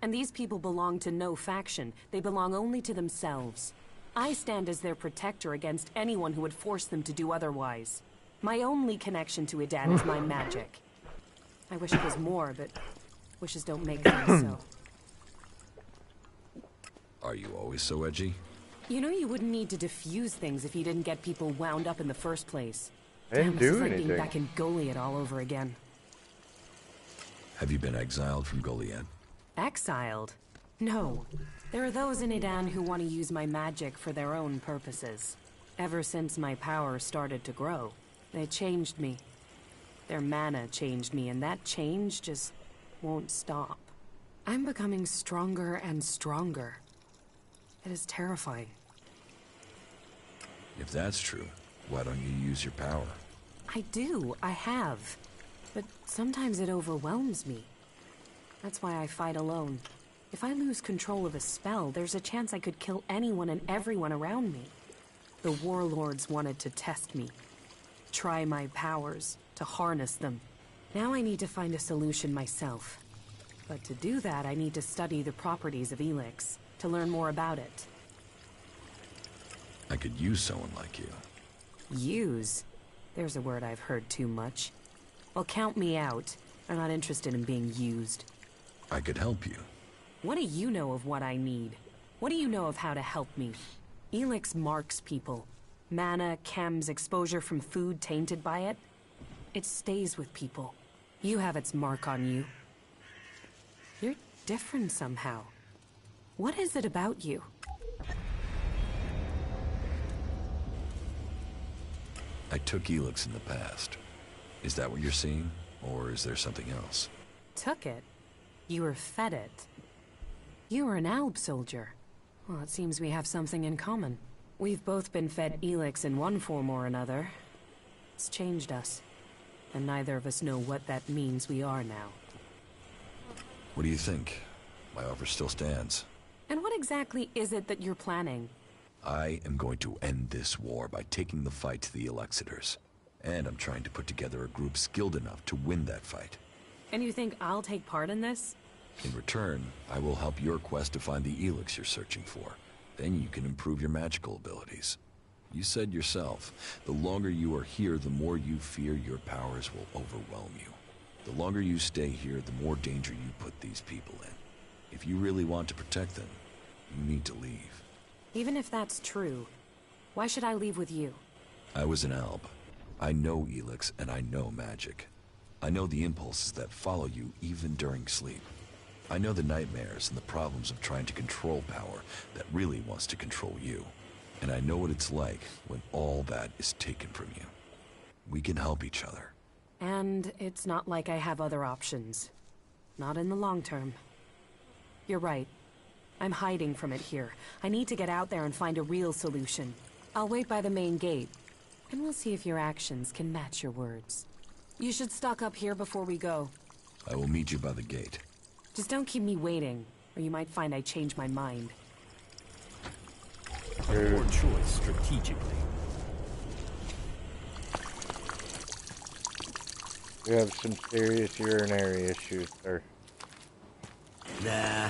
And these people belong to no faction. They belong only to themselves. I stand as their protector against anyone who would force them to do otherwise. My only connection to Adan is my magic. I wish it was more, but wishes don't make things so. Are you always so edgy? You know you wouldn't need to defuse things if you didn't get people wound up in the first place. I didn't Damn, this do is like anything. being back in Goliad all over again. Have you been exiled from Goliad? Exiled? No. There are those in Adan who want to use my magic for their own purposes. Ever since my power started to grow, they changed me. Their mana changed me, and that change just won't stop. I'm becoming stronger and stronger. It is terrifying. If that's true, why don't you use your power? I do, I have. But sometimes it overwhelms me. That's why I fight alone. If I lose control of a spell, there's a chance I could kill anyone and everyone around me. The warlords wanted to test me. Try my powers, to harness them. Now I need to find a solution myself. But to do that, I need to study the properties of Elex, to learn more about it. I could use someone like you. Use? There's a word I've heard too much. Well, count me out. I'm not interested in being used. I could help you. What do you know of what I need? What do you know of how to help me? Elex marks people. Mana, chems, exposure from food tainted by it. It stays with people. You have its mark on you. You're different somehow. What is it about you? I took Elex in the past. Is that what you're seeing? Or is there something else? Took it? You were fed it. You were an Alb soldier. Well, it seems we have something in common. We've both been fed Elex in one form or another. It's changed us. And neither of us know what that means we are now. What do you think? My offer still stands. And what exactly is it that you're planning? I am going to end this war by taking the fight to the Elexitors. And I'm trying to put together a group skilled enough to win that fight. And you think I'll take part in this? In return, I will help your quest to find the Elex you're searching for. Then you can improve your magical abilities. You said yourself, the longer you are here, the more you fear your powers will overwhelm you. The longer you stay here, the more danger you put these people in. If you really want to protect them, you need to leave. Even if that's true, why should I leave with you? I was an Alb. I know Elex and I know magic. I know the impulses that follow you even during sleep. I know the nightmares and the problems of trying to control power that really wants to control you. And I know what it's like when all that is taken from you. We can help each other. And it's not like I have other options. Not in the long term. You're right. I'm hiding from it here. I need to get out there and find a real solution. I'll wait by the main gate, and we'll see if your actions can match your words. You should stock up here before we go. I will meet you by the gate. Just don't keep me waiting, or you might find I change my mind. A poor choice strategically. You have some serious urinary issues, sir. Nah.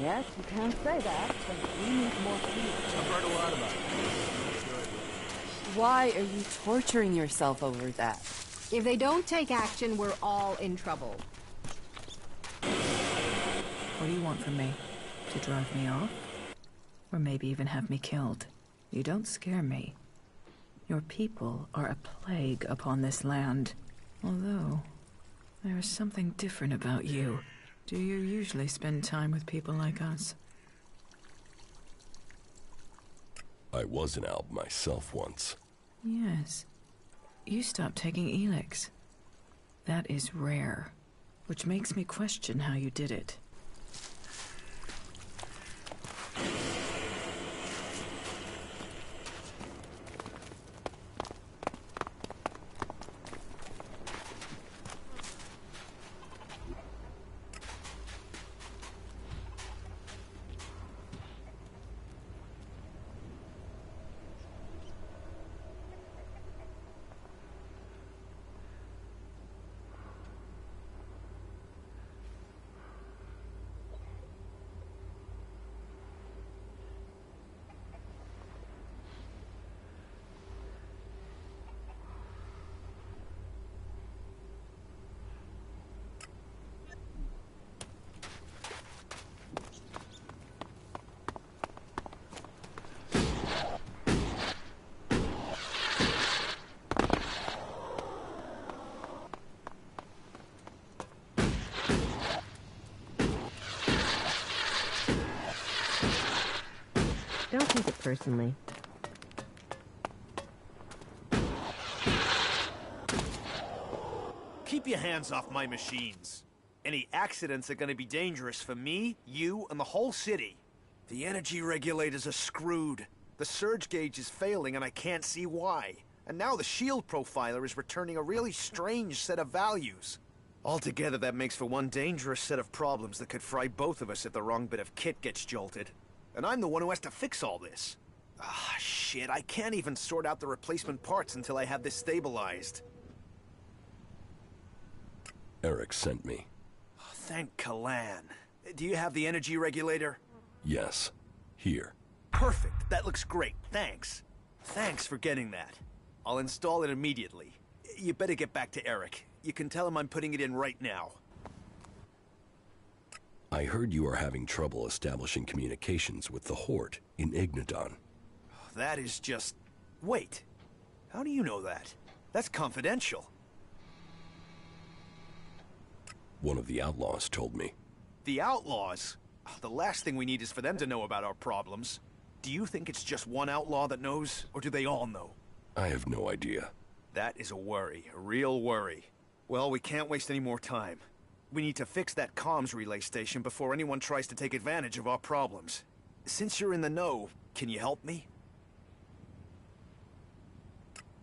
Yes, you can say that, but we need more food. I've heard a lot about it. Why are you torturing yourself over that? If they don't take action, we're all in trouble. What do you want from me? To drive me off? Or maybe even have me killed? You don't scare me. Your people are a plague upon this land. Although, there is something different about you. Do you usually spend time with people like us? I was an Alb myself once. Yes. You stopped taking Elex. That is rare, which makes me question how you did it. Don't take it personally. Keep your hands off my machines. Any accidents are gonna be dangerous for me, you, and the whole city. The energy regulators are screwed. The surge gauge is failing and I can't see why. And now the shield profiler is returning a really strange set of values. Altogether, that makes for one dangerous set of problems that could fry both of us if the wrong bit of kit gets jolted. And I'm the one who has to fix all this. Ah, shit, I can't even sort out the replacement parts until I have this stabilized. Eric sent me. Oh, thank Kalan. Do you have the energy regulator? Yes. Here. Perfect. That looks great. Thanks. Thanks for getting that. I'll install it immediately. You better get back to Eric. You can tell him I'm putting it in right now. I heard you are having trouble establishing communications with the Horde in Ignadon. That is just... Wait. How do you know that? That's confidential. One of the outlaws told me. The outlaws? The last thing we need is for them to know about our problems. Do you think it's just one outlaw that knows, or do they all know? I have no idea. That is a worry, a real worry. Well, we can't waste any more time. We need to fix that comms relay station before anyone tries to take advantage of our problems. Since you're in the know, can you help me?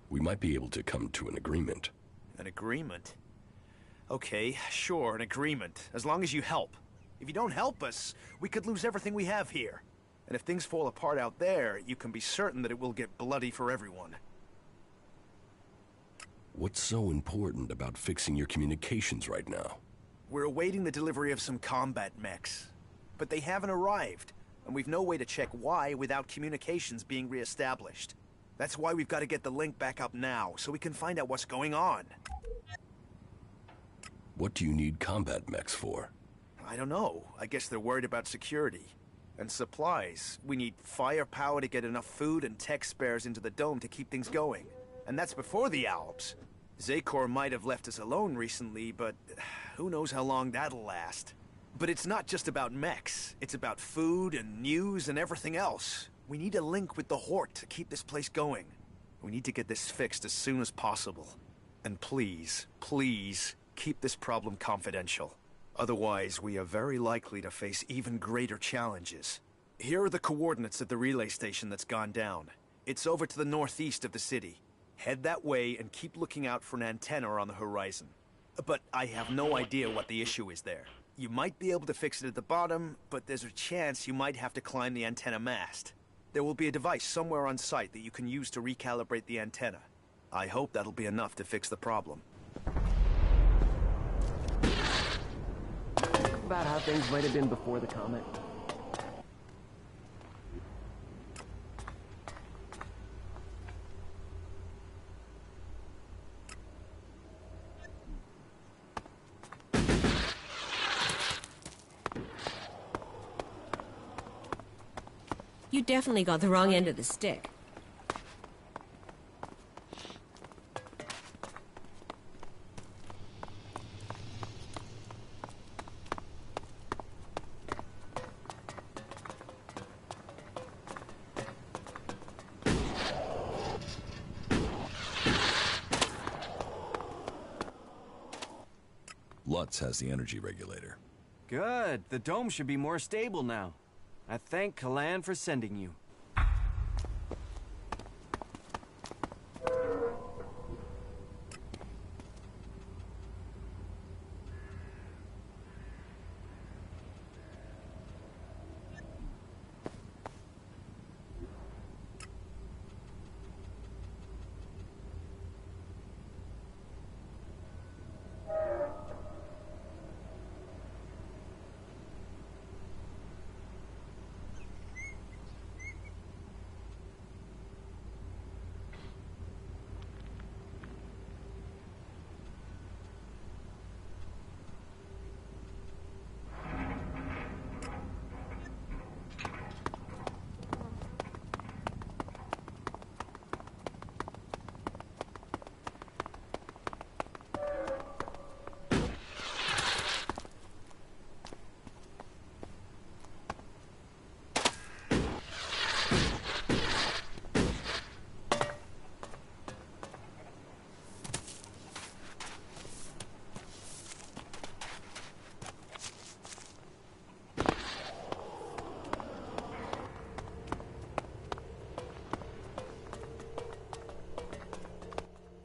We might be able to come to an agreement. An agreement? Okay, sure, an agreement. As long as you help. If you don't help us, we could lose everything we have here. And if things fall apart out there, you can be certain that it will get bloody for everyone. What's so important about fixing your communications right now? We're awaiting the delivery of some combat mechs. But they haven't arrived, and we've no way to check why without communications being reestablished. That's why we've got to get the link back up now, so we can find out what's going on. What do you need combat mechs for? I don't know. I guess they're worried about security. And supplies. We need firepower to get enough food and tech spares into the dome to keep things going. And that's before the Alps. Zakor might have left us alone recently, but who knows how long that'll last. But it's not just about mechs. It's about food and news and everything else. We need a link with the Hort to keep this place going. We need to get this fixed as soon as possible. And please, please, keep this problem confidential. Otherwise, we are very likely to face even greater challenges. Here are the coordinates of the relay station that's gone down. It's over to the northeast of the city. Head that way and keep looking out for an antenna on the horizon. But I have no idea what the issue is there. You might be able to fix it at the bottom, but there's a chance you might have to climb the antenna mast. There will be a device somewhere on site that you can use to recalibrate the antenna. I hope that'll be enough to fix the problem. About how things might have been before the comet. You definitely got the wrong end of the stick. Lutz has the energy regulator. Good. The dome should be more stable now. I thank Kalan for sending you.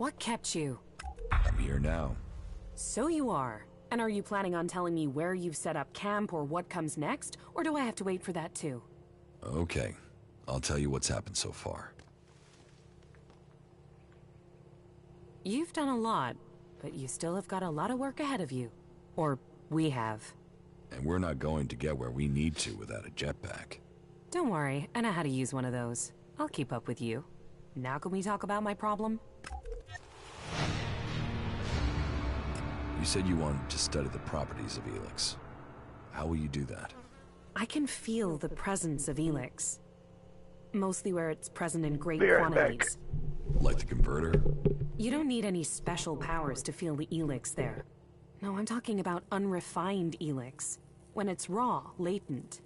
What kept you? I'm here now. So you are. And are you planning on telling me where you've set up camp or what comes next? Or do I have to wait for that too? Okay. I'll tell you what's happened so far. You've done a lot, but you still have got a lot of work ahead of you. Or we have. And we're not going to get where we need to without a jetpack. Don't worry, I know how to use one of those. I'll keep up with you. Now can we talk about my problem? You said you wanted to study the properties of Elex. How will you do that? I can feel the presence of Elex. Mostly where it's present in great Be right quantities. Like the converter? You don't need any special powers to feel the Elex there. No, I'm talking about unrefined Elex. When it's raw, latent.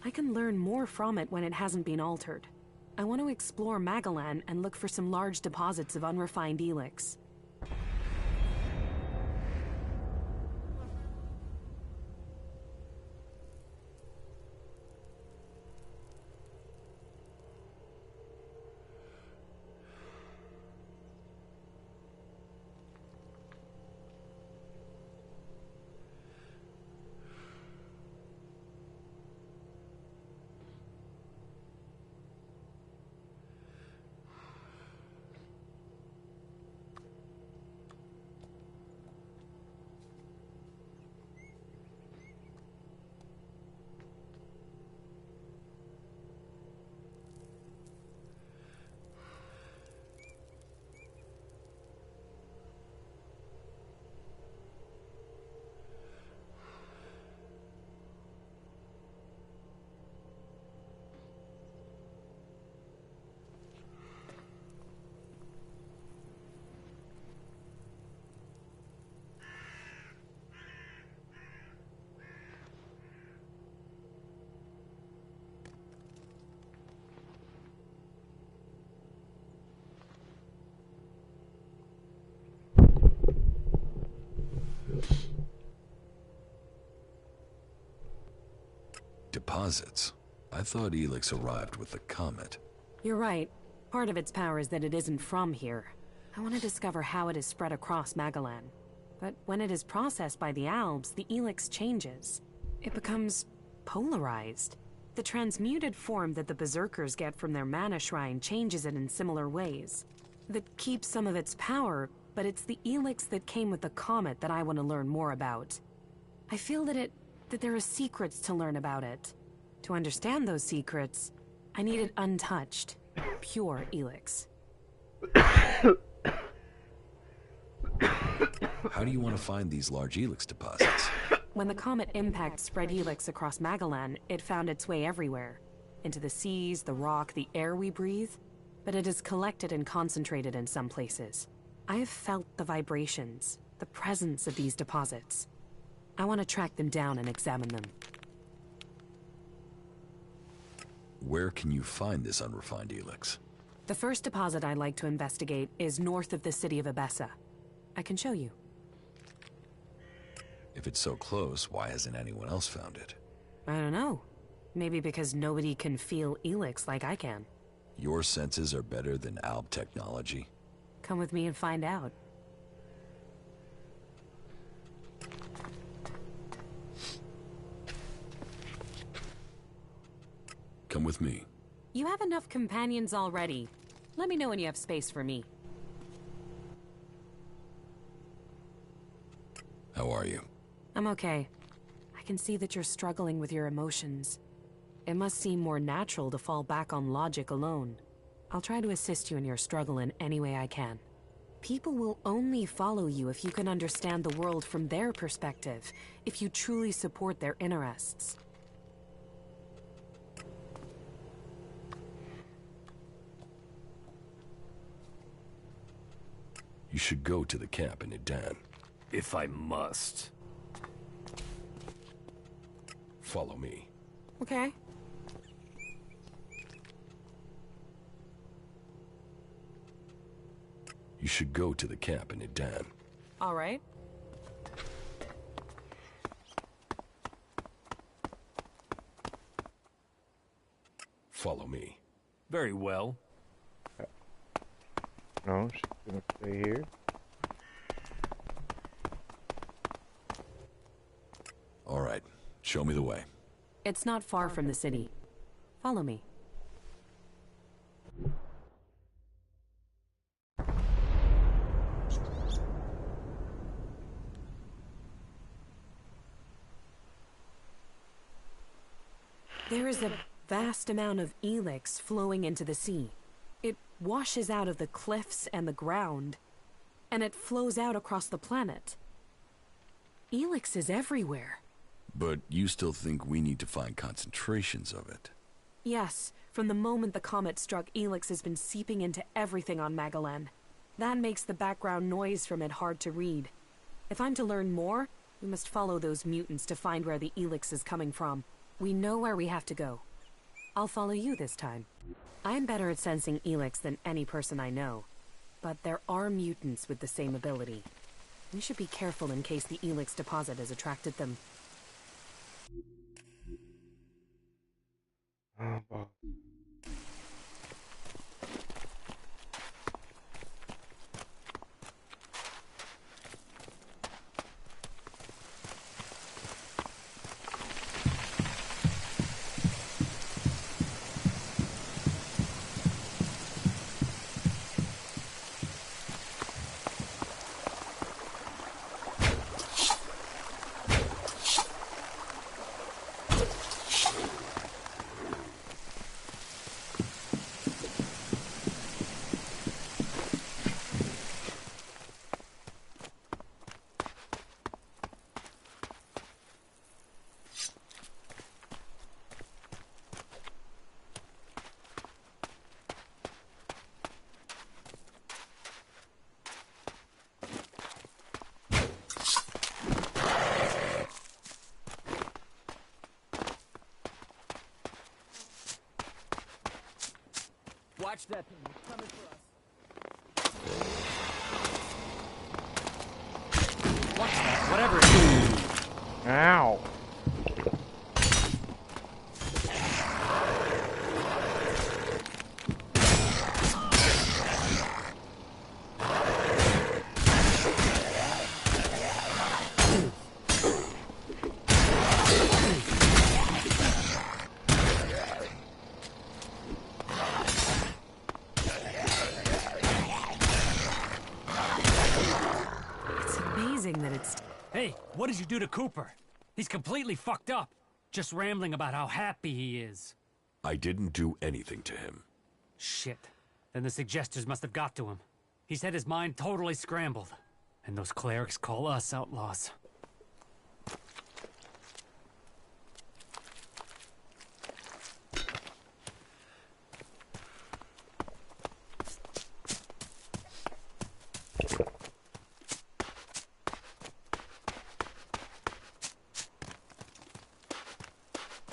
I can learn more from it when it hasn't been altered. I want to explore Magalan and look for some large deposits of unrefined Elex. deposits? I thought Elex arrived with the comet. You're right. Part of its power is that it isn't from here. I want to discover how it is spread across Magalan. But when it is processed by the Albs, the Elex changes. It becomes polarized. The transmuted form that the Berserkers get from their mana shrine changes it in similar ways. That keeps some of its power, but it's the Elex that came with the comet that I want to learn more about. I feel that there are secrets to learn about it. To understand those secrets, I need it untouched, pure Elex. How do you want to find these large Elex deposits? When the comet impact spread Elex across Magalan, it found its way everywhere. Into the seas, the rock, the air we breathe. But it is collected and concentrated in some places. I have felt the vibrations, the presence of these deposits. I want to track them down and examine them. Where can you find this unrefined Elex? The first deposit I'd like to investigate is north of the city of Abessa. I can show you. If it's so close, why hasn't anyone else found it? I don't know. Maybe because nobody can feel Elex like I can. Your senses are better than Alb technology? Come with me and find out. Come with me. You have enough companions already. Let me know when you have space for me. How are you? I'm okay. I can see that you're struggling with your emotions. It must seem more natural to fall back on logic alone. I'll try to assist you in your struggle in any way I can. People will only follow you if you can understand the world from their perspective, if you truly support their interests. You should go to the camp in Idan. If I must. Follow me. Okay. You should go to the camp in Idan. All right. Follow me. Very well. No, she's gonna stay here. All right. Show me the way. It's not far from the city. Follow me. There is a vast amount of Elex flowing into the sea. It washes out of the cliffs and the ground, and it flows out across the planet. Elex is everywhere. But you still think we need to find concentrations of it? Yes, from the moment the comet struck, Elex has been seeping into everything on Magalan. That makes the background noise from it hard to read. If I'm to learn more, we must follow those mutants to find where the Elex is coming from. We know where we have to go. I'll follow you this time. I'm better at sensing Elex than any person I know, but there are mutants with the same ability. We should be careful in case the Elex deposit has attracted them. Oh, boy. Watch that thing. It's coming for us. Watch that. Whatever it is. Ow. amazing that it's... Hey, what did you do to Cooper? He's completely fucked up. Just rambling about how happy he is. I didn't do anything to him. Shit. Then the suggesters must have got to him. He's had his mind totally scrambled. And those clerics call us outlaws.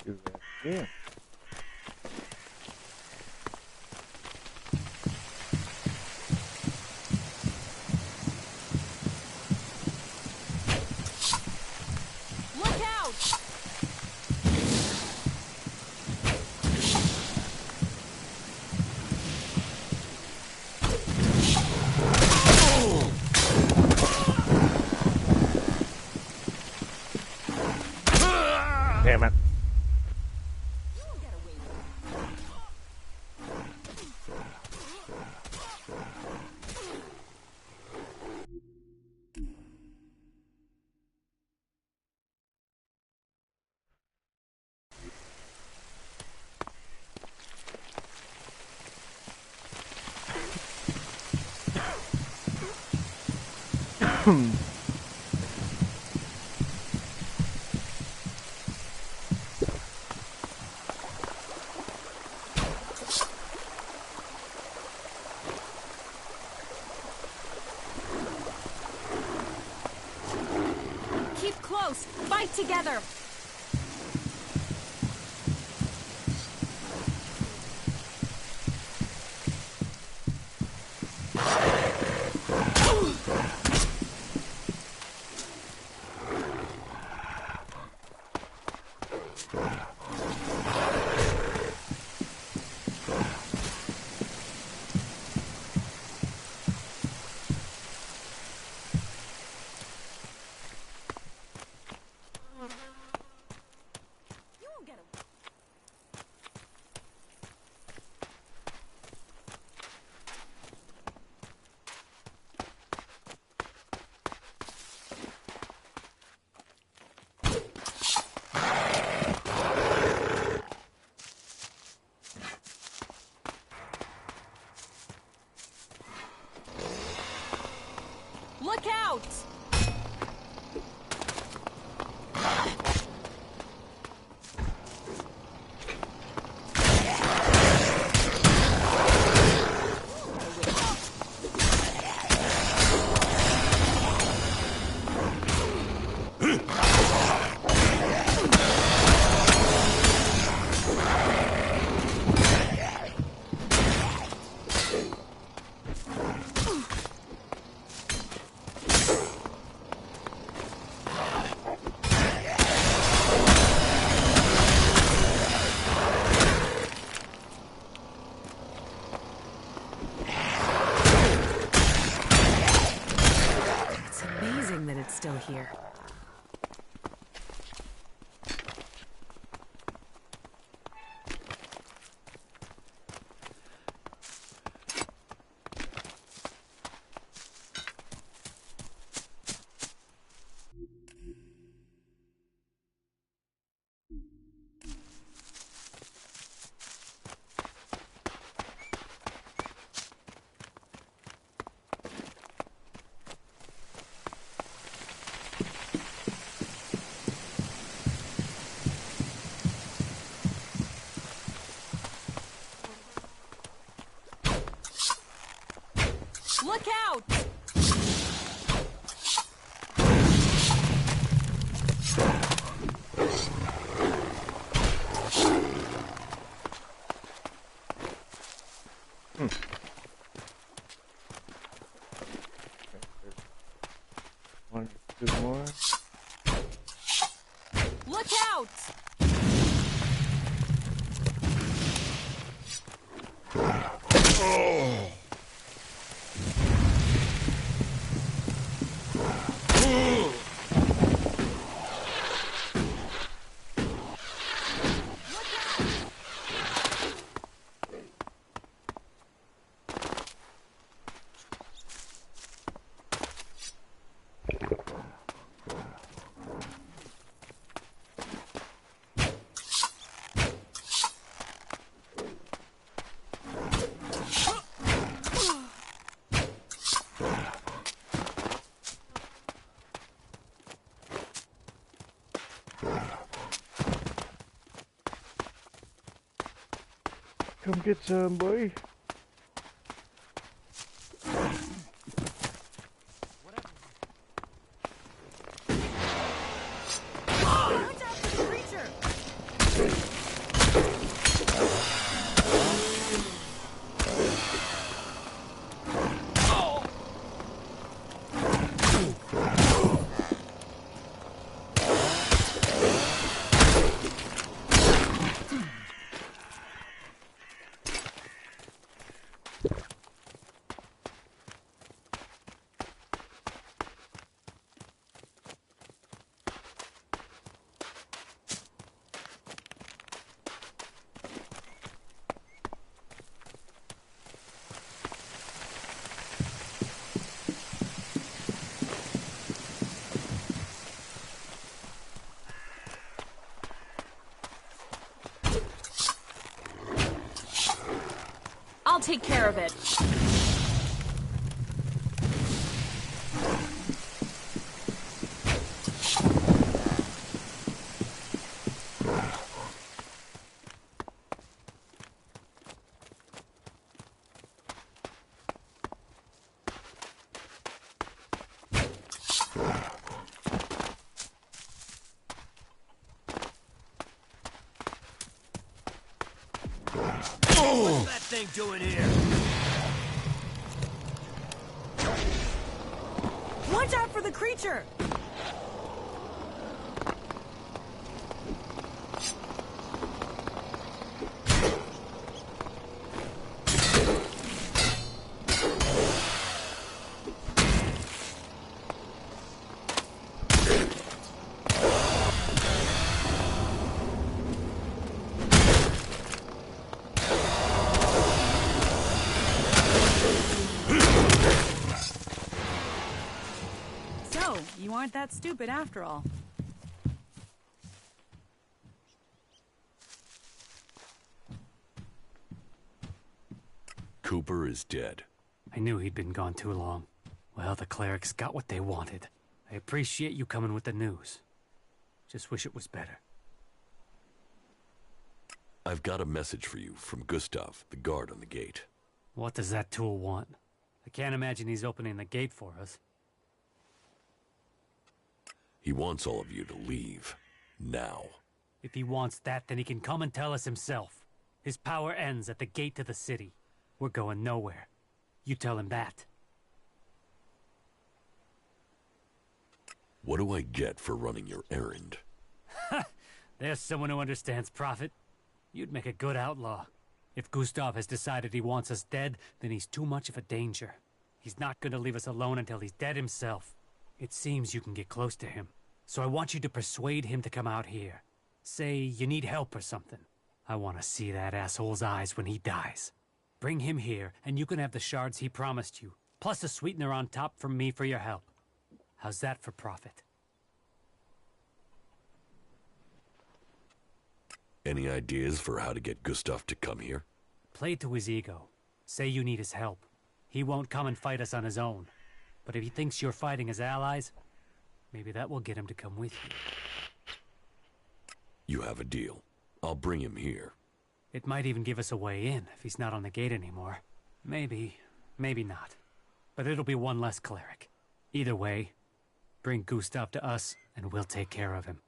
Do that again. Look out! Damn it. Keep close! Fight together! Look out! It's amazing that it's still here. Look out! One, two more. Look out! Oh. Come get some, boy. I'll take care of it. What's that thing doing here? Watch out for the creature! You aren't that stupid after all. Cooper is dead. I knew he'd been gone too long. Well, the clerics got what they wanted. I appreciate you coming with the news. Just wish it was better. I've got a message for you from Gustav, the guard on the gate. What does that tool want? I can't imagine he's opening the gate for us. He wants all of you to leave. Now. If he wants that, then he can come and tell us himself. His power ends at the gate to the city. We're going nowhere. You tell him that. What do I get for running your errand? There's someone who understands profit. You'd make a good outlaw. If Gustav has decided he wants us dead, then he's too much of a danger. He's not going to leave us alone until he's dead himself. It seems you can get close to him. So I want you to persuade him to come out here. Say you need help or something. I want to see that asshole's eyes when he dies. Bring him here, and you can have the shards he promised you, plus a sweetener on top from me for your help. How's that for profit? Any ideas for how to get Gustav to come here? Play to his ego. Say you need his help. He won't come and fight us on his own. But if he thinks you're fighting as allies, maybe that will get him to come with you. You have a deal. I'll bring him here. It might even give us a way in if he's not on the gate anymore. Maybe, maybe not. But it'll be one less cleric. Either way, bring Gustav to us and we'll take care of him.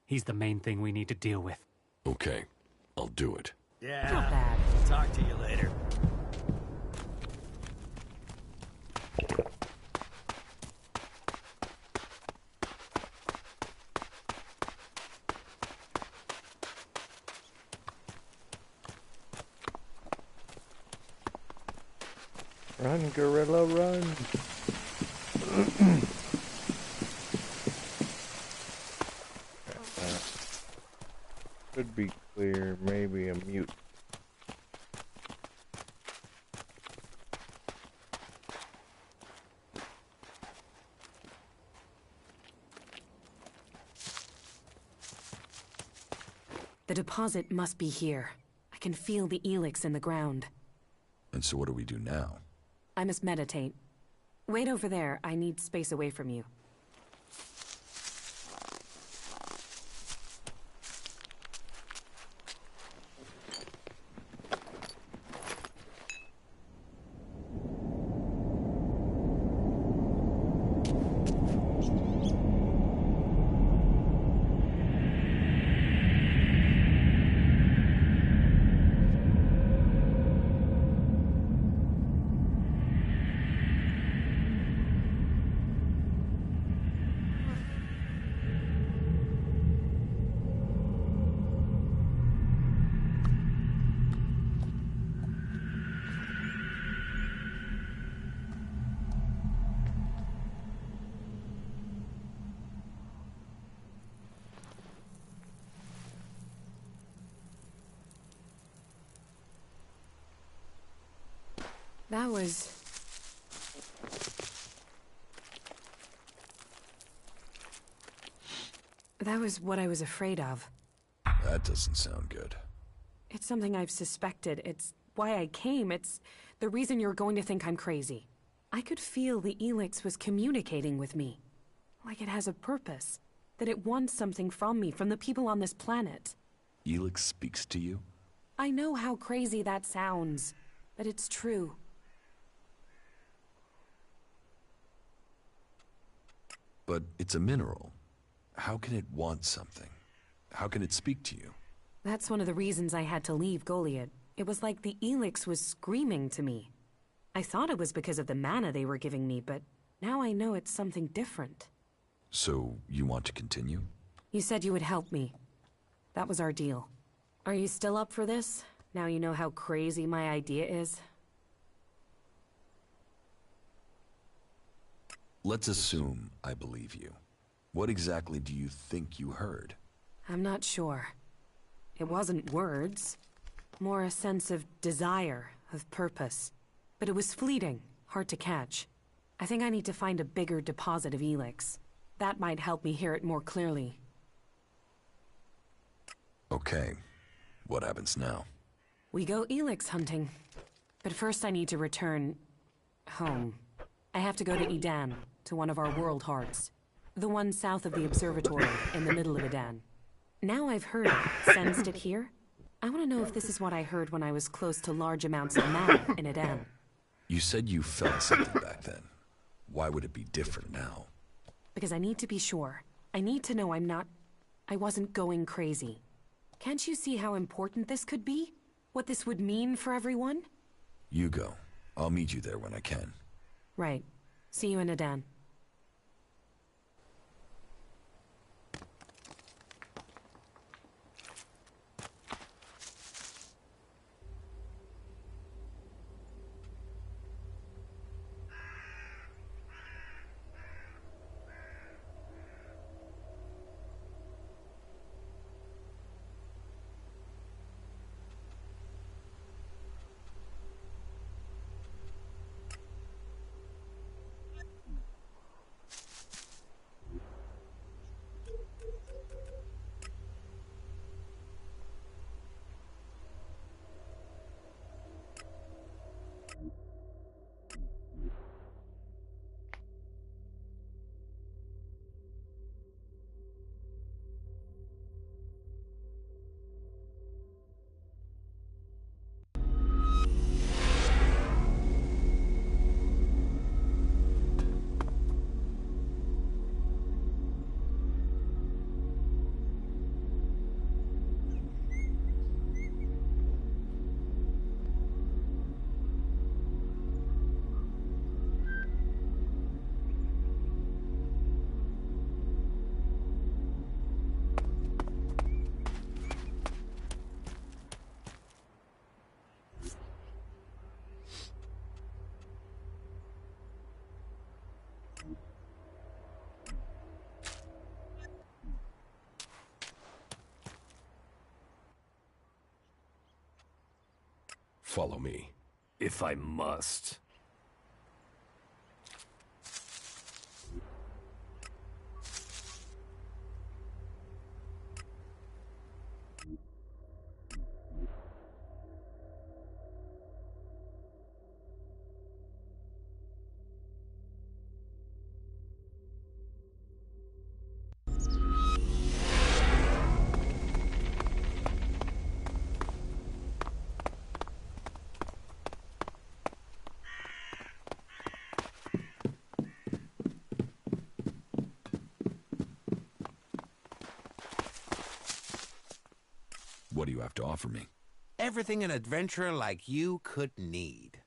He's the main thing we need to deal with. Okay, I'll do it. Yeah, not bad. Talk to you later. Run, gorilla, run. Could be clear, maybe a mute. The deposit must be here. I can feel the Elex in the ground. And so what do we do now? I must meditate. Wait over there. I need space away from you. That was... That was what I was afraid of. That doesn't sound good. It's something I've suspected. It's why I came. It's the reason you're going to think I'm crazy. I could feel the Elex was communicating with me. Like it has a purpose. That it wants something from me, from the people on this planet. Elex speaks to you? I know how crazy that sounds, but it's true. But it's a mineral. How can it want something? How can it speak to you? That's one of the reasons I had to leave Goliad. It was like the Elex was screaming to me. I thought it was because of the mana they were giving me, but now I know it's something different. So, you want to continue? You said you would help me. That was our deal. Are you still up for this? Now you know how crazy my idea is? Let's assume I believe you. What exactly do you think you heard? I'm not sure. It wasn't words. More a sense of desire, of purpose. But it was fleeting, hard to catch. I think I need to find a bigger deposit of Elex. That might help me hear it more clearly. Okay. What happens now? We go Elex hunting. But first I need to return... home. I have to go to Edan, to one of our world hearts. The one south of the observatory, in the middle of Edan. Now I've heard it, sensed it here. I want to know if this is what I heard when I was close to large amounts of mana in Edan. You said you felt something back then. Why would it be different now? Because I need to be sure. I need to know I wasn't going crazy. Can't you see how important this could be? What this would mean for everyone? You go. I'll meet you there when I can. Right. See you in Edan. Follow me, if I must. What do you have to offer me? Everything an adventurer like you could need.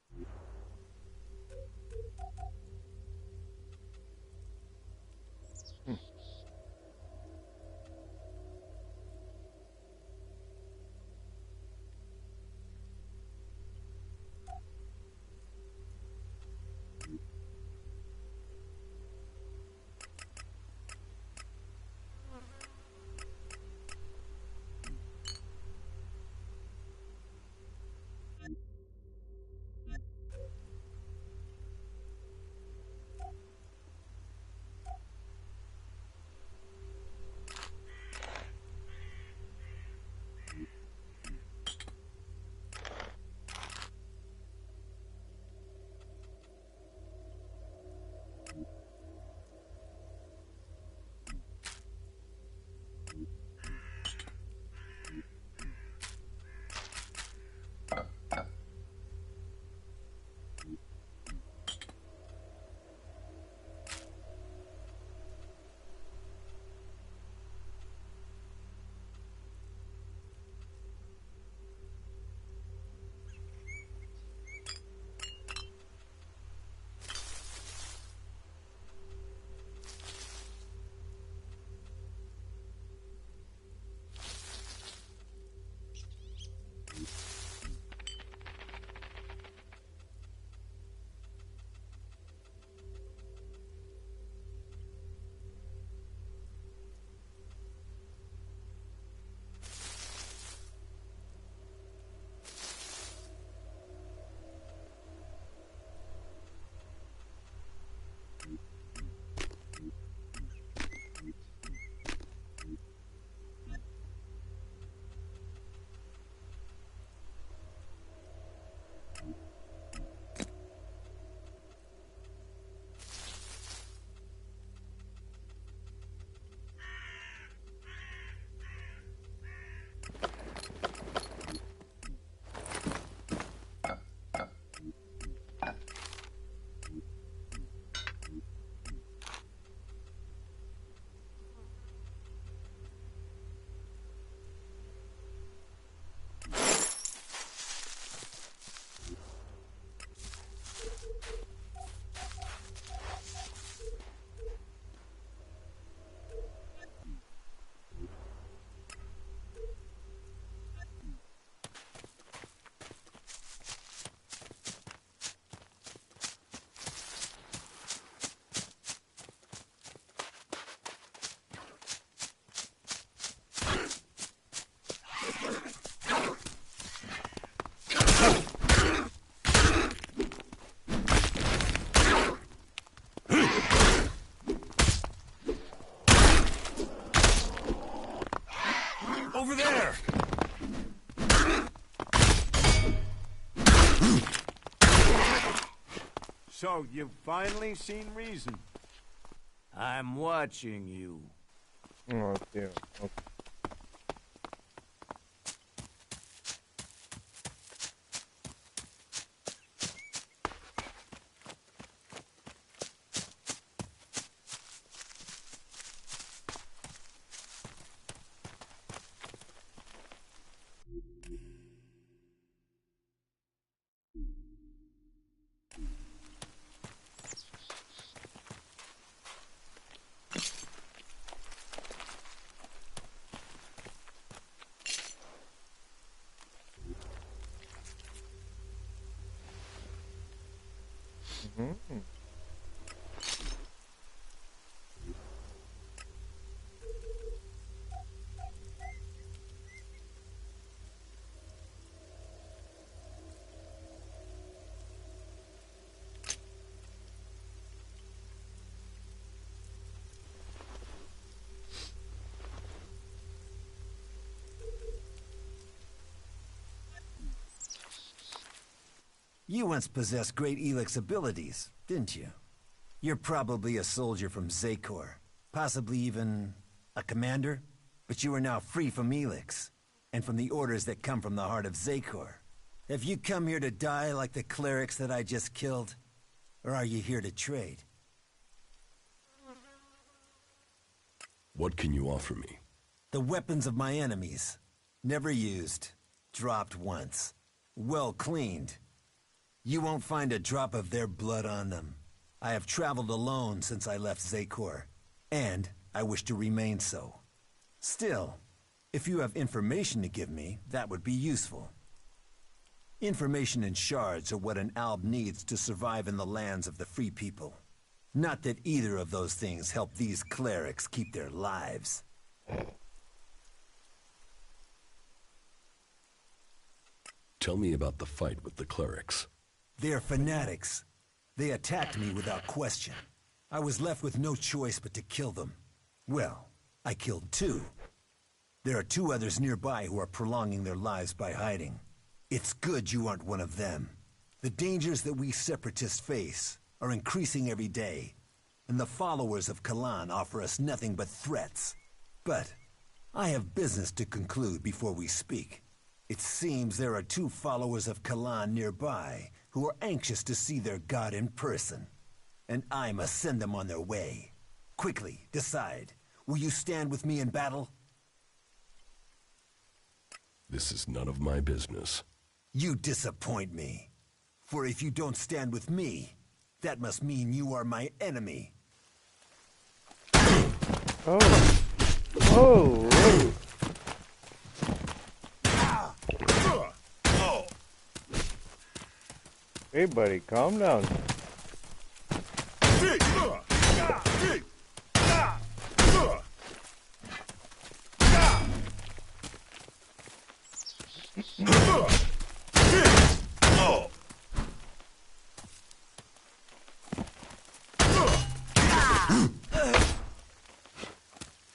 So, you've finally seen reason. I'm watching you. Oh, dear. Okay. Mm-hmm. You once possessed great Elex abilities, didn't you? You're probably a soldier from Zakor, possibly even a commander, but you are now free from Elex, and from the orders that come from the heart of Zakor. Have you come here to die like the clerics that I just killed? Or are you here to trade? What can you offer me? The weapons of my enemies. Never used. Dropped once. Well cleaned. You won't find a drop of their blood on them. I have traveled alone since I left Zakor, and I wish to remain so. Still, if you have information to give me, that would be useful. Information and shards are what an alb needs to survive in the lands of the free people. Not that either of those things help these clerics keep their lives. Tell me about the fight with the clerics. They're fanatics. They attacked me without question. I was left with no choice but to kill them. Well, I killed two. There are two others nearby who are prolonging their lives by hiding. It's good you aren't one of them. The dangers that we separatists face are increasing every day, and the followers of Kalan offer us nothing but threats. But I have business to conclude before we speak. It seems there are two followers of Kalan nearby who are anxious to see their god in person, and I must send them on their way. Quickly, decide. Will you stand with me in battle? This is none of my business. You disappoint me. For if you don't stand with me, that must mean you are my enemy. Oh. Oh. Hey, buddy, calm down.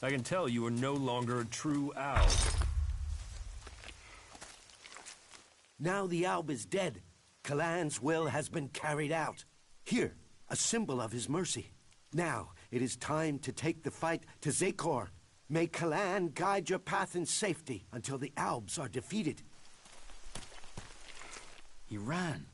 I can tell you are no longer a true owl. Now the Alb is dead. Kalan's will has been carried out. Here, a symbol of his mercy. Now, it is time to take the fight to Zakor. May Kalan guide your path in safety until the Albs are defeated. He ran.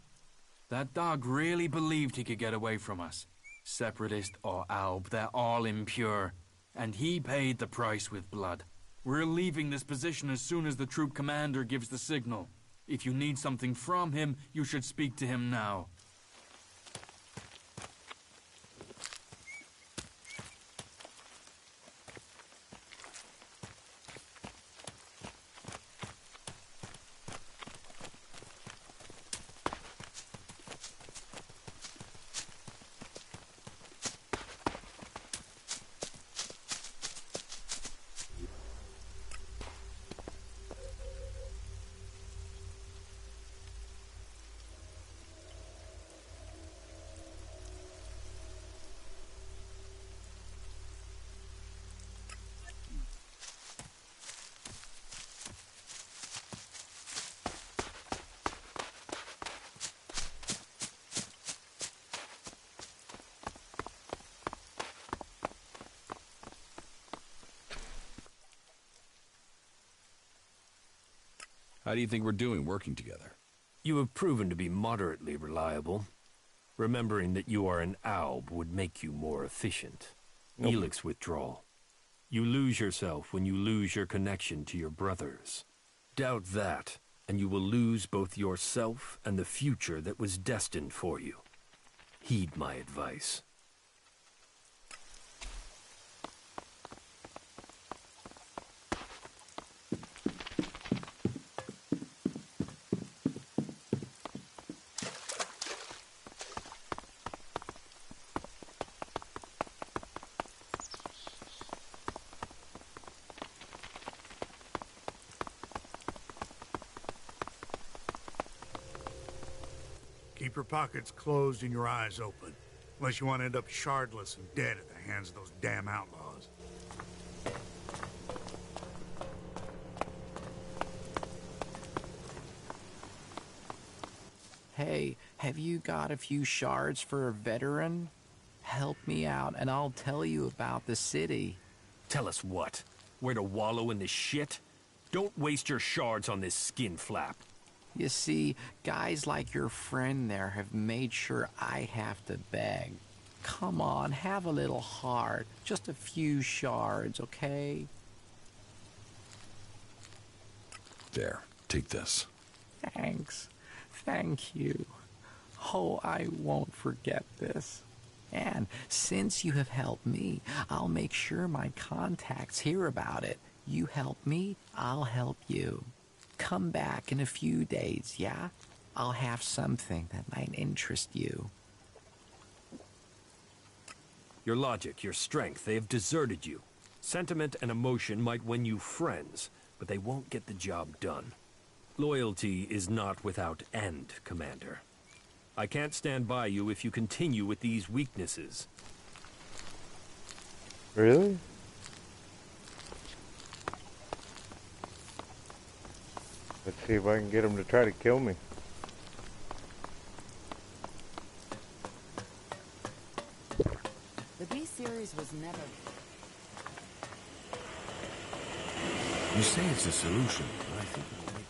That dog really believed he could get away from us. Separatist or Alb, they're all impure. And he paid the price with blood. We're leaving this position as soon as the troop commander gives the signal. If you need something from him, you should speak to him now. How do you think we're doing working together? You have proven to be moderately reliable. Remembering that you are an alb would make you more efficient. Nope. Elex withdrawal. You lose yourself when you lose your connection to your brothers. Doubt that, and you will lose both yourself and the future that was destined for you. Heed my advice. Keep your pockets closed and your eyes open. Unless you want to end up shardless and dead at the hands of those damn outlaws. Hey, have you got a few shards for a veteran? Help me out and I'll tell you about the city. Tell us what? Where to wallow in this shit? Don't waste your shards on this skin flap. You see, guys like your friend there have made sure I have to beg. Come on, have a little heart. Just a few shards, okay? There, take this. Thanks. Thank you. Oh, I won't forget this. And since you have helped me, I'll make sure my contacts hear about it. You help me, I'll help you. Come back in a few days, yeah? I'll have something that might interest you. Your logic, your strength, they have deserted you. Sentiment and emotion might win you friends, but they won't get the job done. Loyalty is not without end, Commander. I can't stand by you if you continue with these weaknesses. Really? Let's see if I can get him to try to kill me. The B-series was never... You say it's a solution, but I think it'll make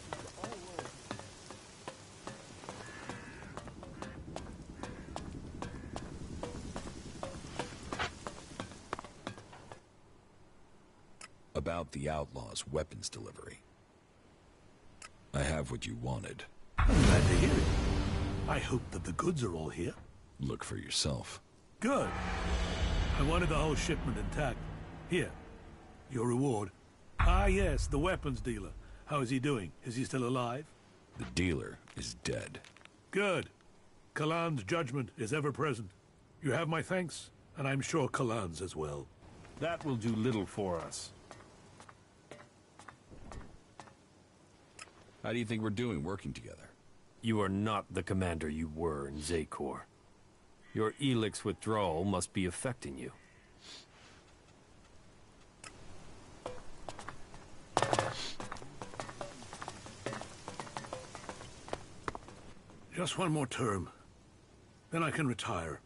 About the outlaws' weapons delivery. I have what you wanted. I'm glad to hear it. I hope that the goods are all here. Look for yourself. Good. I wanted the whole shipment intact. Here, your reward. Ah, yes, the weapons dealer. How is he doing? Is he still alive? The dealer is dead. Good. Kalan's judgment is ever present. You have my thanks, and I'm sure Kalan's as well. That will do little for us. How do you think we're doing working together? You are not the commander you were in Zakor. Your Elex withdrawal must be affecting you. Just one more term. Then I can retire.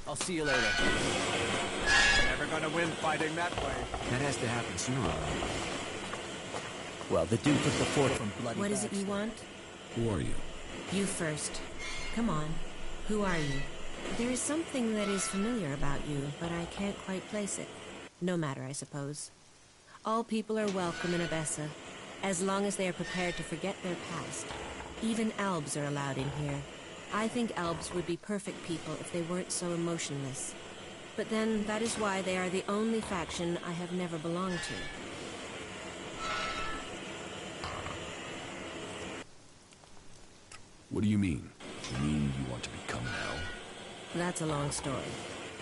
I'll see you later. Never gonna win fighting that way. That has to happen sooner or later. Well, the Duke took the fort from bloody What is it backs. you want? Who are you? You first. Come on. Who are you? There is something that is familiar about you, but I can't quite place it. No matter, I suppose. All people are welcome in Abessa, as long as they are prepared to forget their past. Even Albs are allowed in here. I think Albs would be perfect people if they weren't so emotionless. But then, that is why they are the only faction I have never belonged to. What do you mean? You mean you want to become an owl? That's a long story.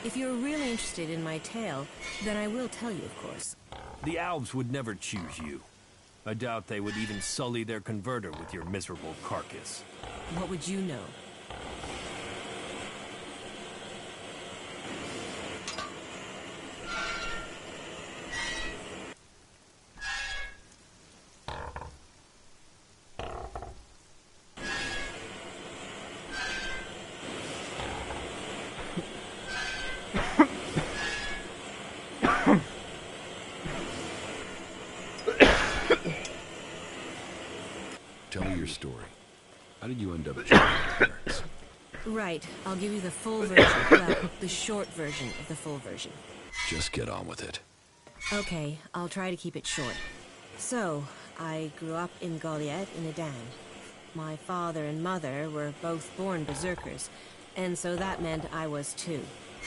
If you're really interested in my tale, then I will tell you, of course. The Albs would never choose you. I doubt they would even sully their converter with your miserable carcass. What would you know? Tell me your story. How did you end up joining your parents? Right, I'll give you the full version. Well, the short version of the full version. Just get on with it. Okay, I'll try to keep it short. So, I grew up in Goliath in Edan. My father and mother were both born berserkers, and so that meant I was too.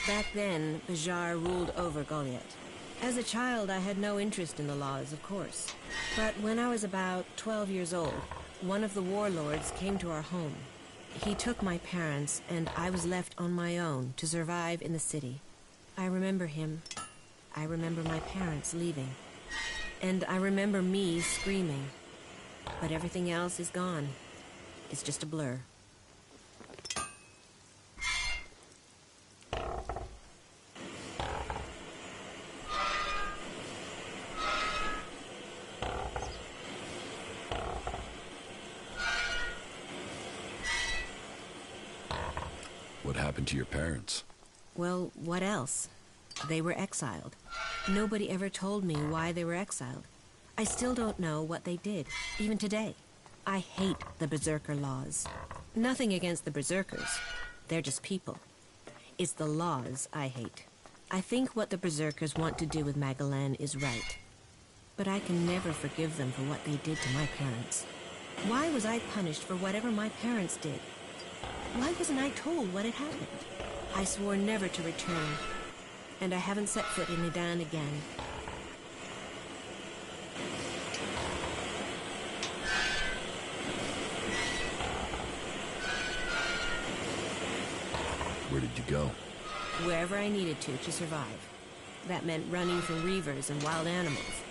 Back then, Bajar ruled over Goliath. As a child, I had no interest in the laws, of course. But when I was about 12 years old, one of the warlords came to our home. He took my parents, and I was left on my own to survive in the city. I remember him. I remember my parents leaving. And I remember me screaming. But everything else is gone. It's just a blur. What happened to your parents? Well, what else? They were exiled. Nobody ever told me why they were exiled. I still don't know what they did, even today. I hate the Berserker laws. Nothing against the Berserkers. They're just people. It's the laws I hate. I think what the Berserkers want to do with Magalan is right. But I can never forgive them for what they did to my parents. Why was I punished for whatever my parents did? Why wasn't I told what had happened? I swore never to return, and I haven't set foot in Edan again. Where did you go? Wherever I needed to survive. That meant running from reavers and wild animals.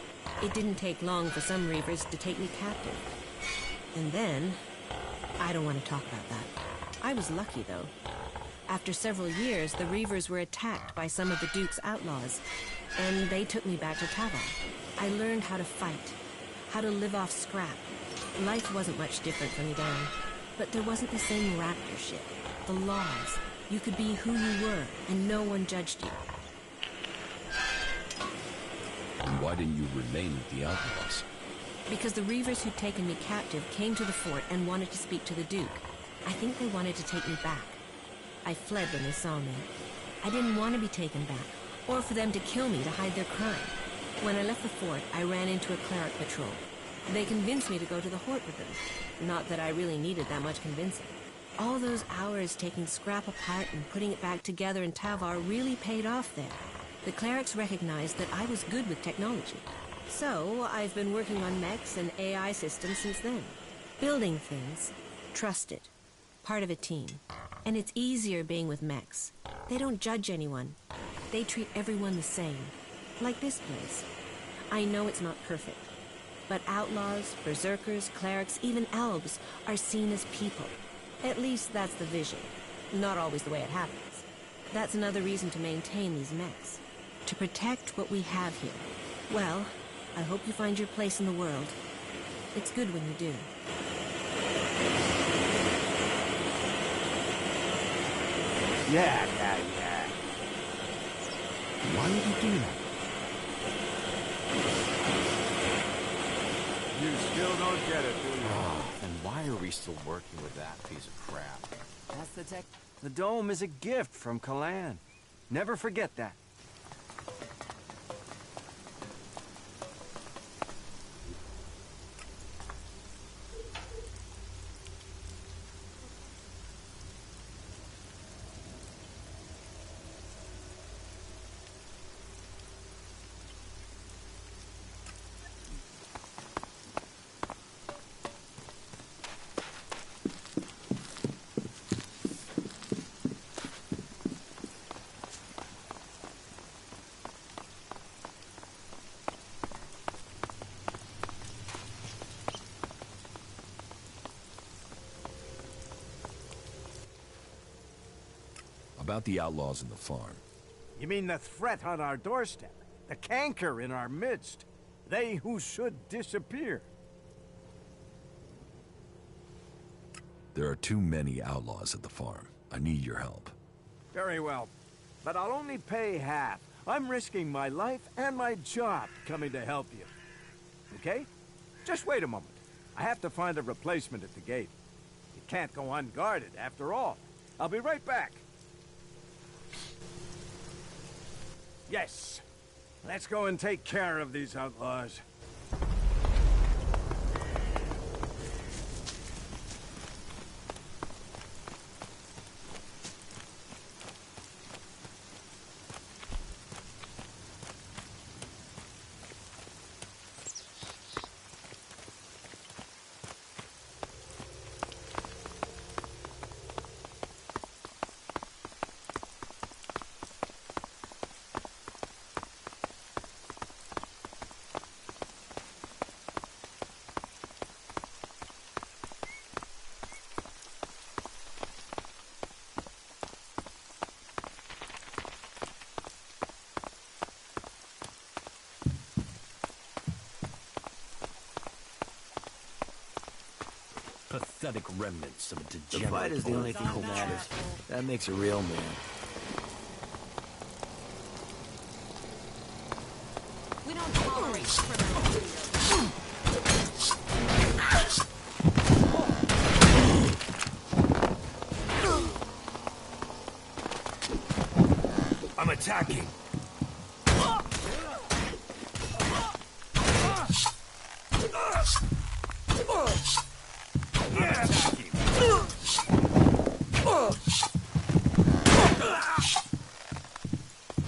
It didn't take long for some reavers to take me captive. And then, I don't want to talk about that. I was lucky, though. After several years, the reavers were attacked by some of the Duke's outlaws, and they took me back to Tavar. I learned how to fight, how to live off scrap. Life wasn't much different from Edan, but there wasn't the same raptor shit. The laws. You could be who you were, and no one judged you. And why didn't you remain with the outlaws? Because the reavers who'd taken me captive came to the fort and wanted to speak to the Duke. I think they wanted to take me back. I fled when they saw me. I didn't want to be taken back, or for them to kill me to hide their crime. When I left the fort, I ran into a cleric patrol. They convinced me to go to the Hort with them. Not that I really needed that much convincing. All those hours taking scrap apart and putting it back together in Tavar really paid off there. The clerics recognized that I was good with technology. So, I've been working on mechs and AI systems since then. Building things. Trusted. Part of a team. And it's easier being with mechs. They don't judge anyone. They treat everyone the same. Like this place. I know it's not perfect. But outlaws, berserkers, clerics, even elves are seen as people. At least that's the vision. Not always the way it happens. That's another reason to maintain these mechs. To protect what we have here. Well, I hope you find your place in the world. It's good when you do. Yeah. Why would you do that? You still don't get it, do you? Then why are we still working with that piece of crap? That's the tech. The dome is a gift from Kalan. Never forget that. About the outlaws in the farm. You mean the threat on our doorstep? The canker in our midst? They who should disappear? There are too many outlaws at the farm. I need your help. Very well. But I'll only pay half. I'm risking my life and my job coming to help you. Okay? Just wait a moment. I have to find a replacement at the gate. You can't go unguarded, after all. I'll be right back. Yes. Let's go and take care of these outlaws. Pathetic remnants of a The degenerate... fight is the only thing that matters. That makes a real man. We don't tolerate criminals. I'm attacking!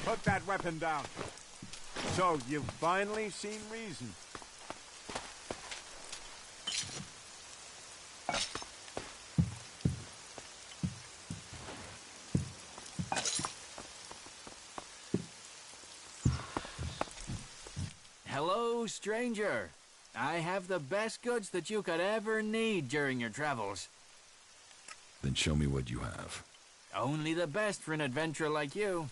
Put that weapon down. So, you've finally seen reason. Hello, stranger. I have the best goods that you could ever need during your travels. Then show me what you have. Only the best for an adventurer like you.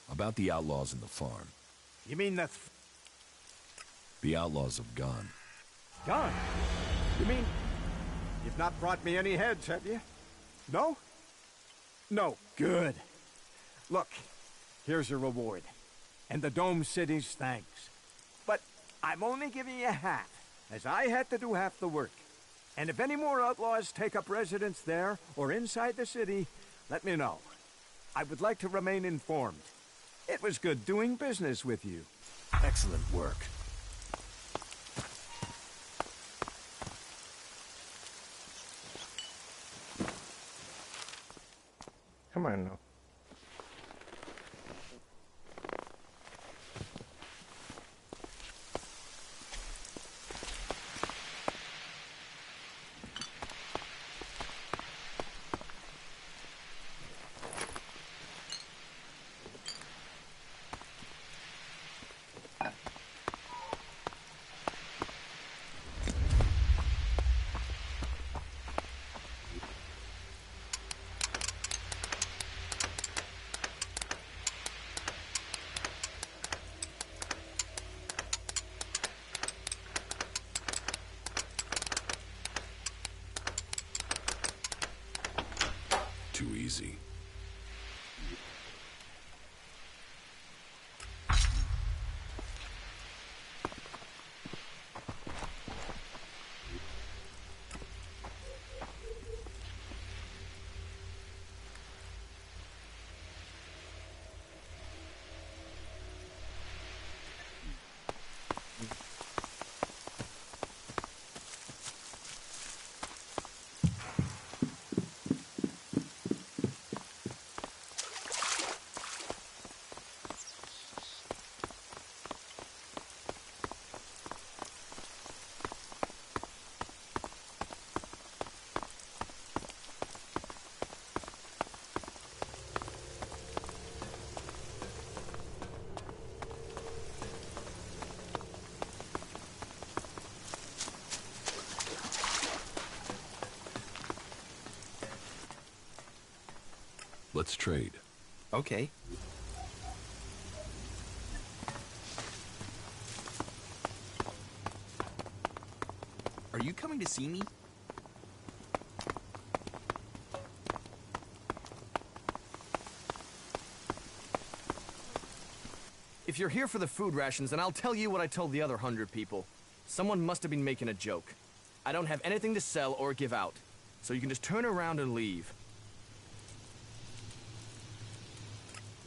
About the outlaws in the farm. You mean The outlaws have gone. Gone? You mean you've not brought me any heads, have you? No? No. Good. Look, here's your reward. And the Dome City's thanks. But I'm only giving you half, as I had to do half the work. And if any more outlaws take up residence there or inside the city, let me know. I would like to remain informed. It was good doing business with you. Excellent work. Come on now. Let's trade. Okay. Are you coming to see me? If you're here for the food rations, then I'll tell you what I told the other 100 people. Someone must have been making a joke. I don't have anything to sell or give out, so you can just turn around and leave.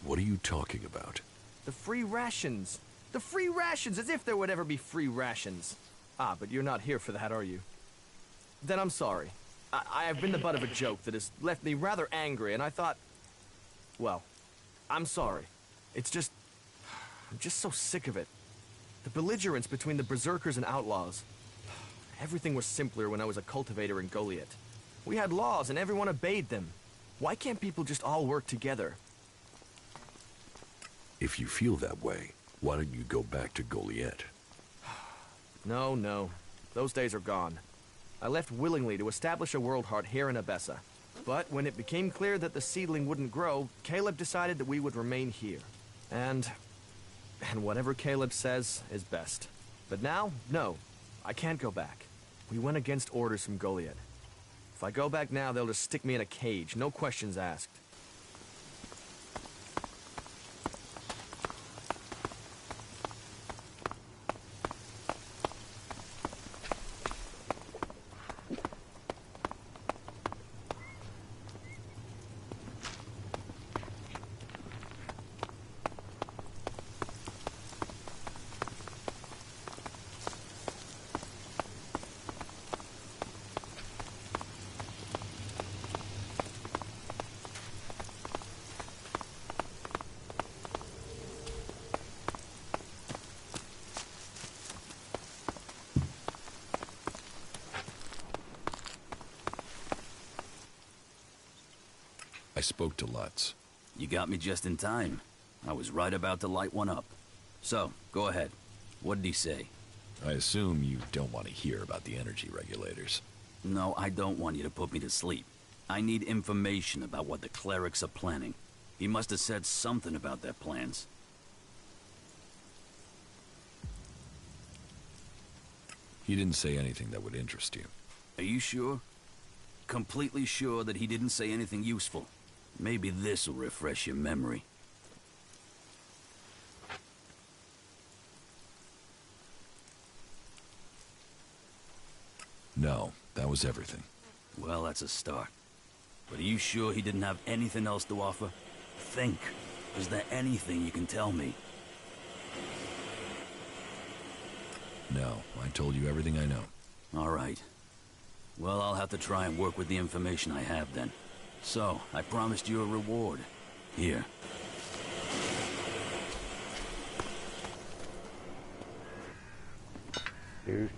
What are you talking about? The free rations. The free rations, as if there would ever be free rations. Ah, but you're not here for that, are you? Then I'm sorry. I have been the butt of a joke that has left me rather angry, and I thought... Well, I'm sorry. It's just... I'm just so sick of it. The belligerence between the berserkers and outlaws. Everything was simpler when I was a cultivator in Goliath. We had laws and everyone obeyed them. Why can't people just all work together? If you feel that way, why don't you go back to Goliath? No. Those days are gone. I left willingly to establish a world heart here in Abessa. But when it became clear that the seedling wouldn't grow, Caleb decided that we would remain here. And whatever Caleb says is best. But now, no, I can't go back. We went against orders from Goliath. If I go back now, they'll just stick me in a cage, no questions asked. I spoke to Lutz. You got me just in time. I was right about to light one up. So, go ahead. What did he say? I assume you don't want to hear about the energy regulators. No, I don't want you to put me to sleep. I need information about what the clerics are planning. He must have said something about their plans. He didn't say anything that would interest you. Are you sure? Completely sure that he didn't say anything useful? Maybe this'll refresh your memory. No, that was everything. Well, that's a start. But are you sure he didn't have anything else to offer? Think. Is there anything you can tell me? No, I told you everything I know. All right. Well, I'll have to try and work with the information I have then. So, I promised you a reward. Here. Dude.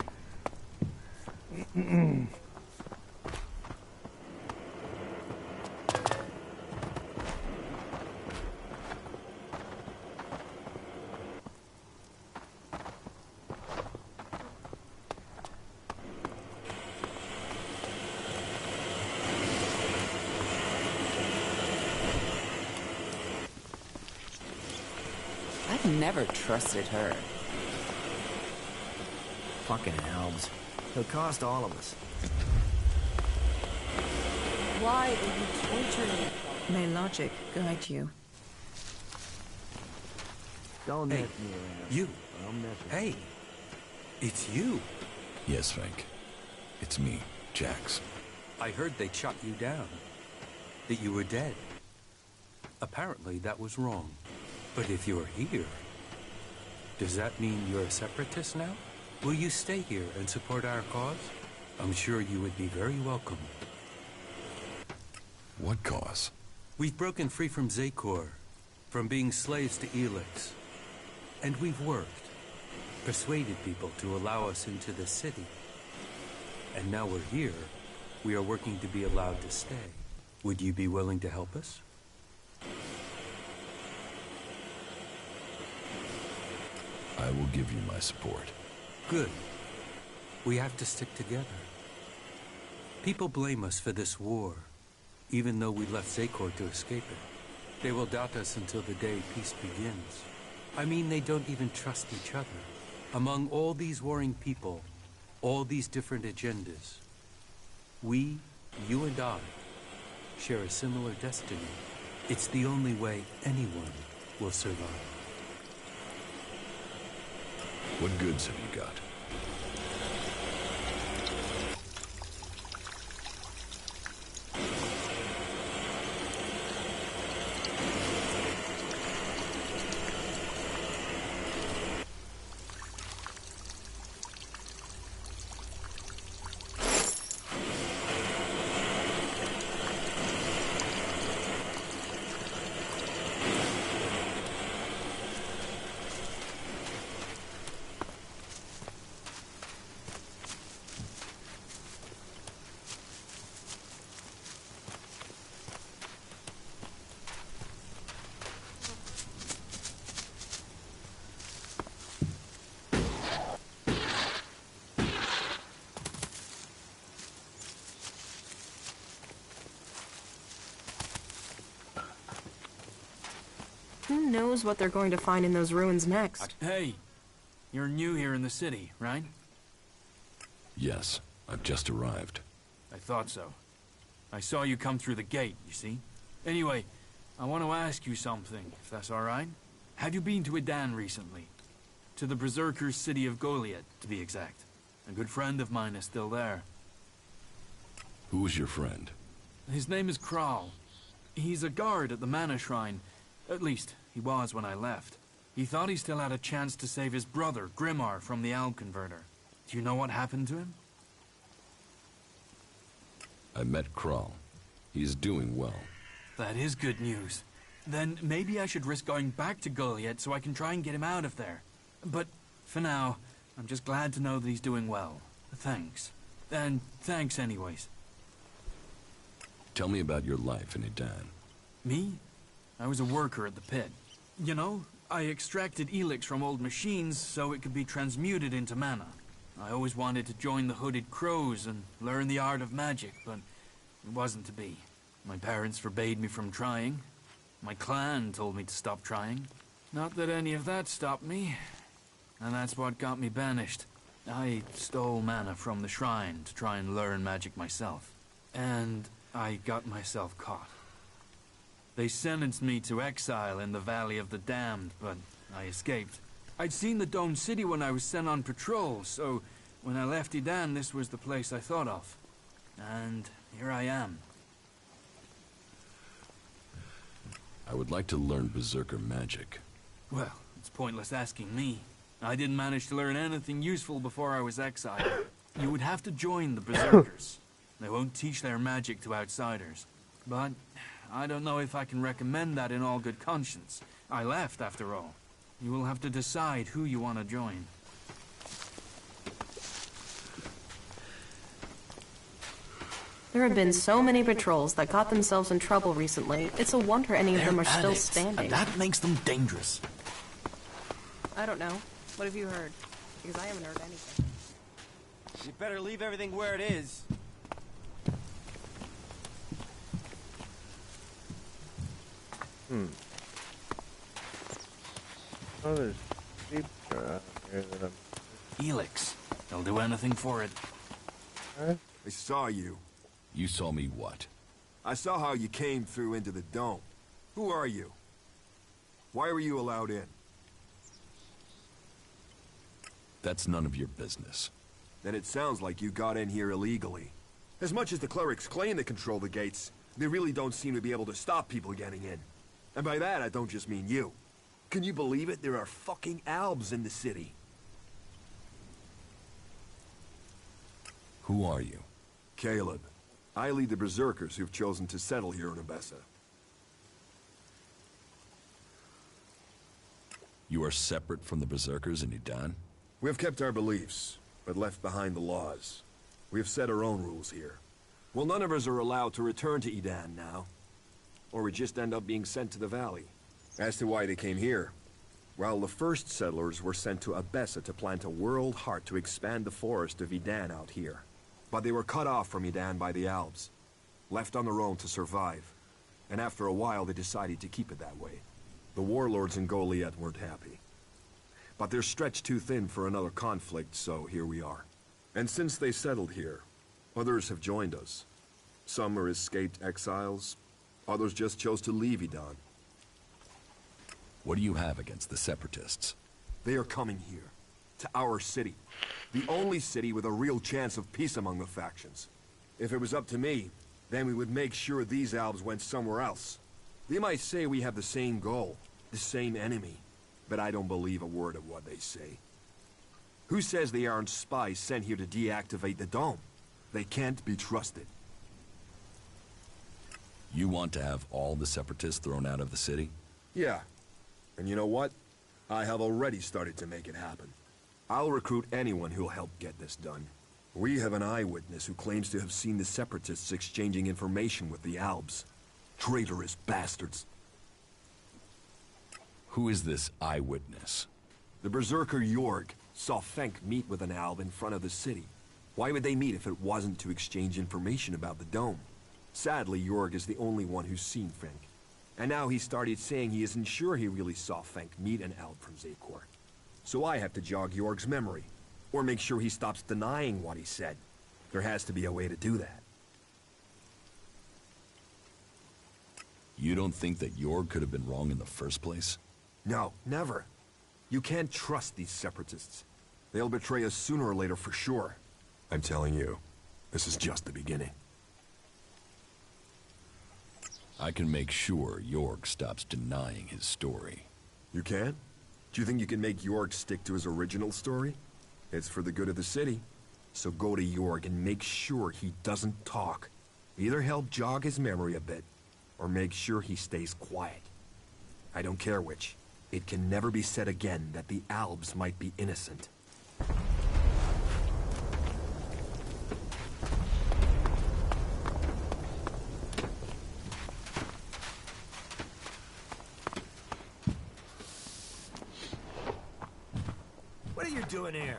I've never trusted her. Fucking elves. They'll cost all of us. Why are you torturing? May logic guide you. Don't Hey, mess me around. you. Don't mess with Hey, me. it's you. Yes, Frank. It's me, Jax. I heard they shot you down. That you were dead. Apparently that was wrong. But if you're here, does that mean you're a separatist now? Will you stay here and support our cause? I'm sure you would be very welcome. What cause? We've broken free from Zakor, from being slaves to Elex. And we've worked, persuaded people to allow us into the city. And now we're here, we are working to be allowed to stay. Would you be willing to help us? I will give you my support. Good. We have to stick together. People blame us for this war, even though we left Zakor to escape it. They will doubt us until the day peace begins. I mean, they don't even trust each other. Among all these warring people, all these different agendas, we, you and I, share a similar destiny. It's the only way anyone will survive. What goods have you got? Who knows what they're going to find in those ruins next? Hey, you're new here in the city, right? Yes, I've just arrived. I thought so. I saw you come through the gate, you see? Anyway, I want to ask you something, if that's all right. Have you been to Idan recently? To the Berserkers' city of Goliath, to be exact. A good friend of mine is still there. Who's your friend? His name is Kral. He's a guard at the Mana Shrine. At least, he was when I left. He thought he still had a chance to save his brother, Grimar, from the Alb Converter. Do you know what happened to him? I met Kral. He's doing well. That is good news. Then maybe I should risk going back to Goliath so I can try and get him out of there. But for now, I'm just glad to know that he's doing well. Thanks. And thanks anyways. Tell me about your life in Idan. Me? I was a worker at the pit. You know, I extracted Elex from old machines so it could be transmuted into mana. I always wanted to join the Hooded Crows and learn the art of magic, but it wasn't to be. My parents forbade me from trying. My clan told me to stop trying. Not that any of that stopped me. And that's what got me banished. I stole mana from the shrine to try and learn magic myself. And I got myself caught. They sentenced me to exile in the Valley of the Damned, but I escaped. I'd seen the Domed City when I was sent on patrol, so when I left Idan, this was the place I thought of. And here I am. I would like to learn Berserker magic. Well, it's pointless asking me. I didn't manage to learn anything useful before I was exiled. You would have to join the Berserkers. They won't teach their magic to outsiders. But I don't know if I can recommend that in all good conscience. I left, after all. You will have to decide who you want to join. There have been so many patrols that got themselves in trouble recently. It's a wonder any of them are still standing. And that makes them dangerous. I don't know. What have you heard? Because I haven't heard anything. You better leave everything where it is. Oh, there's people out here that I'm... Elex. They'll do anything for it. I saw you. You saw me what? I saw how you came through into the dome. Who are you? Why were you allowed in? That's none of your business. Then it sounds like you got in here illegally. As much as the clerics claim to control the gates, they really don't seem to be able to stop people getting in. And by that, I don't just mean you. Can you believe it? There are fucking Albs in the city. Who are you? Caleb. I lead the Berserkers who've chosen to settle here in Abessa. You are separate from the Berserkers in Idan? We have kept our beliefs, but left behind the laws. We have set our own rules here. Well, none of us are allowed to return to Idan now. Or we just end up being sent to the valley. As to why they came here, well, the first settlers were sent to Abessa to plant a world heart to expand the forest of Idan out here. But they were cut off from Idan by the Albs. left on their own to survive. And after a while, they decided to keep it that way. The warlords in Goliath weren't happy. But they're stretched too thin for another conflict, so here we are. And since they settled here, others have joined us. Some are escaped exiles, others just chose to leave Idan. What do you have against the Separatists? They are coming here, to our city. The only city with a real chance of peace among the factions. If it was up to me, then we would make sure these Albs went somewhere else. They might say we have the same goal, the same enemy, but I don't believe a word of what they say. Who says they aren't spies sent here to deactivate the dome? They can't be trusted. You want to have all the Separatists thrown out of the city? Yeah. And you know what? I have already started to make it happen. I'll recruit anyone who'll help get this done. We have an eyewitness who claims to have seen the Separatists exchanging information with the Albs. Traitorous bastards. Who is this eyewitness? The Berserker Jorg saw Fenk meet with an Alb in front of the city. Why would they meet if it wasn't to exchange information about the dome? Sadly, Jorg is the only one who's seen Fenk. And now he started saying he isn't sure he really saw Fenk meet an Alb from Zakor. So I have to jog Jorg's memory, or make sure he stops denying what he said. There has to be a way to do that. You don't think that Jorg could have been wrong in the first place? No, never. You can't trust these Separatists. They'll betray us sooner or later for sure. I'm telling you, this is just the beginning. I can make sure Jorg stops denying his story. You can? Do you think you can make Jorg stick to his original story? It's for the good of the city. So go to Jorg and make sure he doesn't talk. Either help jog his memory a bit, or make sure he stays quiet. I don't care which. It can never be said again that the Albs might be innocent. What are you doing here?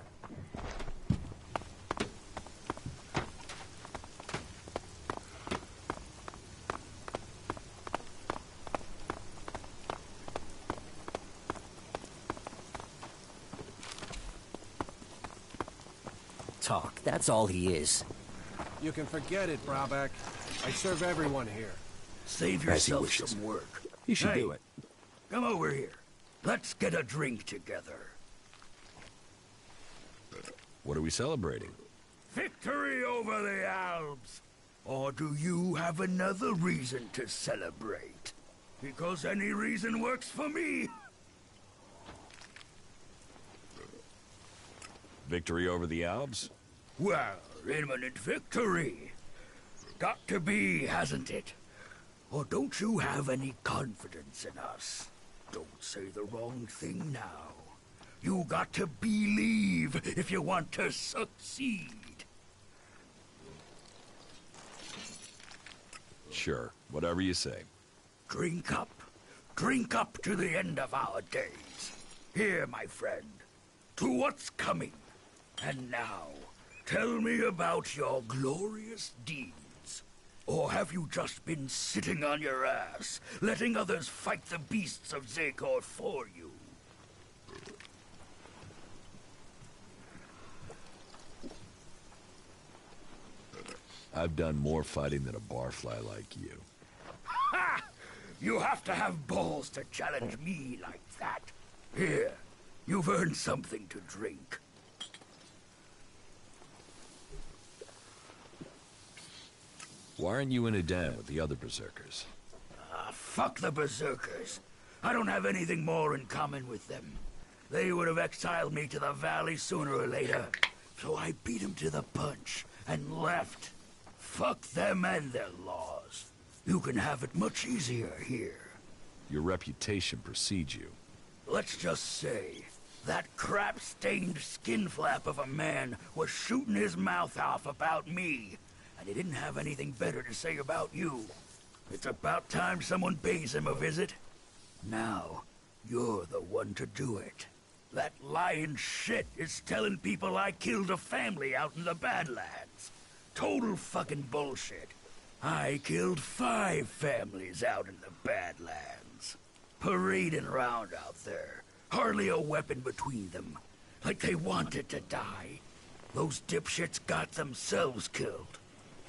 Talk, that's all he is. You can forget it, Brabeck. I serve everyone here. Save As he yourself wishes. some work. He should Hey, do it. Come over here. Let's get a drink together. What are we celebrating? Victory over the Alps! Or do you have another reason to celebrate? Because any reason works for me. Victory over the Albs? Well, imminent victory. Got to be, hasn't it? Or don't you have any confidence in us? Don't say the wrong thing now. You got to believe if you want to succeed. Sure, whatever you say. Drink up. Drink up to the end of our days. Here, my friend, to what's coming. And now, tell me about your glorious deeds. Or have you just been sitting on your ass, letting others fight the beasts of Zakor for you? I've done more fighting than a barfly like you. Ha! You have to have balls to challenge me like that. Here, you've earned something to drink. Why aren't you in a den with the other Berserkers? Fuck the Berserkers. I don't have anything more in common with them. They would have exiled me to the valley sooner or later. So I beat them to the punch and left. Fuck them and their laws. You can have it much easier here. Your reputation precedes you. Let's just say, that crap-stained skinflap of a man was shooting his mouth off about me, and he didn't have anything better to say about you. It's about time someone pays him a visit. Now, you're the one to do it. That lying shit is telling people I killed a family out in the Badlands. Total fucking bullshit. I killed 5 families out in the Badlands. Parading around out there, hardly a weapon between them. Like they wanted to die. Those dipshits got themselves killed.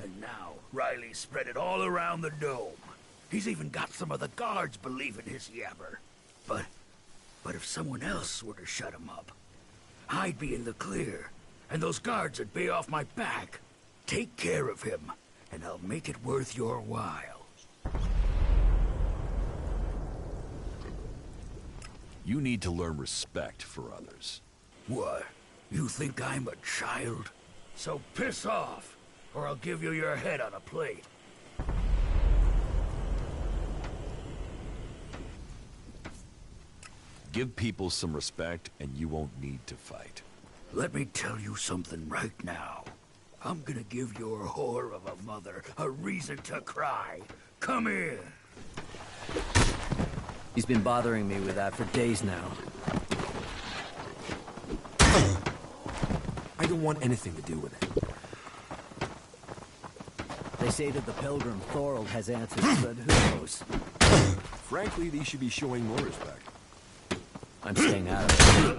And now, Riley spread it all around the dome. He's even got some of the guards believing his yabber. But if someone else were to shut him up, I'd be in the clear, and those guards would be off my back. Take care of him, and I'll make it worth your while. You need to learn respect for others. What? You think I'm a child? So piss off, or I'll give you your head on a plate. Give people some respect, and you won't need to fight. Let me tell you something right now. I'm gonna give your whore of a mother a reason to cry. Come here. He's been bothering me with that for days now. I don't want anything to do with it. They say that the pilgrim Thorold has answers, but who knows? Frankly, these should be showing more respect. I'm staying out of it.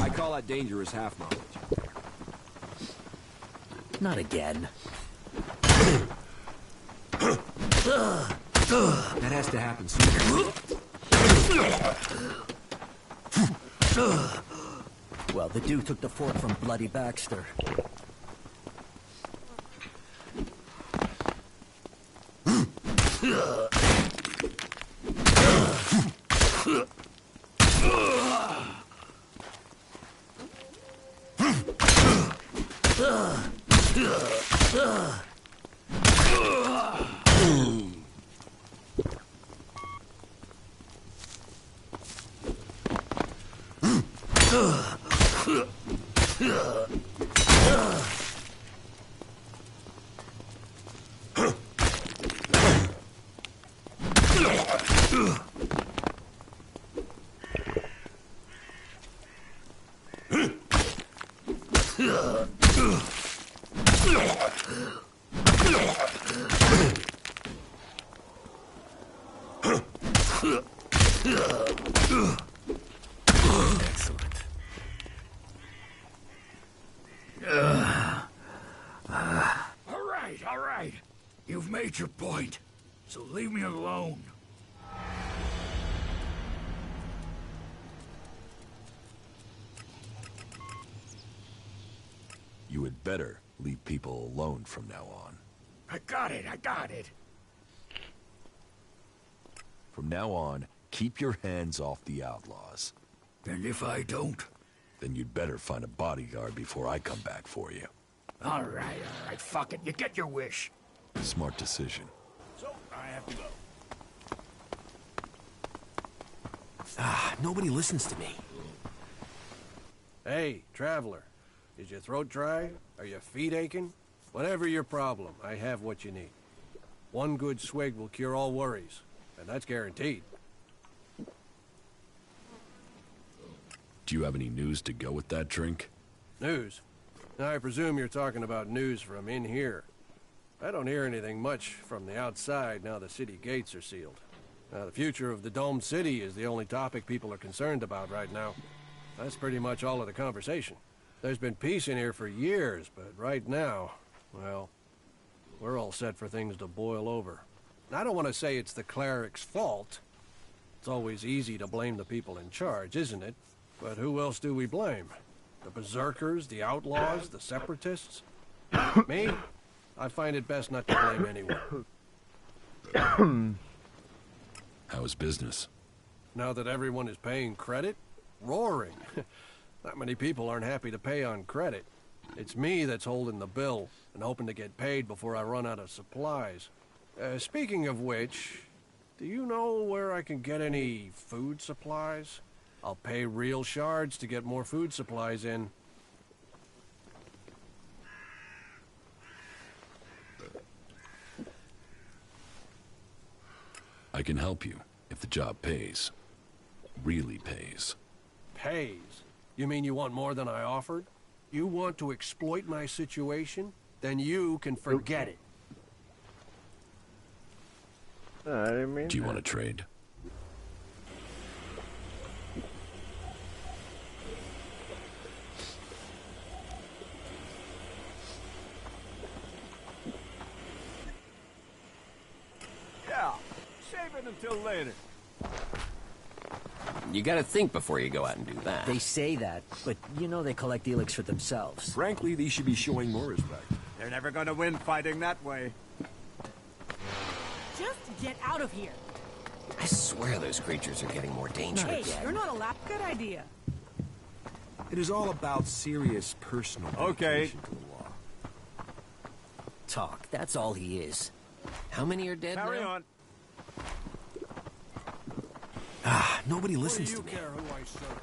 I call that dangerous half-knowledge. Not again. That has to happen soon. Well, the Duke took the fort from Bloody Baxter. All right. You've made your point, so leave me alone. You had better leave people alone from now on. I got it. From now on, keep your hands off the outlaws. And if I don't? Then you'd better find a bodyguard before I come back for you. All right, fuck it. You get your wish. Smart decision. So, I have to go. Nobody listens to me. Hey, traveler. Is your throat dry? Are your feet aching? Whatever your problem, I have what you need. One good swig will cure all worries, and that's guaranteed. Do you have any news to go with that drink? News? I presume you're talking about news from in here. I don't hear anything much from the outside now the city gates are sealed. Now, the future of the domed city is the only topic people are concerned about right now. That's pretty much all of the conversation. There's been peace in here for years, but right now, well, we're all set for things to boil over. I don't want to say it's the cleric's fault. It's always easy to blame the people in charge, isn't it? But who else do we blame? The berserkers, the outlaws, the separatists? Me? I find it best not to blame anyone. How's business? Now that everyone is paying credit? Roaring. Not many people aren't happy to pay on credit. It's me that's holding the bill and hoping to get paid before I run out of supplies. Speaking of which, do you know where I can get any food supplies? I'll pay real shards to get more food supplies in. I can help you, if the job pays. Really pays. Pays? You mean you want more than I offered? You want to exploit my situation? Then you can forget it. I didn't mean Do you want to trade? Yeah, save it until later. You gotta think before you go out and do that. They say that, but you know they collect Elex for themselves. Frankly, these should be showing more respect. They're never gonna win fighting that way. Just get out of here. I swear those creatures are getting more dangerous. Hey, you're not allowed. Good idea. It is all about serious personal dedication to the law. Talk, that's all he is. How many are dead Carry now? on. Nobody listens to me. Care who I serve?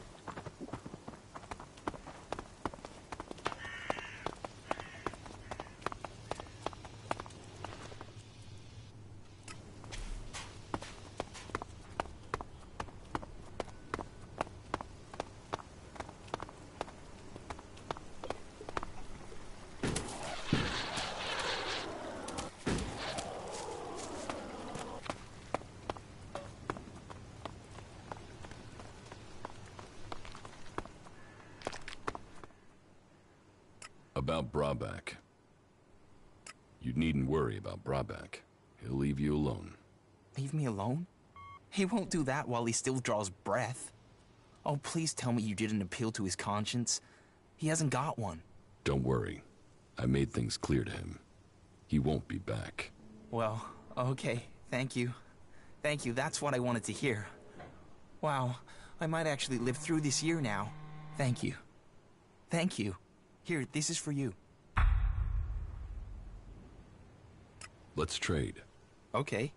About Brabak. You needn't worry about Brabak. He'll leave you alone. Leave me alone? He won't do that while he still draws breath. Oh, please tell me you didn't appeal to his conscience. He hasn't got one. Don't worry. I made things clear to him. He won't be back. Well, okay. Thank you. Thank you. That's what I wanted to hear. Wow. I might actually live through this year now. Thank you. Thank you. Here, this is for you. Let's trade. Okay.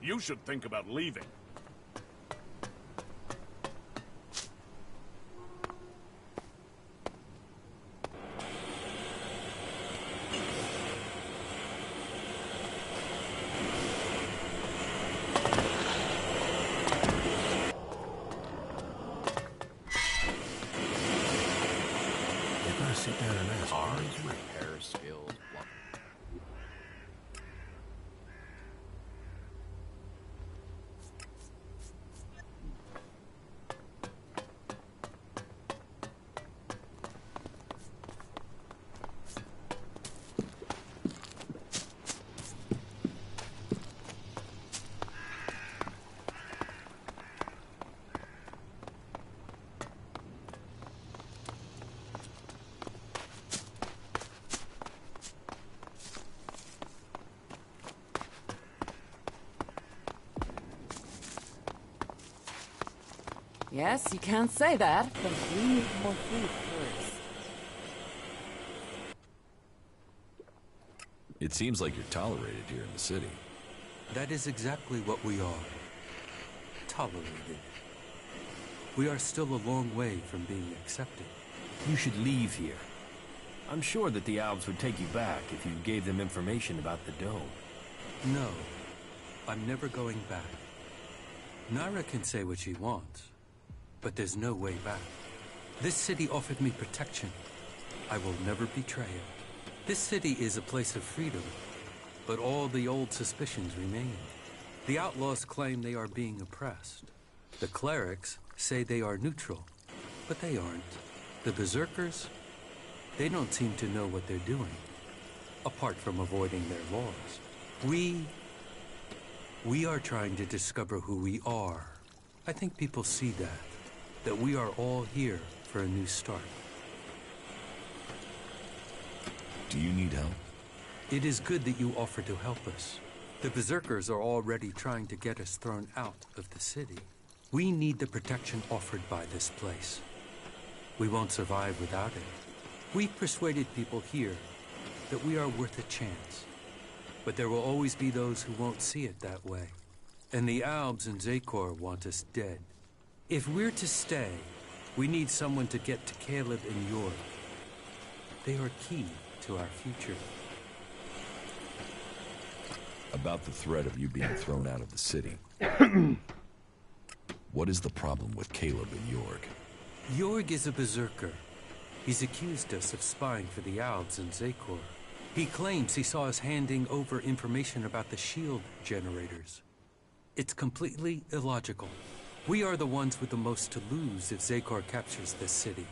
You should think about leaving. You gotta sit down and ask. Arms, repair skills. Yes, you can't say that, but we need more food first. It seems like you're tolerated here in the city. That is exactly what we are. Tolerated. We are still a long way from being accepted. You should leave here. I'm sure that the Albs would take you back if you gave them information about the dome. No, I'm never going back. Naira can say what she wants, but there's no way back. This city offered me protection. I will never betray it. This city is a place of freedom, but all the old suspicions remain. The outlaws claim they are being oppressed. The clerics say they are neutral, but they aren't. The berserkers, they don't seem to know what they're doing, apart from avoiding their laws. We are trying to discover who we are. I think people see that we are all here for a new start. Do you need help? It is good that you offer to help us. The berserkers are already trying to get us thrown out of the city. We need the protection offered by this place. We won't survive without it. We've persuaded people here that we are worth a chance. But there will always be those who won't see it that way. And the Albs and Zakor want us dead. If we're to stay, we need someone to get to Caleb and York. They are key to our future. About the threat of you being thrown out of the city. What is the problem with Caleb and York? York is a berserker. He's accused us of spying for the Albs and Zakor. He claims he saw us handing over information about the shield generators. It's completely illogical. We are the ones with the most to lose if Zakor captures this city.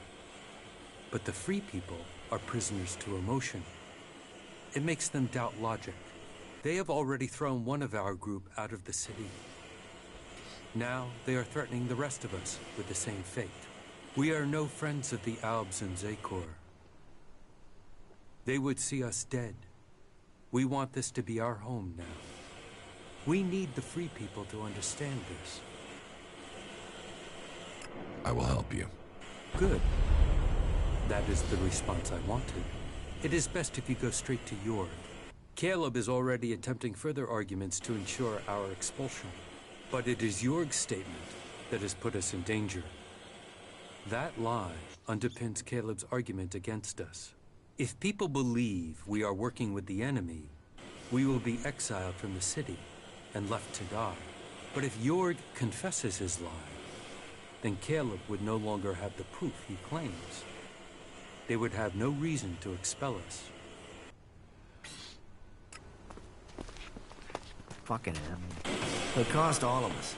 But the free people are prisoners to emotion. It makes them doubt logic. They have already thrown one of our group out of the city. Now they are threatening the rest of us with the same fate. We are no friends of the Albs and Zakor. They would see us dead. We want this to be our home now. We need the free people to understand this. I will help you. Good. That is the response I wanted. It is best if you go straight to York. Caleb is already attempting further arguments to ensure our expulsion. But it is York's statement that has put us in danger. That lie underpins Caleb's argument against us. If people believe we are working with the enemy, we will be exiled from the city and left to die. But if York confesses his lie, then Caleb would no longer have the proof he claims. They would have no reason to expel us. Fucking hell. It'll cost all of us.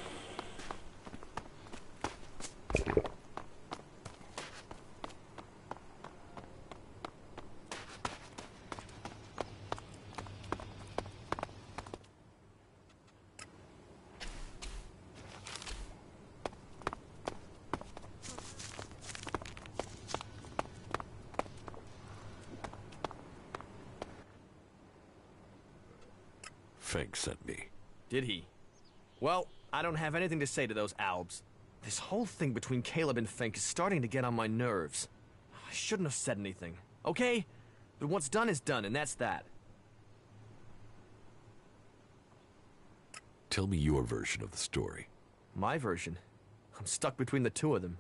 Fink sent me. Did he? Well, I don't have anything to say to those Albs. This whole thing between Caleb and Fink is starting to get on my nerves. I shouldn't have said anything, okay? But what's done is done, and that's that. Tell me your version of the story. My version? I'm stuck between the two of them.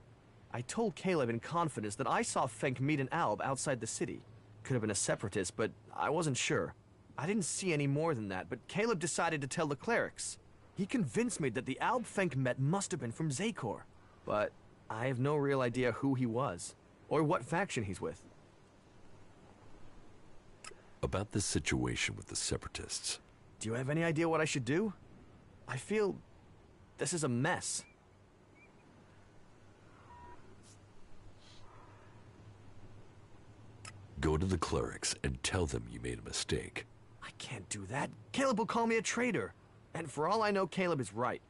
I told Caleb in confidence that I saw Fink meet an Alb outside the city. Could have been a separatist, but I wasn't sure. I didn't see any more than that, but Caleb decided to tell the clerics. He convinced me that the Alb Fink met must have been from Zakor. But I have no real idea who he was, or what faction he's with. About this situation with the separatists. Do you have any idea what I should do? I feel this is a mess. Go to the clerics and tell them you made a mistake. I can't do that. Caleb will call me a traitor. And for all I know, Caleb is right.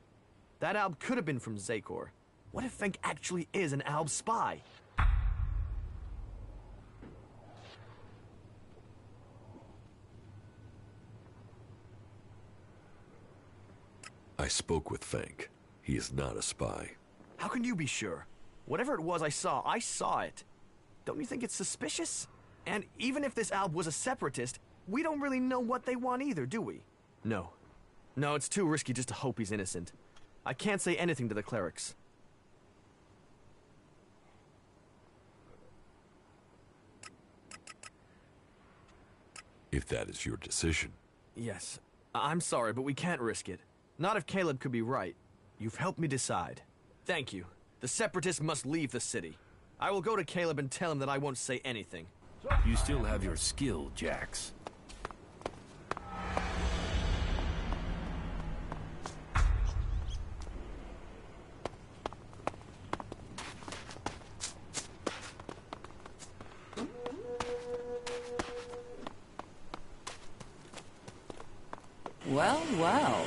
That Alb could have been from Zakor. What if Fink actually is an Alb spy? I spoke with Fink. He is not a spy. How can you be sure? Whatever it was I saw it. Don't you think it's suspicious? And even if this Alb was a separatist, we don't really know what they want either, do we? No. No, it's too risky just to hope he's innocent. I can't say anything to the clerics. If that is your decision. Yes. I'm sorry, but we can't risk it. Not if Caleb could be right. You've helped me decide. Thank you. The separatists must leave the city. I will go to Caleb and tell him that I won't say anything. You still have your skill, Jax. Well, well.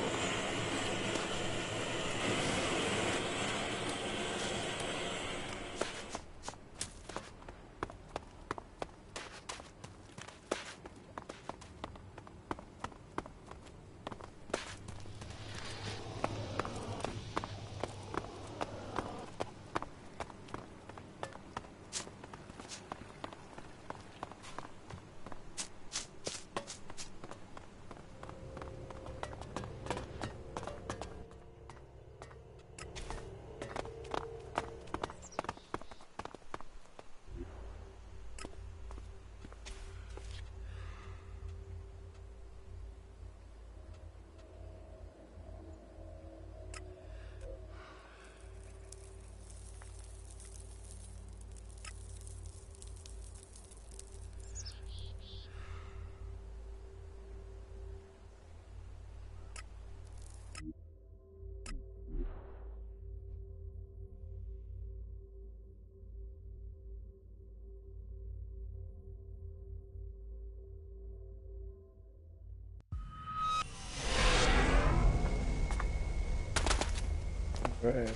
Right.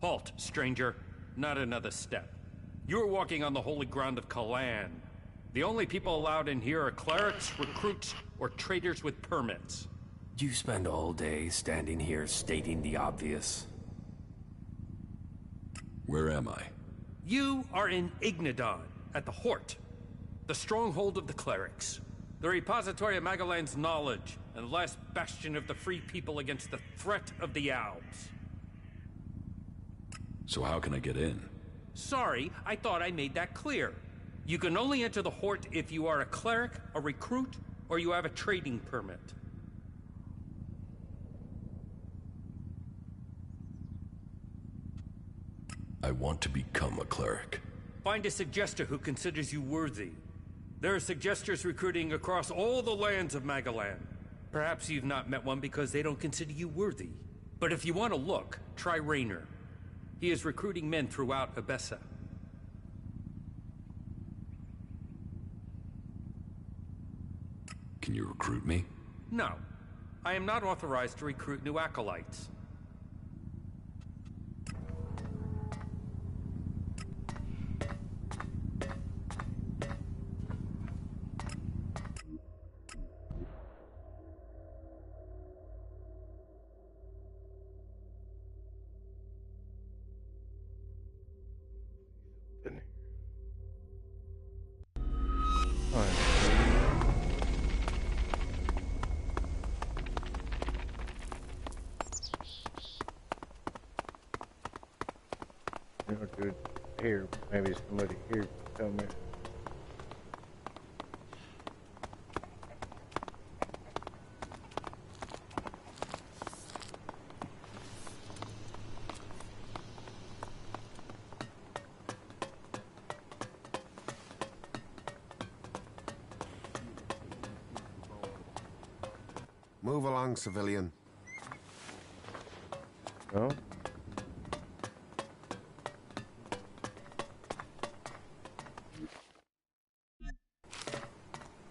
Halt, stranger. Not another step. You're walking on the holy ground of Kalan. The only people allowed in here are clerics, recruits, or traders with permits. Do you spend all day standing here stating the obvious? Where am I? You are in Ignadon, at the Hort, the stronghold of the clerics, the repository of Magalan's knowledge, and the last bastion of the free people against the threat of the Alps. So how can I get in? Sorry, I thought I made that clear. You can only enter the Hort if you are a cleric, a recruit, or you have a trading permit. I want to become a cleric. Find a suggester who considers you worthy. There are suggesters recruiting across all the lands of Magalan. Perhaps you've not met one because they don't consider you worthy. But if you want to look, try Raynor. He is recruiting men throughout Abessa. Can you recruit me? No. I am not authorized to recruit new acolytes. Dude, here, maybe somebody here can tell me. Move along, civilian. No?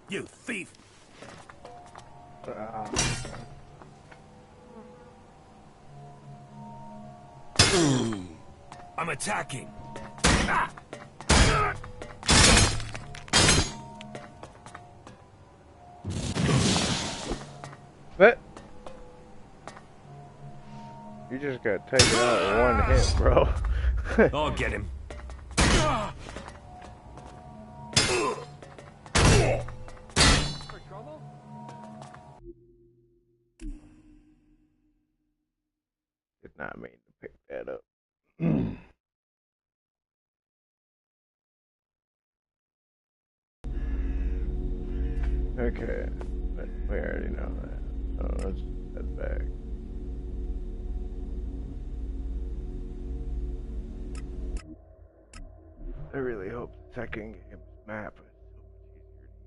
You thief! I'm attacking. What? You just got taken out in one hit, bro. I'll get him. Did not mean to pick that up. Okay, We already know that. So let's head back. I really hope the second game's map is so much easier to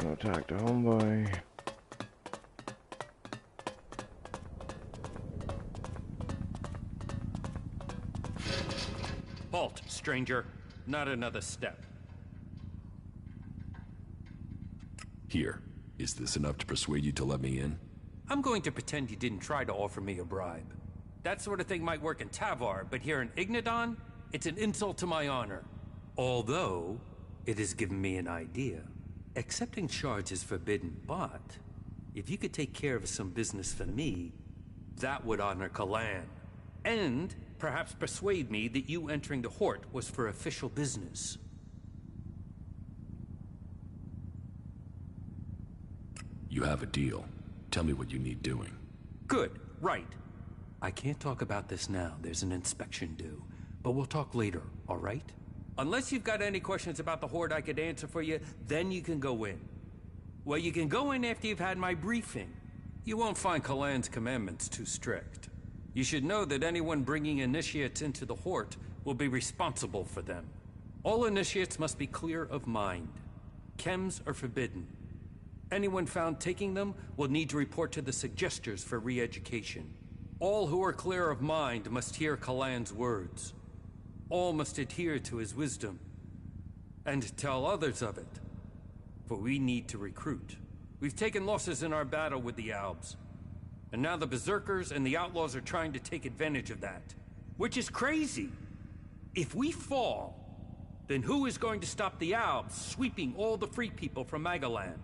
I'll talk to homeboy. Halt, stranger. Not another step. Here. Is this enough to persuade you to let me in? I'm going to pretend you didn't try to offer me a bribe. That sort of thing might work in Tavar, but here in Ignadon, it's an insult to my honor. Although, it has given me an idea. Accepting charge is forbidden, but if you could take care of some business for me, that would honor Kalan. And perhaps persuade me that you entering the Hort was for official business. You have a deal. Tell me what you need doing. Good, right. I can't talk about this now. There's an inspection due. But we'll talk later, all right? Unless you've got any questions about the Horde I could answer for you, then you can go in. Well, you can go in after you've had my briefing. You won't find Kalan's commandments too strict. You should know that anyone bringing initiates into the Horde will be responsible for them. All initiates must be clear of mind. Chems are forbidden. Anyone found taking them will need to report to the Suggestors for re-education. All who are clear of mind must hear Kalan's words. All must adhere to his wisdom, and tell others of it. For we need to recruit. We've taken losses in our battle with the Albs, and now the Berserkers and the Outlaws are trying to take advantage of that. Which is crazy. If we fall, then who is going to stop the Albs sweeping all the free people from Magalan?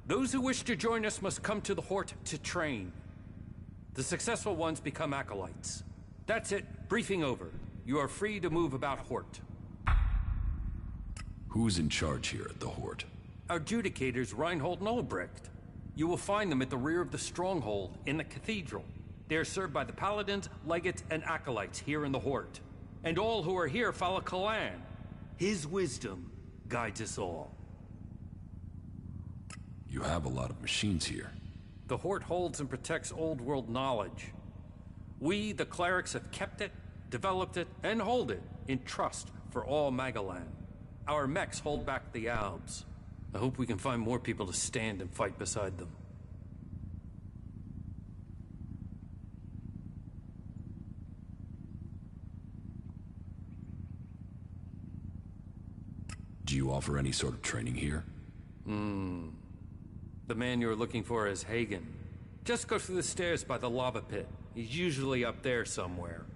Those who wish to join us must come to the Hort to train. The successful ones become acolytes. That's it. Briefing over. You are free to move about Hort. Who's in charge here at the Hort? Our adjudicators, Reinhold and Ulbricht. You will find them at the rear of the stronghold in the cathedral. They are served by the paladins, legates, and acolytes here in the Hort. And all who are here follow Kalan. His wisdom guides us all. You have a lot of machines here. The Hort holds and protects old world knowledge. We, the clerics, have kept it, developed it, and hold it in trust for all Magalan. Our mechs hold back the Albs. I hope we can find more people to stand and fight beside them. Do you offer any sort of training here? The man you're looking for is Hagen. Just go through the stairs by the lava pit. He's usually up there somewhere.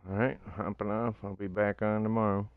Alright, hopping off. I'll be back on tomorrow.